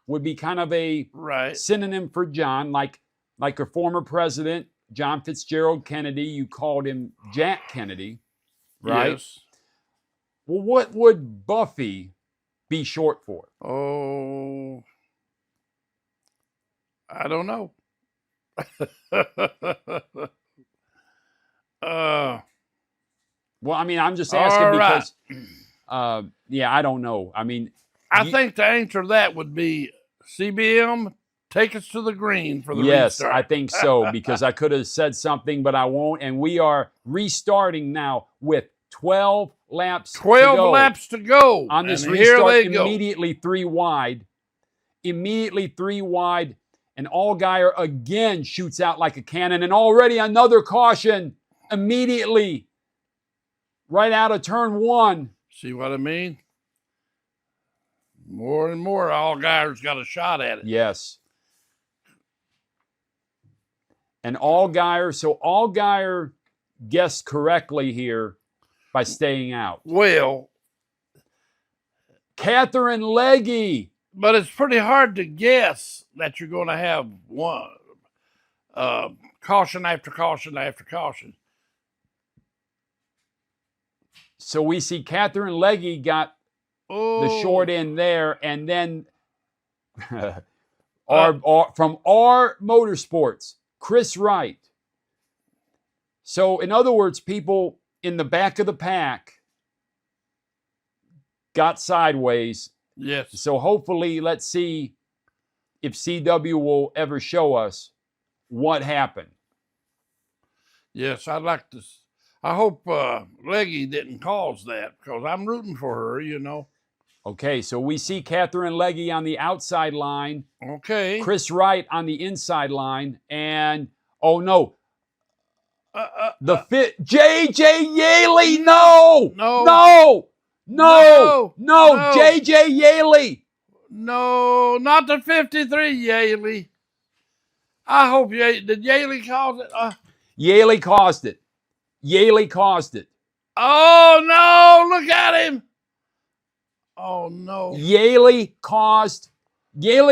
would be kind of a synonym for John, like a former president, John Fitzgerald Kennedy. You called him Jack Kennedy, right? Yes. Well, what would Buffy be short for? Oh, I don't know. Well, I mean, I'm just asking because, yeah, I don't know. I mean, I think the answer to that would be CBM, take us to the green for the restart. I think so, because I could have said something, but I won't. And we are restarting now with 12 laps 12 laps to go. On this restart, immediately 3 wide. Immediately 3 wide. And Allgaier again shoots out like a cannon. And already another caution immediately right out of turn 1. See what I mean? More and more, Allgaier's got a shot at it. Yes. And Allgaier guessed correctly here by staying out. Well, Catherine Legge. But it's pretty hard to guess that you're going to have one caution after caution after caution. So we see Catherine Legge got the short end there, and then from R Motorsports, Chris Wright. So in other words, people in the back of the pack got sideways. Yes. So hopefully, let's see if CW will ever show us what happened. Yes, I'd like to. I hope Legge didn't cause that, because I'm rooting for her, you know. Okay, so we see Catherine Legge on the outside line. Okay. Chris Wright on the inside line. And, oh, no. J.J. Yeley, no! No, J.J. Yeley. No, not the 53 Yeley. I hope did Yeley cause it? Yeley caused it. Yeley caused it. Oh, no, look at him. Oh, no. Yeley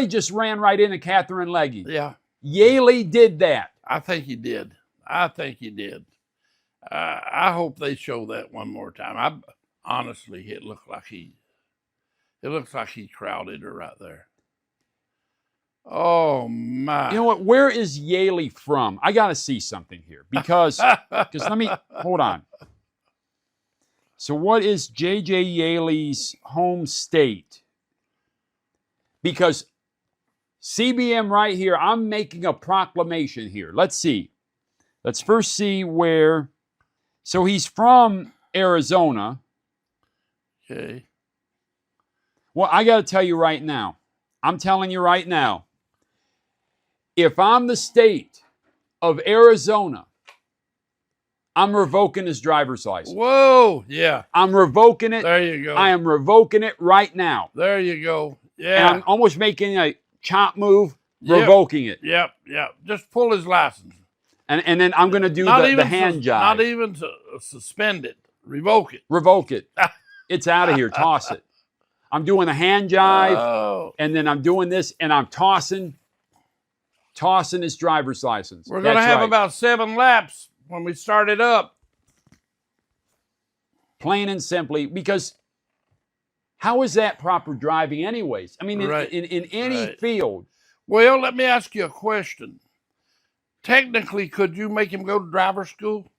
just ran right into Catherine Legge. Yeah. Yeley did that. I think he did. I hope they show that one more time. Honestly, it looks like he crowded her right there. Oh my! You know what? Where is Yeley from? I got to see something here because let me hold on. So, what is J.J. Yeley's home state? Because CBM right here, I'm making a proclamation here. Let's see. Let's first see where. So he's from Arizona. Okay. Well, I got to tell you right now. I'm telling you right now. If I'm the state of Arizona, I'm revoking his driver's license. Whoa, yeah. I'm revoking it. There you go. I am revoking it right now. There you go. Yeah. And I'm almost making a chop move, revoking it. Yep. Just pull his license. And then I'm going to do the hand jive. Not even to suspend it. Revoke it. Revoke it. It's out of here. Toss it. I'm doing the hand jive, and then I'm doing this, and I'm tossing his driver's license. We're going to have about 7 laps when we start it up. Plain and simply, because how is that proper driving anyways? I mean, in any field. Well, let me ask you a question. Technically, could you make him go to driver's school?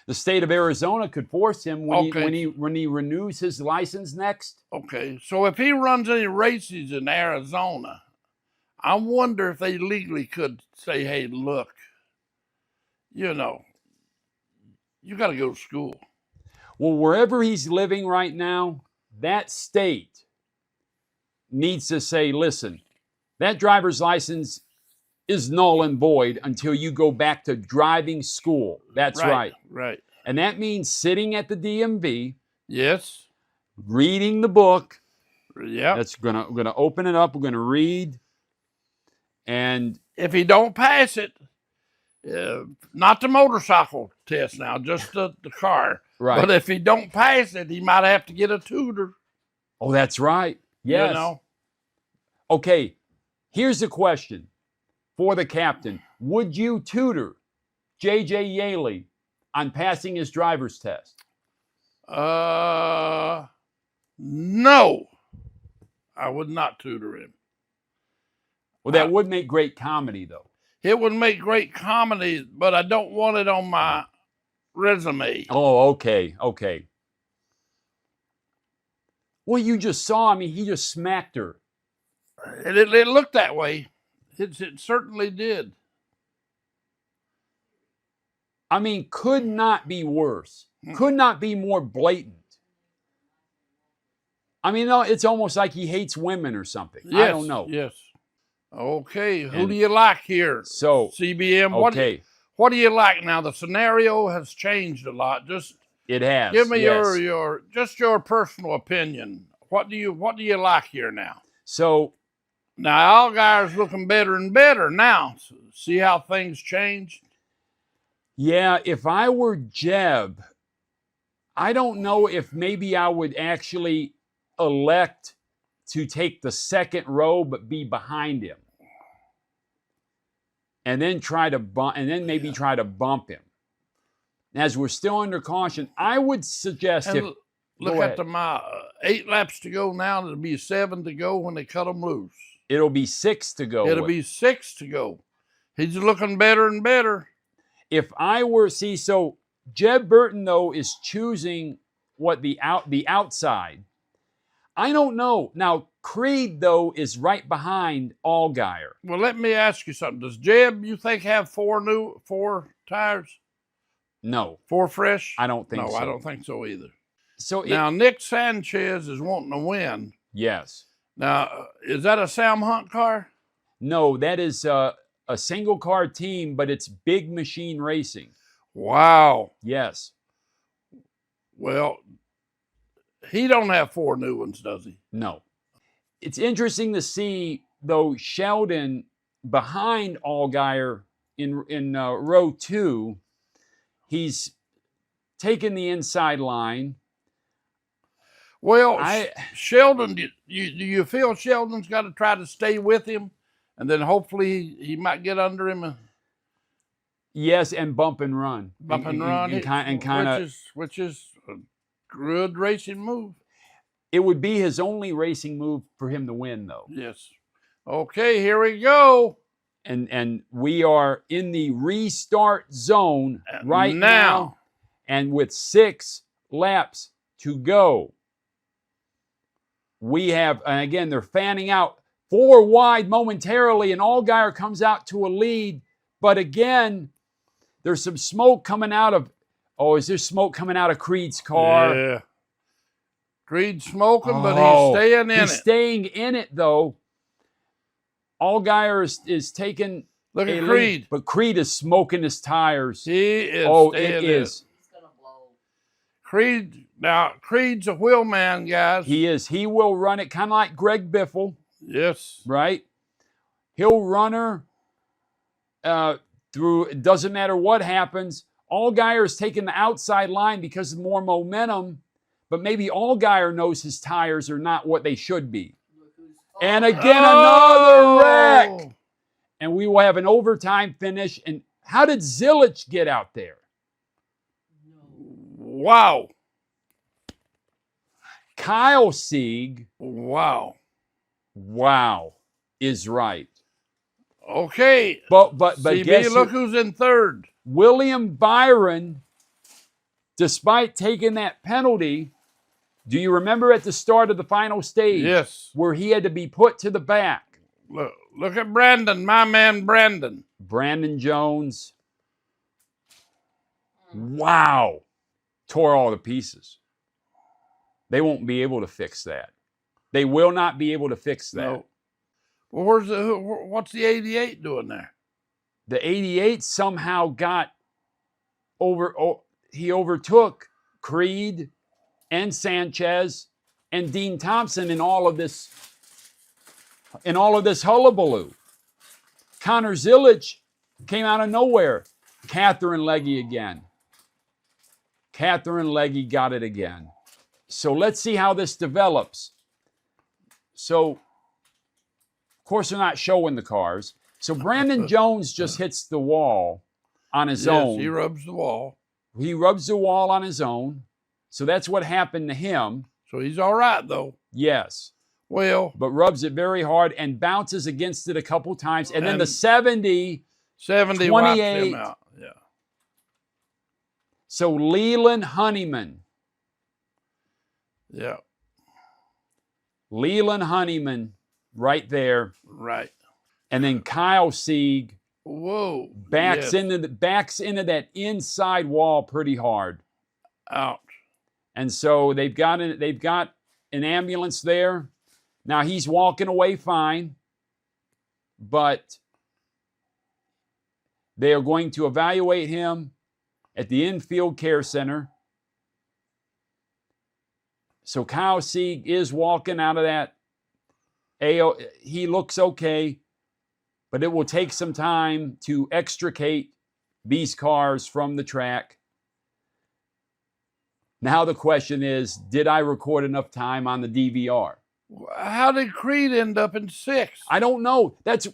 The state of Arizona could force him when he renews his license next. Okay, so if he runs any races in Arizona, I wonder if they legally could say, hey, look, you know, you got to go to school. Well, wherever he's living right now, that state needs to say, listen, that driver's license is null and void until you go back to driving school. That's right. Right. And that means sitting at the DMV, Yes. reading the book. Yeah. That's gonna open it up. We're gonna read, and if he don't pass it, not the motorcycle test now, just the car. Right. But if he don't pass it, he might have to get a tutor. Oh, that's right. Yes. You know? Okay. Here's the question for the captain: would you tutor J.J. Yeley on passing his driver's test? No. I would not tutor him. Well, that would make great comedy, though. It would make great comedy, but I don't want it on my resume. Oh, okay, okay. Well, you just saw, I mean, he just smacked her. It looked that way. It certainly did. I mean, could not be worse. Could not be more blatant. I mean, no, it's almost like he hates women or something. Yes, I don't know. Yes. Okay, who do you like here? So, CBM, okay. what do you like now? The scenario has changed a lot. Just it has. Give me yes. your personal opinion. What do you like here now? So now Allgaier's looking better and better now. See how things changed? Yeah, if I were Jeb, I don't know if maybe I would actually elect to take the second row but be behind him. And then try to bump, and then maybe try to bump him. As we're still under caution, I would suggest and look at the 8 laps to go now. It'll be 7 to go when they cut them loose. It'll be 6 to go. It'll be 6 to go. He's looking better and better. If I were so Jeb Burton though is choosing what the outside. I don't know. Now, Creed, though, is right behind Allgaier. Well, let me ask you something. Does Jeb, you think, have 4 tires? No. 4 fresh? I don't think so. No, I don't think so either. So now, Nick Sanchez is wanting to win. Yes. Now, is that a Sam Hunt car? No, that is a single car team, but it's Big Machine Racing. Wow. Yes. Well, he don't have 4 new ones, does he? No. It's interesting to see, though, Sheldon behind Allgaier in row 2. He's taken the inside line. Well, Sheldon, do you feel Sheldon's got to try to stay with him, and then hopefully he might get under him? Yes, and bump and run. Bump and run, and kind of, which is a good racing move. It would be his only racing move for him to win, though. Yes. Okay, here we go. And we are in the restart zone right now. And with 6 laps to go, we have, and again, they're fanning out 4 wide momentarily, and Allgaier comes out to a lead. But again, there's some smoke coming out of, is there smoke coming out of Creed's car? Yeah. Creed's smoking, but he's staying in it. He's staying in it, though. Allgaier is taking Look at Creed. Lead, but Creed is smoking his tires. He is. It is. He's gonna blow. Creed's a wheel man, guys. He is. He will run it kind of like Greg Biffle. Yes. Right? He'll run her through. It doesn't matter what happens. Allgaier is taking the outside line because of more momentum, but maybe Allgaier knows his tires are not what they should be. And again, another wreck. And we will have an overtime finish. And how did Zilich get out there? Wow. Kyle Sieg. Wow. Wow is right. Okay. But CB, guess look who's in third. William Byron, despite taking that penalty, do you remember at the start of the final stage? Yes. Where he had to be put to the back? Look at Brandon, my man Brandon. Brandon Jones. Wow. Tore all to pieces. They won't be able to fix that. They will not be able to fix that. No. Well, what's the 88 doing there? The 88 somehow got he overtook Creed and Sanchez and Dean Thompson in all of this hullabaloo. Connor Zilic came out of nowhere. Catherine Legge again. Catherine Legge got it again. So let's see how this develops. So, of course, they're not showing the cars. So Brandon Jones just hits the wall on his own. He rubs the wall. He rubs the wall on his own. So that's what happened to him. So he's all right, though. Yes. Well. But rubs it very hard and bounces against it a couple times. And then the 70 wipes 28. him out. Yeah. So Leland Honeyman. Yeah. Leland Honeyman right there. Right. And then Kyle Sieg backs yes. into that inside wall pretty hard. Ouch. And so they've got an ambulance there. Now he's walking away fine, but they are going to evaluate him at the infield care center. So Kyle Sieg is walking out of that. He looks okay, but it will take some time to extricate these cars from the track. Now the question is, did I record enough time on the DVR? How did Creed end up in 6th? I don't know. That's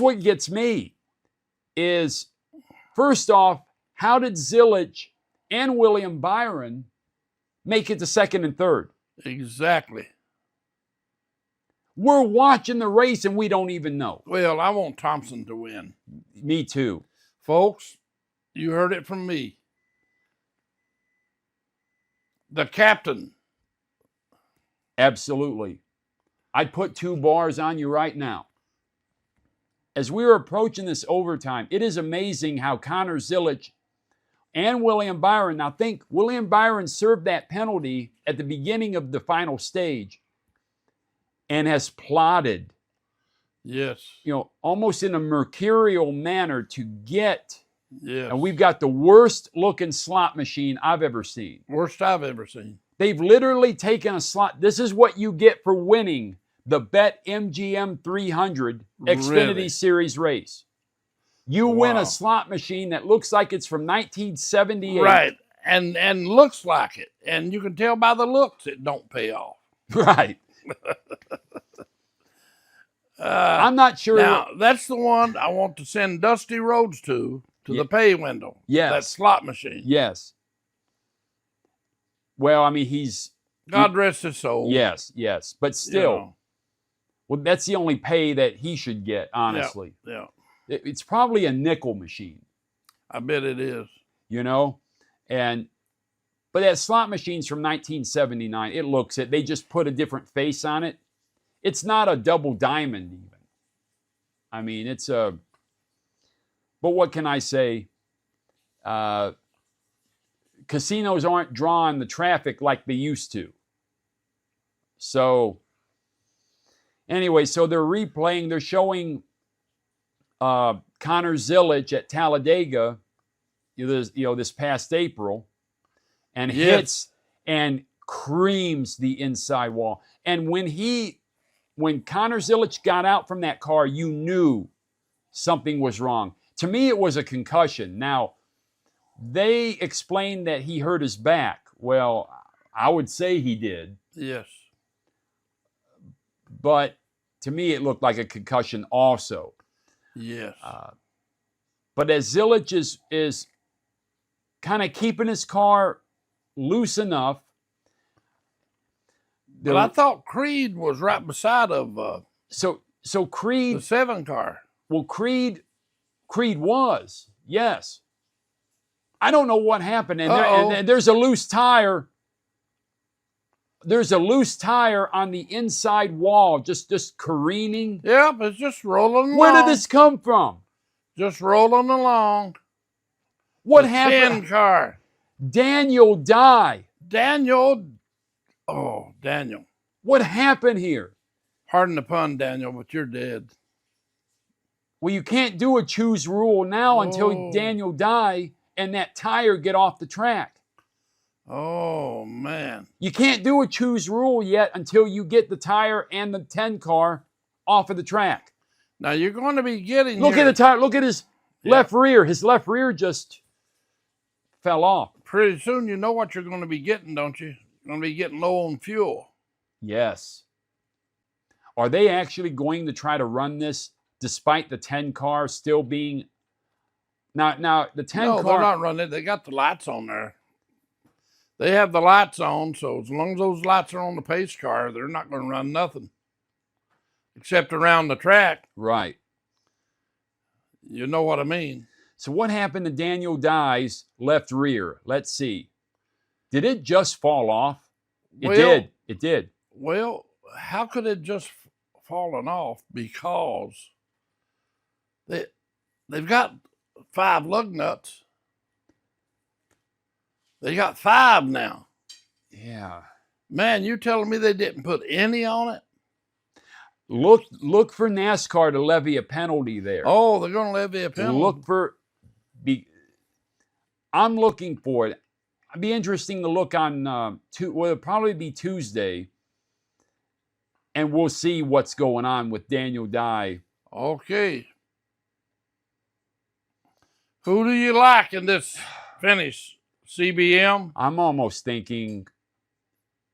what gets me. Is first off, how did Zilic and William Byron make it to 2nd and 3rd? Exactly. We're watching the race and we don't even know. Well, I want Thompson to win. Me too. Folks, you heard it from me. The captain. Absolutely. I'd put 2 bars on you right now. As we were approaching this overtime, it is amazing how Connor Zilic and William Byron, now think, William Byron served that penalty at the beginning of the final stage and has plotted, yes, almost in a mercurial manner to get. Yes. And we've got the worst looking slot machine I've ever seen. Worst I've ever seen. They've literally taken a slot. This is what you get for winning the BetMGM 300 Xfinity Series race. You win a slot machine that looks like it's from 1978. Right. And looks like it. And you can tell by the looks it don't pay off. Right. I'm not sure. Now, that's the one I want to send Dusty Rhodes to the pay window. Yes. That slot machine. Yes. Well, I mean, God rest his soul. Yes, yes. But still, well, that's the only pay that he should get, honestly. Yeah. It's probably a nickel machine. I bet it is. But that slot machine's from 1979. It looks it. They just put a different face on it. It's not a double diamond even. I mean, it's a, but what can I say? Casinos aren't drawing the traffic like they used to. So, anyway, so they're replaying, they're showing Connor Zilic at Talladega, this past April, and hits and creams the inside wall. And when Connor Zilic got out from that car, you knew something was wrong. To me, it was a concussion. Now, they explained that he hurt his back. Well, I would say he did. Yes. But to me, it looked like a concussion also. Yes. But as Zilic is kind of keeping his car loose enough. But I thought Creed was right beside of so Creed, the 7 car. Well, Creed was, yes. I don't know what happened, and there's a loose tire. There's a loose tire on the inside wall, just careening. Yep, it's just rolling along. Where did this come from? Just rolling along. What the happened? 10 car. Daniel Dye. Daniel. What happened here? Pardon the pun, Daniel, but you're dead. Well, you can't do a choose rule now until Daniel Dye and that tire get off the track. Oh, man. You can't do a choose rule yet until you get the tire and the 10 car off of the track. Now, you're going to be getting Look at the tire. Look at his left rear. His left rear just fell off. Pretty soon you know what you're going to be getting, don't you? You're going to be getting low on fuel. Yes. Are they actually going to try to run this despite the 10 car still being... Now the 10 car... No, they're not running it. They got the lights on there. They have the lights on, so as long as those lights are on the pace car, they're not going to run nothing. Except around the track. Right. You know what I mean. So what happened to Daniel Dye's left rear? Let's see. Did it just fall off? It did. It did. Well, how could it just fallen off? Because they've got 5 lug nuts. They got 5 now. Yeah. Man, you telling me they didn't put any on it? Look for NASCAR to levy a penalty there. Oh, they're going to levy a penalty. Look for... I'm looking for it. It'd be interesting to look on... well, it'll probably be Tuesday. And we'll see what's going on with Daniel Dye. Okay. Who do you like in this finish? CBM? I'm almost thinking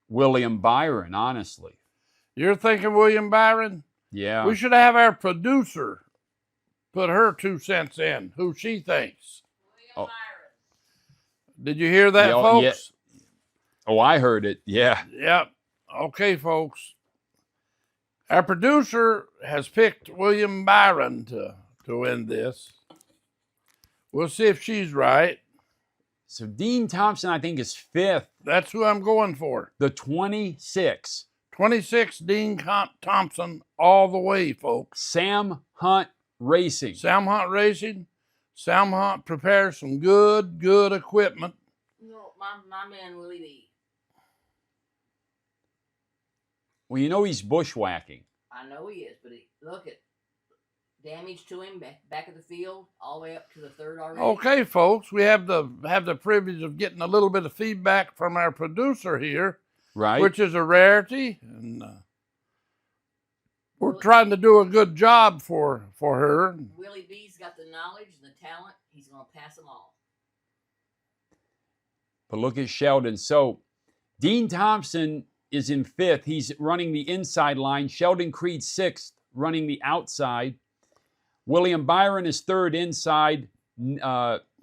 William Byron, honestly. You're thinking William Byron? Yeah. We should have our producer put her 2 cents in, who she thinks. William Byron. Did you hear that, folks? Yeah. Oh, I heard it. Yeah. Yep. Okay, folks. Our producer has picked William Byron to win this. We'll see if she's right. So Dean Thompson, I think, is 5th. That's who I'm going for. The 26. 26, Dean Thompson, all the way, folks. Sam Hunt Racing. Sam Hunt Racing. Sam Hunt prepares some good equipment. No, my man Willie B. Well, you know he's bushwhacking. I know he is, but look at damage to him back of the field, all the way up to the 3rd already. Okay, folks, we have the privilege of getting a little bit of feedback from our producer here, Right. which is a rarity, and we're trying to do a good job for her. Willie B's got the knowledge and the talent. He's going to pass them all. But look at Sheldon. So Dean Thompson is in 5th. He's running the inside line. Sheldon Creed 6th, running the outside. William Byron is 3rd inside.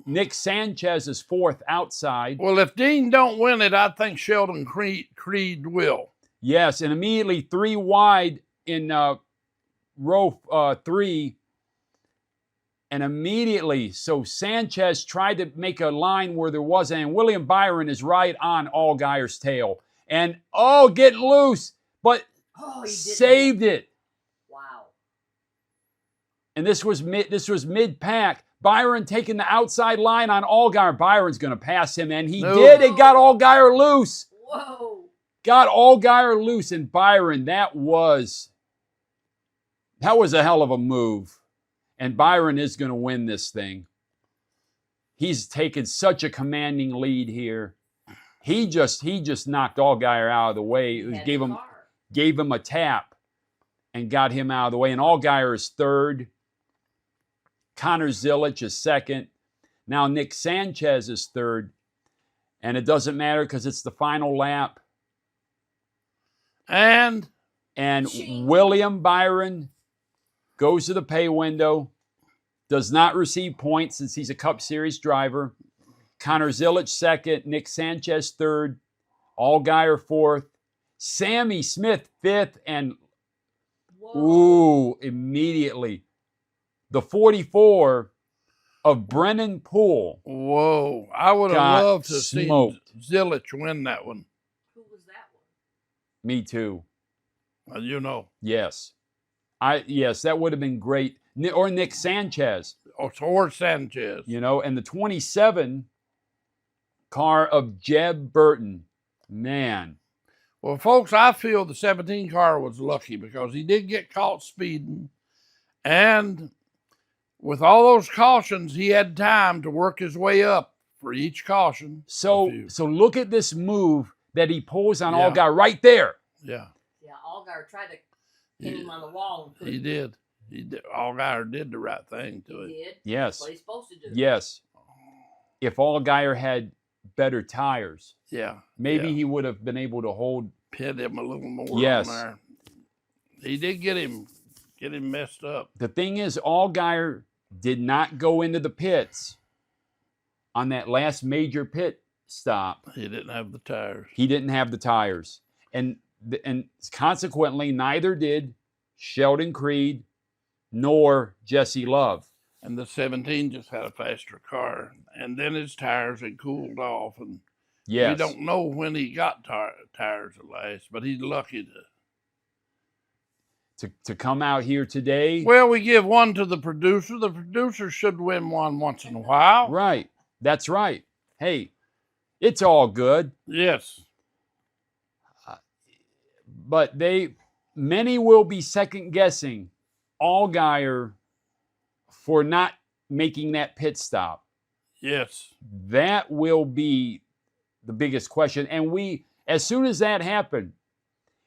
Nick Sanchez is 4th outside. Well, if Dean don't win it, I think Sheldon Creed will. Yes, and immediately 3 wide in row 3. And immediately, so Sanchez tried to make a line where there wasn't, and William Byron is right on Allgaier's tail. And, getting loose, but saved it. Wow. And this was mid-pack. Byron taking the outside line on Allgaier. Byron's going to pass him, and he did. It got Allgaier loose. Whoa. Got Allgaier loose, and Byron, that was a hell of a move. And Byron is going to win this thing. He's taken such a commanding lead here. He just knocked Allgaier out of the way. Gave him a tap and got him out of the way. And Allgaier is 3rd. Connor Zilic is 2nd. Now Nick Sanchez is 3rd. And it doesn't matter because it's the final lap. And William Byron goes to the pay window, does not receive points since he's a Cup Series driver. Connor Zilic 2nd, Nick Sanchez 3rd, Allgaier 4th, Sammy Smith 5th, and immediately the 44 of Brennan Poole. Whoa, I would have loved to see Zilic win that one. Who was that one? Me too. You know. Yes. Yes, that would have been great. Or Nick Sanchez. Or Sanchez. You know, and the 27 car of Jeb Burton. Man. Well, folks, I feel the 17 car was lucky because he did get caught speeding. And with all those cautions, he had time to work his way up for each caution. So look at this move that he pulls on Allgaier right there. Yeah. Yeah, Allgaier tried to hit him on the wall. And he did. Allgaier did the right thing to it. He did. Yes. That's what he's supposed to do. Yes. If Allgaier had better tires, maybe he would have been able to hold. Pit him a little more. Yes. On there. He did get him messed up. The thing is, Allgaier did not go into the pits on that last major pit stop. He didn't have the tires. He didn't have the tires. And consequently, neither did Sheldon Creed nor Jesse Love. And the 17 just had a faster car. And then his tires had cooled off. And we don't know when he got tires at last, but he's lucky to come out here today. Well, we give one to the producer. The producer should win one once in a while. Right. That's right. Hey, it's all good. Yes. But many will be second guessing Allgaier for not making that pit stop. Yes. That will be the biggest question. And as soon as that happened,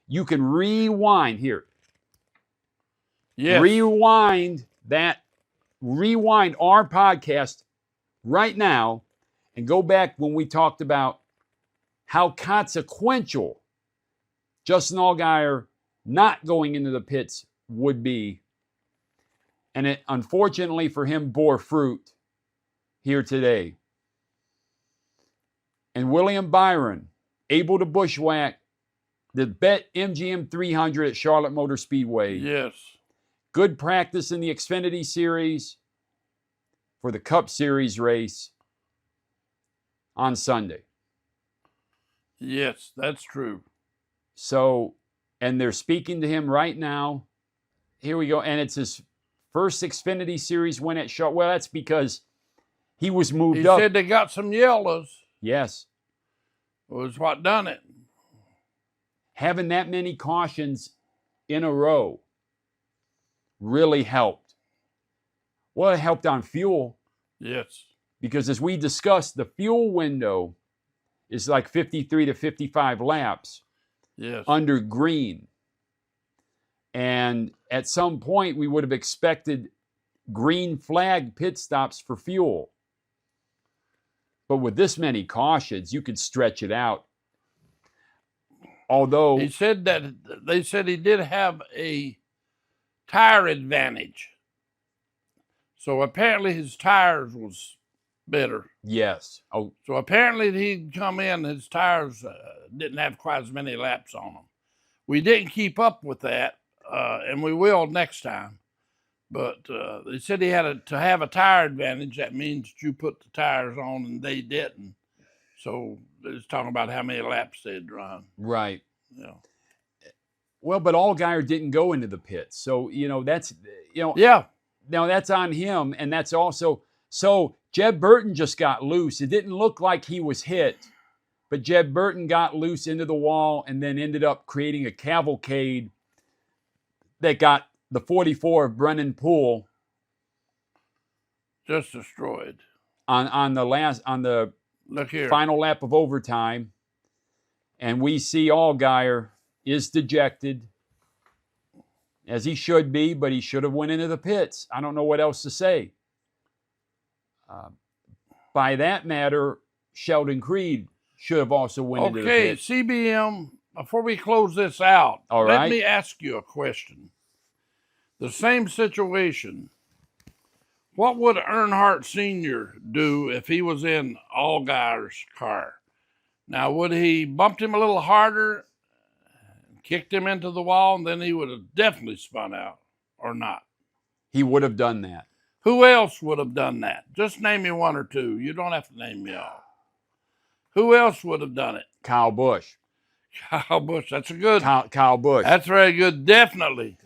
you can rewind here. Yes. Rewind our podcast right now and go back when we talked about how consequential Justin Allgaier not going into the pits would be. And it, unfortunately for him, bore fruit here today. And William Byron, able to bushwhack the BetMGM 300 at Charlotte Motor Speedway. Yes. Good practice in the Xfinity Series for the Cup Series race on Sunday. Yes, that's true. So, and they're speaking to him right now. Here we go. And it's his first Xfinity Series win at Charlotte. Well, that's because he was moved up. He said they got some yellows. Yes. Was what done it. Having that many cautions in a row really helped. Well, it helped on fuel. Yes. Because as we discussed, the fuel window is like 53 to 55 laps. Yes. Under green. And at some point, we would have expected green flag pit stops for fuel. But with this many cautions, you could stretch it out. Although they said he did have a tire advantage. So apparently his tires was better. Yes. Oh, so apparently he'd come in, his tires didn't have quite as many laps on them. We didn't keep up with that, and we will next time. But they said he had to have a tire advantage. That means you put the tires on and they didn't. So they're just talking about how many laps they'd run. Right. Yeah. Well, but Allgaier didn't go into the pits. So, that's, Yeah. Now that's on him. And that's also, so JEB Burton just got loose. It didn't look like he was hit, but JEB Burton got loose into the wall and then ended up creating a cavalcade that got the 44 of Brennan Poole just destroyed on the look here final lap of overtime. And we see Allgaier is dejected, as he should be, but he should have went into the pits. I don't know what else to say. By that matter, Sheldon Creed should have also went into the pits. Okay, CBM, before we close this out, let me ask you a question. The same situation, what would Earnhardt Sr. do if he was in Allgaier's car? Now, would he bumped him a little harder, kicked him into the wall, and then he would have definitely spun out, or not? He would have done that. Who else would have done that? Just name me one or two. You don't have to name me all. Who else would have done it? Kyle Busch. Kyle Busch. That's a good. Kyle Busch. That's very good. Definitely.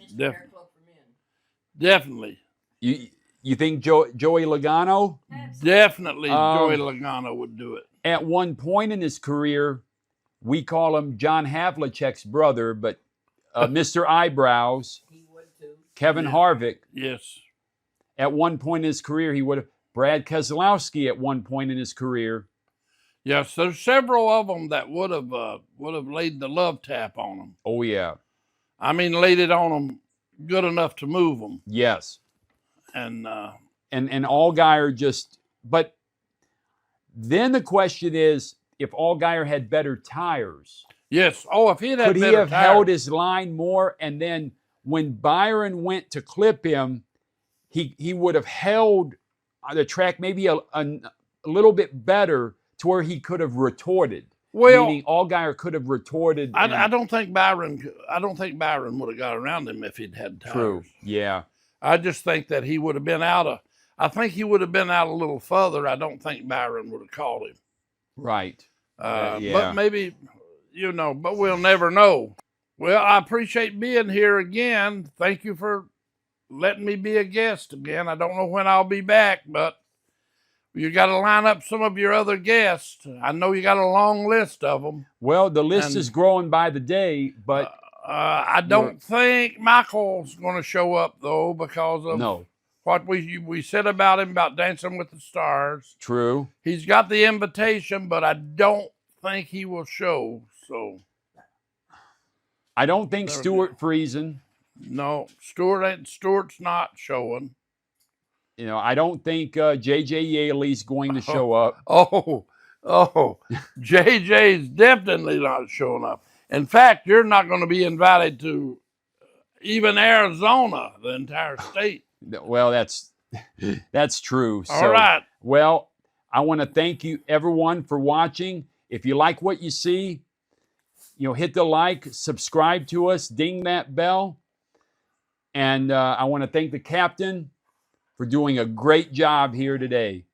Definitely. You think Joey Logano? Definitely Joey Logano would do it. At one point in his career, we call him John Havlicek's brother, but Mr. Eyebrows, he would too. Kevin Harvick. Yes. at one point in his career, he would have. Brad Keselowski at one point in his career. Yes, there's several of them that would have laid the love tap on them. Oh yeah. I mean, laid it on them good enough to move them. Yes. And Allgaier just. But then the question is, if Allgaier had better tires. Yes. Oh, if he had could he have held his line more? And then when Byron went to clip him, he would have held the track maybe a little bit better to where he could have retorted. Well, meaning Allgaier could have retorted. I don't think Byron would have got around him if he'd had tires. True. Yeah. I just think that he would have been out a little further. I don't think Byron would have caught him. Right. Yeah. But maybe, but we'll never know. Well, I appreciate being here again. Thank you for letting me be a guest again. I don't know when I'll be back, but you got to line up some of your other guests. I know you got a long list of them. Well, the list is growing by the day, but I don't think Michael's going to show up though because of what we said about him about Dancing with the Stars. True. He's got the invitation, but I don't think he will show. So I don't think Stuart Friesen. No, Stuart's not showing. I don't think J.J. Yeley's going to show up. J.J.'s definitely not showing up. In fact, you're not going to be invited to even Arizona, the entire state. Well, that's true. All right. Well, I want to thank you, everyone, for watching. If you like what you see, hit the like, subscribe to us, ding that bell. And I want to thank the captain for doing a great job here today.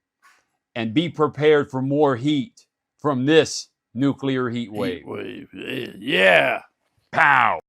And be prepared for more heat from this nuclear heat wave. Yeah. Pow.